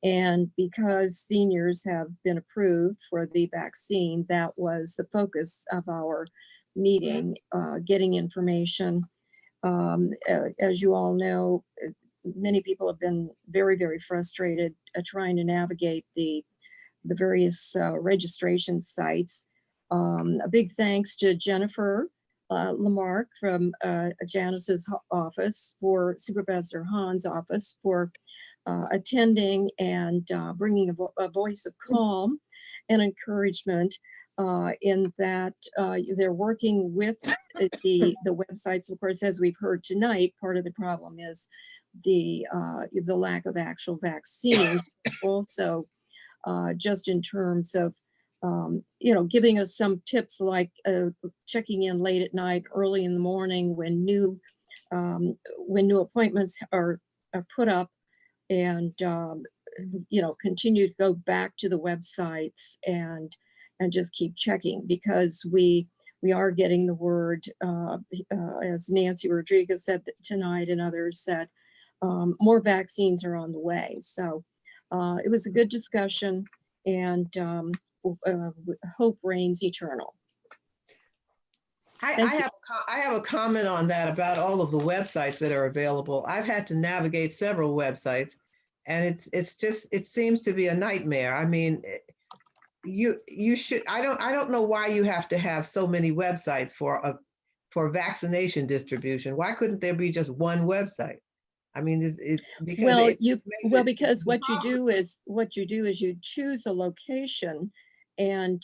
And because seniors have been approved for the vaccine, that was the focus of our meeting, getting information. As you all know, many people have been very, very frustrated trying to navigate the various registration sites. A big thanks to Jennifer Lamarck from Janice's office, for Supervisor Hahn's office, for attending and bringing a voice of calm and encouragement in that they're working with the websites. Of course, as we've heard tonight, part of the problem is the lack of actual vaccines. Also, just in terms of giving us some tips like checking in late at night, early in the morning when new appointments are put up, and continue to go back to the websites and just keep checking, because we are getting the word, as Nancy Rodriguez said tonight and others, that more vaccines are on the way. So it was a good discussion, and hope reigns eternal. I have a comment on that about all of the websites that are available. I've had to navigate several websites, and it seems to be a nightmare. I mean, you should, I don't know why you have to have so many websites for vaccination distribution. Why couldn't there be just one website? I mean, because what you do is you choose a location and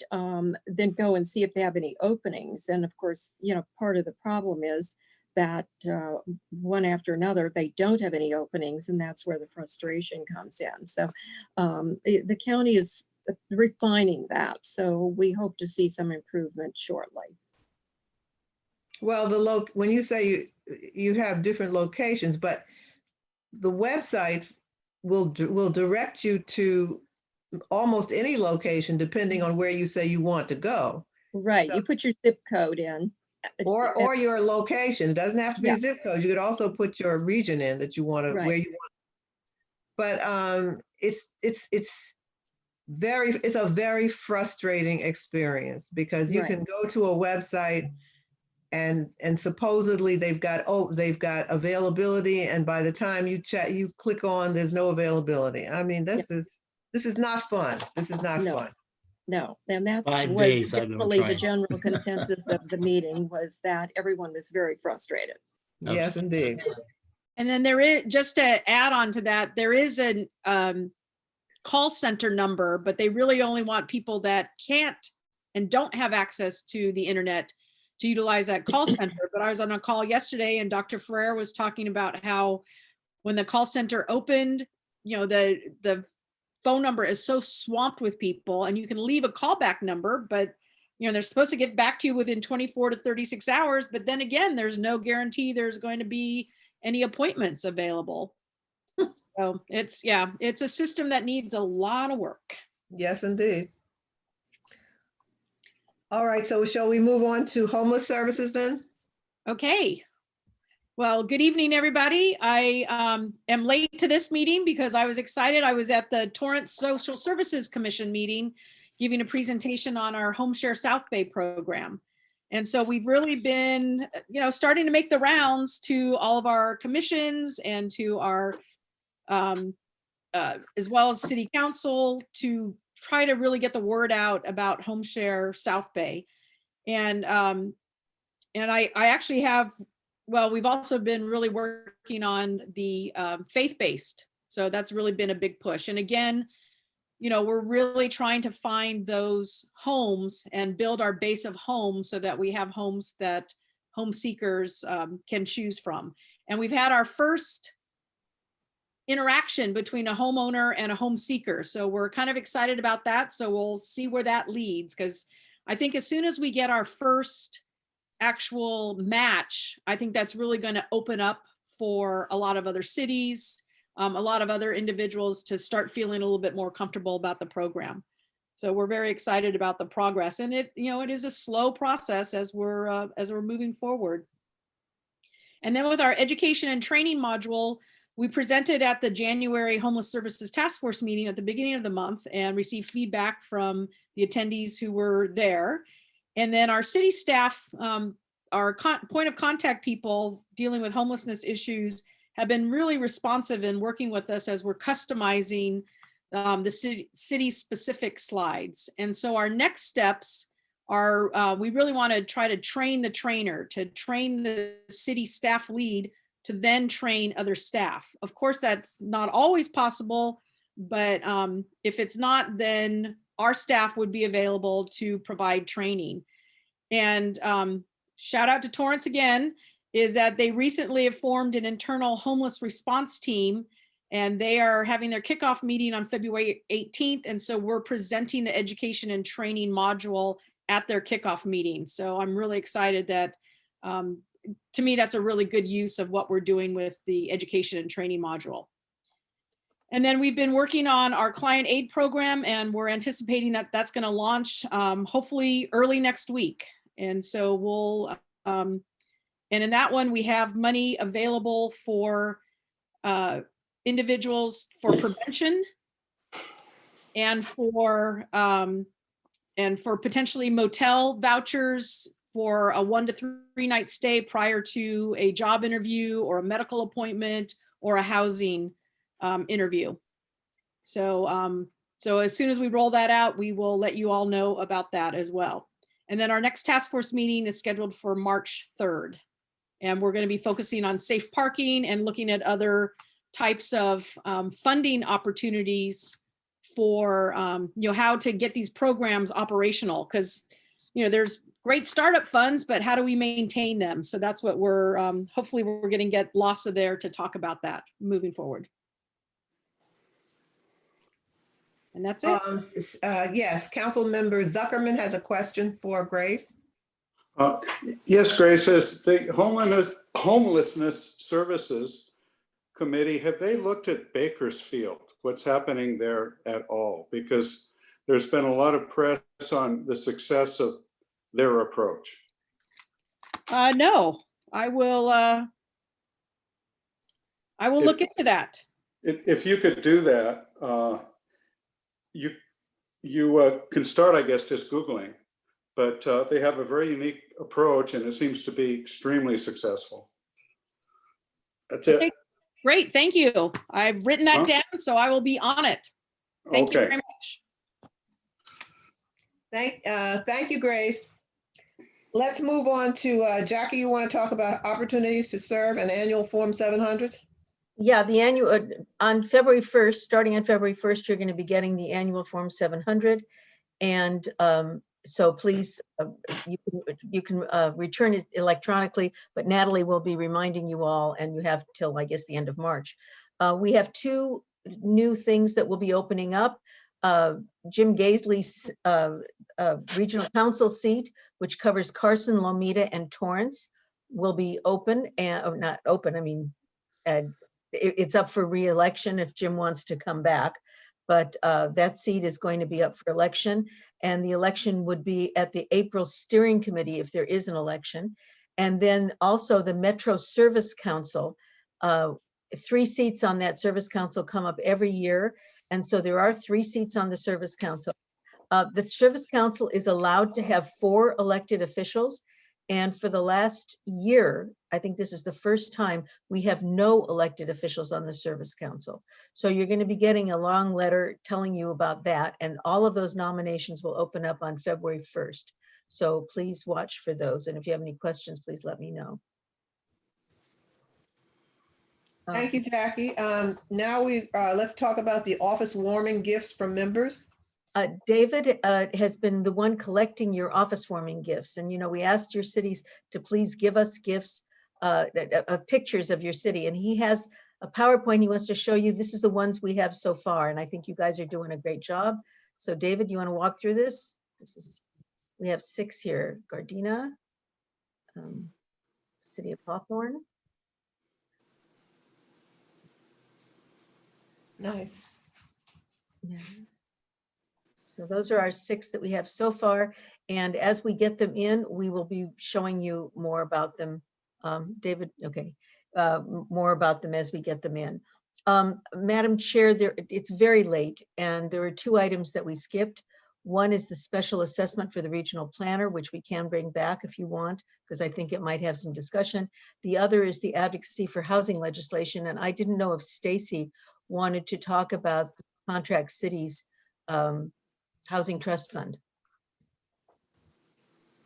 then go and see if they have any openings. And of course, part of the problem is that one after another, they don't have any openings, and that's where the frustration comes in. So the county is refining that. So we hope to see some improvement shortly. Well, when you say you have different locations, but the websites will direct you to almost any location depending on where you say you want to go. Right. So, you put your zip code in. Or your location. It doesn't have to be a zip code. You could also put your region in that you want to, where you want. But it's a very frustrating experience, because you can go to a website and supposedly they've got availability, and by the time you click on, there's no availability. I mean, this is not fun. This is not fun. No, and that was definitely the general consensus of the meeting, was that everyone was very frustrated. Yes, indeed. And then there is, just to add on to that, there is a call center number, but they really only want people that can't and don't have access to the internet to utilize that call center. But I was on a call yesterday, and Dr. Ferrer was talking about how when the call center opened, the phone number is so swamped with people, and you can leave a callback number, but they're supposed to get back to you within 24 to 36 hours. But then again, there's no guarantee there's going to be any appointments available. So it's a system that needs a lot of work. Yes, indeed. All right, so shall we move on to homeless services then? Okay. Well, good evening, everybody. I am late to this meeting because I was excited. I was at the Torrance Social Services Commission meeting, giving a presentation on our Home Share South Bay program. And so we've really been, starting to make the rounds to all of our commissions and to our, as well as city council, to try to really get the word out about Home Share South Bay. And I actually have, we've also been really working on the faith-based. So that's really been a big push. And again, we're really trying to find those homes and build our base of homes so that we have homes that home seekers can choose from. And we've had our first interaction between a homeowner and a home seeker. So we're kind of excited about that. So we'll see where that leads, because I think as soon as we get our first actual match, I think that's really going to open up for a lot of other cities, a lot of other individuals to start feeling a little bit more comfortable about the program. So we're very excited about the progress, and it is a slow process as we're moving forward. And then with our education and training module, we presented at the January Homeless Services Task Force meeting at the beginning of the month and received feedback from the attendees who were there. And then our city staff, our point of contact people dealing with homelessness issues have been really responsive in working with us as we're customizing the city specific slides. And so our next steps are, we really want to try to train the trainer, to train the city staff lead to then train other staff. Of course, that's not always possible, but if it's not, then our staff would be available to provide training. And shout out to Torrance again, is that they recently have formed an internal homeless response team, and they are having their kickoff meeting on February 18th. And so we're presenting the education and training module at their kickoff meeting. So I'm really excited that, to me, that's a really good use of what we're doing with the education and training module. And then we've been working on our client aid program, and we're anticipating that that's going to launch hopefully early next week. And so we'll, and in that one, we have money available for individuals for prevention and for potentially motel vouchers for a 1 to 3 night stay prior to a job interview or a medical appointment or a housing interview. So, so as soon as we roll that out, we will let you all know about that as well. And then our next task force meeting is scheduled for March 3rd. And we're going to be focusing on safe parking and looking at other types of funding opportunities for how to get these programs operational, because there's great startup funds, but how do we maintain them? So that's what we're hopefully we're going to get Lassa there to talk about that moving forward. And that's it. Yes, Council Member Zuckerman has a question for Grace. Yes, Grace, as the Homelessness Services Committee, have they looked at Bakersfield? What's happening there at all? Because there's been a lot of press on the success of their approach. No, I will look into that. If you could do that, you can start, I guess, just Googling, but they have a very unique approach and it seems to be extremely successful. That's it. Okay, great, thank you. I've written that down, so I will be on it. Thank you very much. Thank you, Grace. Let's move on to Jackie. You want to talk about opportunities to serve an annual Form 700? Yeah, the annual, on February 1st, starting on February 1st, you're going to be getting the annual Form 700. And so please, you can return it electronically, but Natalie will be reminding you all, and you have till, I guess, the end of March. We have 2 new things that will be opening up. Jim Gaisley's regional council seat, which covers Carson, Lomita, and Torrance, will be open, and not open, I mean, it's up for re-election if Jim wants to come back, but that seat is going to be up for election, and the election would be at the April steering committee if there is an election. And then also the Metro Service Council, 3 seats on that Service Council come up every year. And so there are 3 seats on the Service Council. The Service Council is allowed to have 4 elected officials. And for the last year, I think this is the first time we have no elected officials on the Service Council. So you're going to be getting a long letter telling you about that. And all of those nominations will open up on February 1st. So please watch for those. And if you have any questions, please let me know. Thank you, Jackie. Now let's talk about the office warming gifts from members. David has been the one collecting your office warming gifts. And, we asked your cities to please give us gifts, pictures of your city. And he has a PowerPoint. He wants to show you, this is the ones we have so far. And I think you guys are doing a great job. So David, you want to walk through this? We have 6 here. Gardena, City of Hawthorne. Nice. Yeah. So those are our 6 that we have so far. And as we get them in, we will be showing you more about them. David, okay, more about them as we get them in. Madam Chair, it's very late and there are 2 items that we skipped. One is the special assessment for the regional planner, which we can bring back if you want, because I think it might have some discussion. The other is the advocacy for housing legislation. And I didn't know if Stacy wanted to talk about the Contract Cities Housing Trust Fund.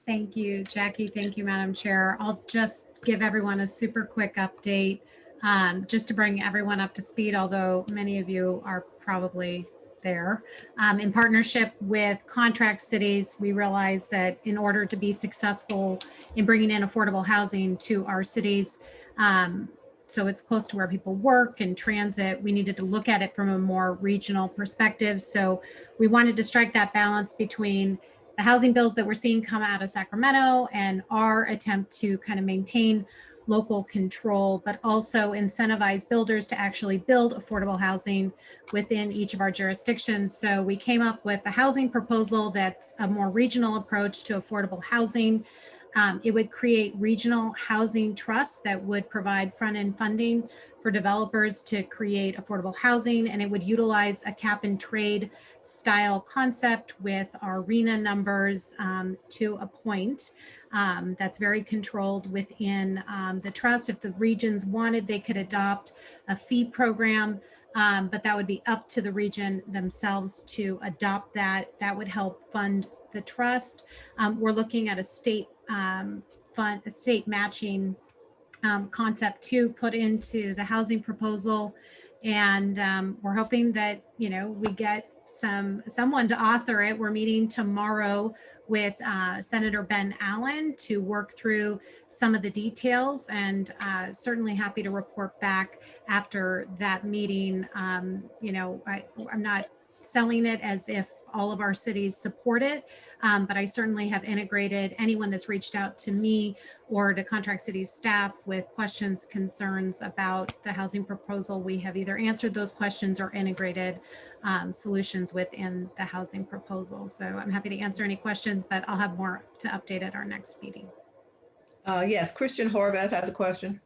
Thank you, Jackie. Thank you, Madam Chair. I'll just give everyone a super quick update, just to bring everyone up to speed, although many of you are probably there. In partnership with Contract Cities, we realized that in order to be successful in bringing in affordable housing to our cities, so it's close to where people work and transit, we needed to look at it from a more regional perspective. So we wanted to strike that balance between the housing bills that we're seeing come out of Sacramento and our attempt to kind of maintain local control, but also incentivize builders to actually build affordable housing within each of our jurisdictions. So we came up with a housing proposal that's a more regional approach to affordable housing. It would create regional housing trusts that would provide front-end funding for developers to create affordable housing, and it would utilize a cap and trade style concept with our RENA numbers to a point that's very controlled within the trust. If the regions wanted, they could adopt a fee program, but that would be up to the region themselves to adopt that. That would help fund the trust. We're looking at a state fund, a state matching concept to put into the housing proposal. And we're hoping that, you know, we get someone to author it. We're meeting tomorrow with Senator Ben Allen to work through some of the details, and certainly happy to report back after that meeting. You know, I'm not selling it as if all of our cities support it, but I certainly have integrated anyone that's reached out to me or to Contract Cities staff with questions, concerns about the housing proposal. We have either answered those questions or integrated solutions within the housing proposal. So I'm happy to answer any questions, but I'll have more to update at our next meeting. Yes, Christian Horvath has a question.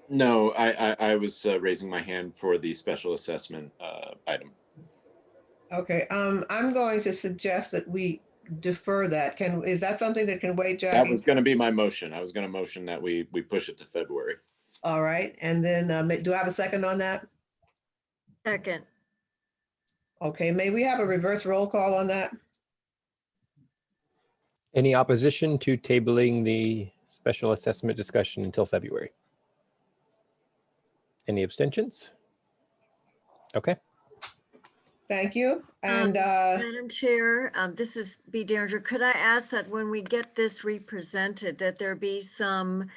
No, I was raising my hand for the special assessment item. Okay, I'm going to suggest that we defer that. Is that something that can wait, Jackie? That was going to be my motion. I was going to motion that we push it to February. All right, and then do I have a second on that? Second. Okay, may we have a reverse roll call on that? Any opposition to tabling the special assessment discussion until February? Any abstentions? Okay. Thank you. And Madam Chair, this is B. Derringer. Could I ask that when we get this represented, that there be some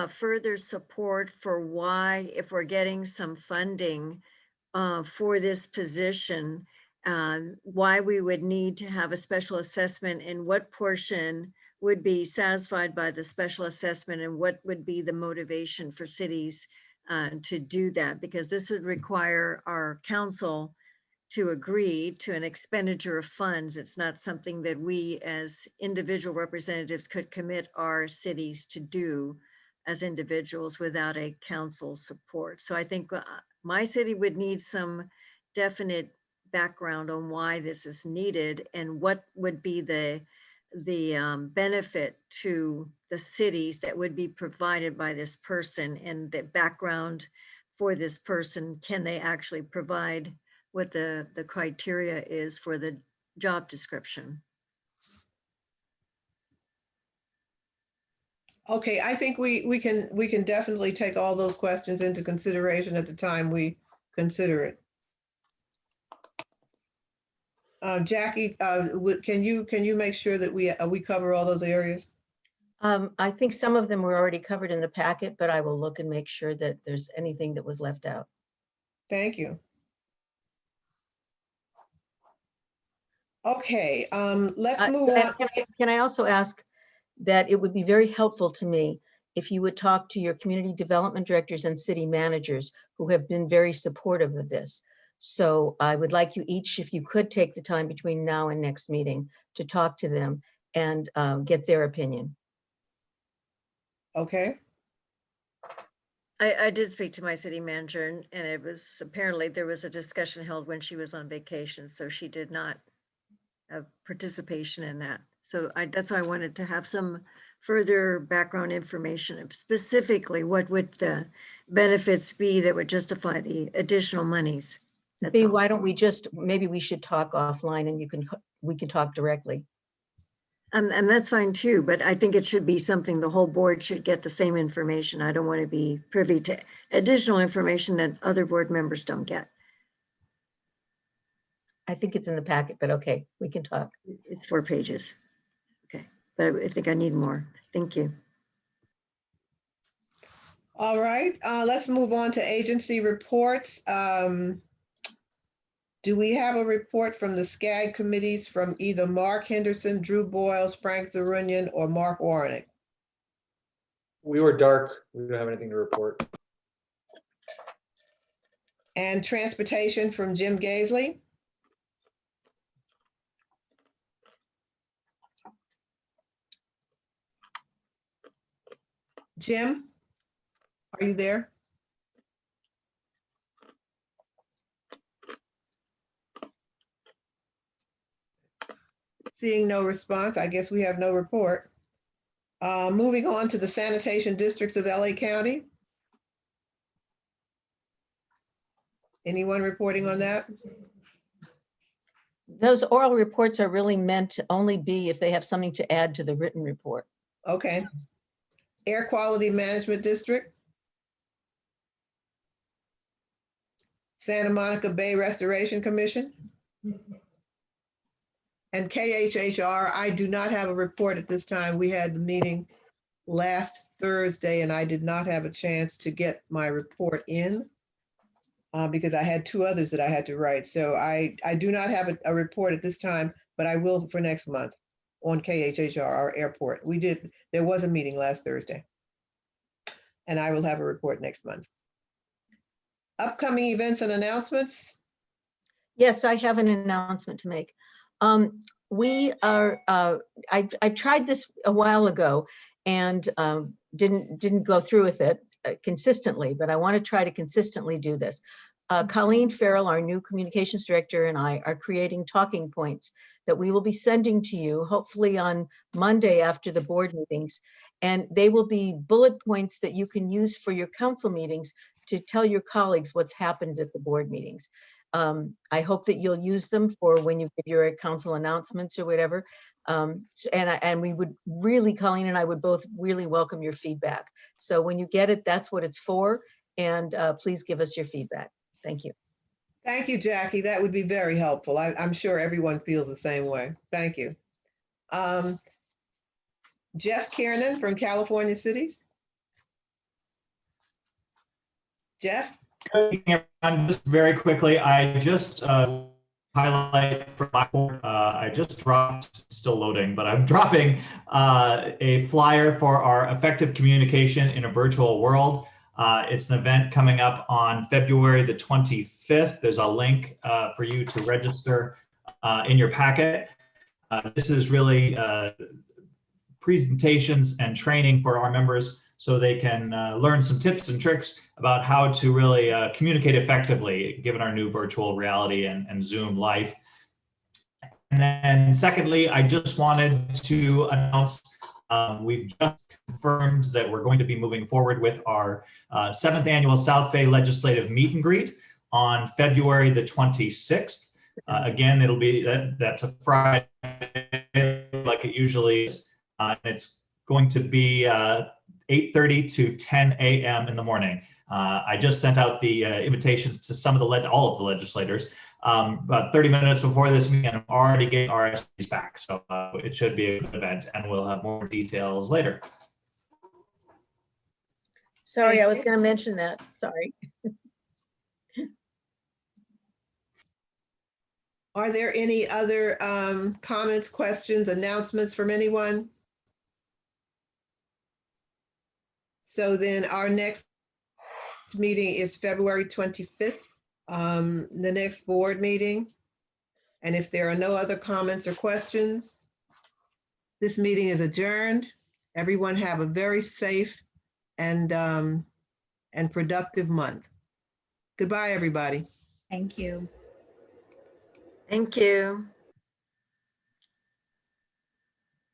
further support for why, if we're getting some funding for this position, why we would need to have a special assessment and what portion would be satisfied by the special assessment and what would be the motivation for cities to do that? Because this would require our council to agree to an expenditure of funds. It's not something that we as individual representatives could commit our cities to do as individuals without a council support. So I think my city would need some definite background on why this is needed and what would be the benefit to the cities that would be provided by this person, and the background for this person. Can they actually provide what the criteria is for the job description? okay, I think we can definitely take all those questions into consideration at the time we consider it. Jackie, can you make sure that we cover all those areas? I think some of them were already covered in the packet, but I will look and make sure that there's anything that was left out. Thank you. Okay, let's move on. Can I also ask that it would be very helpful to me if you would talk to your community development directors and city managers who have been very supportive of this. So I would like you each, if you could take the time between now and next meeting to talk to them and get their opinion. Okay. I did speak to my city manager and it was apparently there was a discussion held when she was on vacation, so she did not have participation in that. So that's why I wanted to have some further background information of specifically what would the benefits be that would justify the additional monies. B, why don't we just, maybe we should talk offline and we can talk directly. And that's fine too, but I think it should be something the whole board should get the same information. I don't want to be privy to additional information that other board members don't get. I think it's in the packet, but okay, we can talk. It's 4 pages. Okay, but I think I need more. Thank you. All right, let's move on to agency reports. Do we have a report from the SCAG committees from either Mark Henderson, Drew Boyles, Frank Zarunian, or Mark Warnick? We were dark. We don't have anything to report. And transportation from Jim Gaisley? Jim, are you there? Seeing no response, I guess we have no report. Moving on to the sanitation districts of LA County. Anyone reporting on that? Those oral reports are really meant to only be if they have something to add to the written report. Okay. Air Quality Management District. Santa Monica Bay Restoration Commission. And KHHR, I do not have a report at this time. We had the meeting last Thursday and I did not have a chance to get my report in because I had 2 others that I had to write. So I do not have a report at this time, but I will for next month on KHHR, our airport. There was a meeting last Thursday and I will have a report next month. Upcoming events and announcements. Yes, I have an announcement to make. We are, I tried this a while ago and didn't go through with it consistently, but I want to try to consistently do this. Colleen Farrell, our new communications director, and I are creating talking points that we will be sending to you, hopefully on Monday after the board meetings. And they will be bullet points that you can use for your council meetings to tell your colleagues what's happened at the board meetings. I hope that you'll use them for when you give your council announcements or whatever. And we would really, Colleen and I would both really welcome your feedback. So when you get it, that's what it's for. And please give us your feedback. Thank you. Thank you, Jackie. That would be very helpful. I'm sure everyone feels the same way. Thank you. Jeff Kiernan from California Cities. Jeff? Good evening, everyone. Just very quickly, I just highlight from my board, I just dropped, still loading, but I'm dropping a flyer for our effective communication in a virtual world. It's an event coming up on February the 25th. There's a link for you to register in your packet. This is really presentations and training for our members so they can learn some tips and tricks about how to really communicate effectively given our new virtual reality and Zoom life. And then secondly, I just wanted to announce we've just confirmed that we're going to be moving forward with our 7th annual South Bay Legislative Meet and Greet on February the 26th. Again, it'll be, that's a Friday like it usually is. And it's going to be 8:30 to 10 a.m. in the morning. I just sent out the invitations to some of all of the legislators. about 30 minutes before this meeting, I'm already getting RSVPs back. So it should be a good event, and we'll have more details later. Sorry, I was going to mention that. Sorry. Are there any other comments, questions, announcements from anyone? So then our next meeting is February 25th, the next board meeting. And if there are no other comments or questions, this meeting is adjourned. Everyone have a very safe and productive month. Goodbye, everybody. Thank you. Thank you.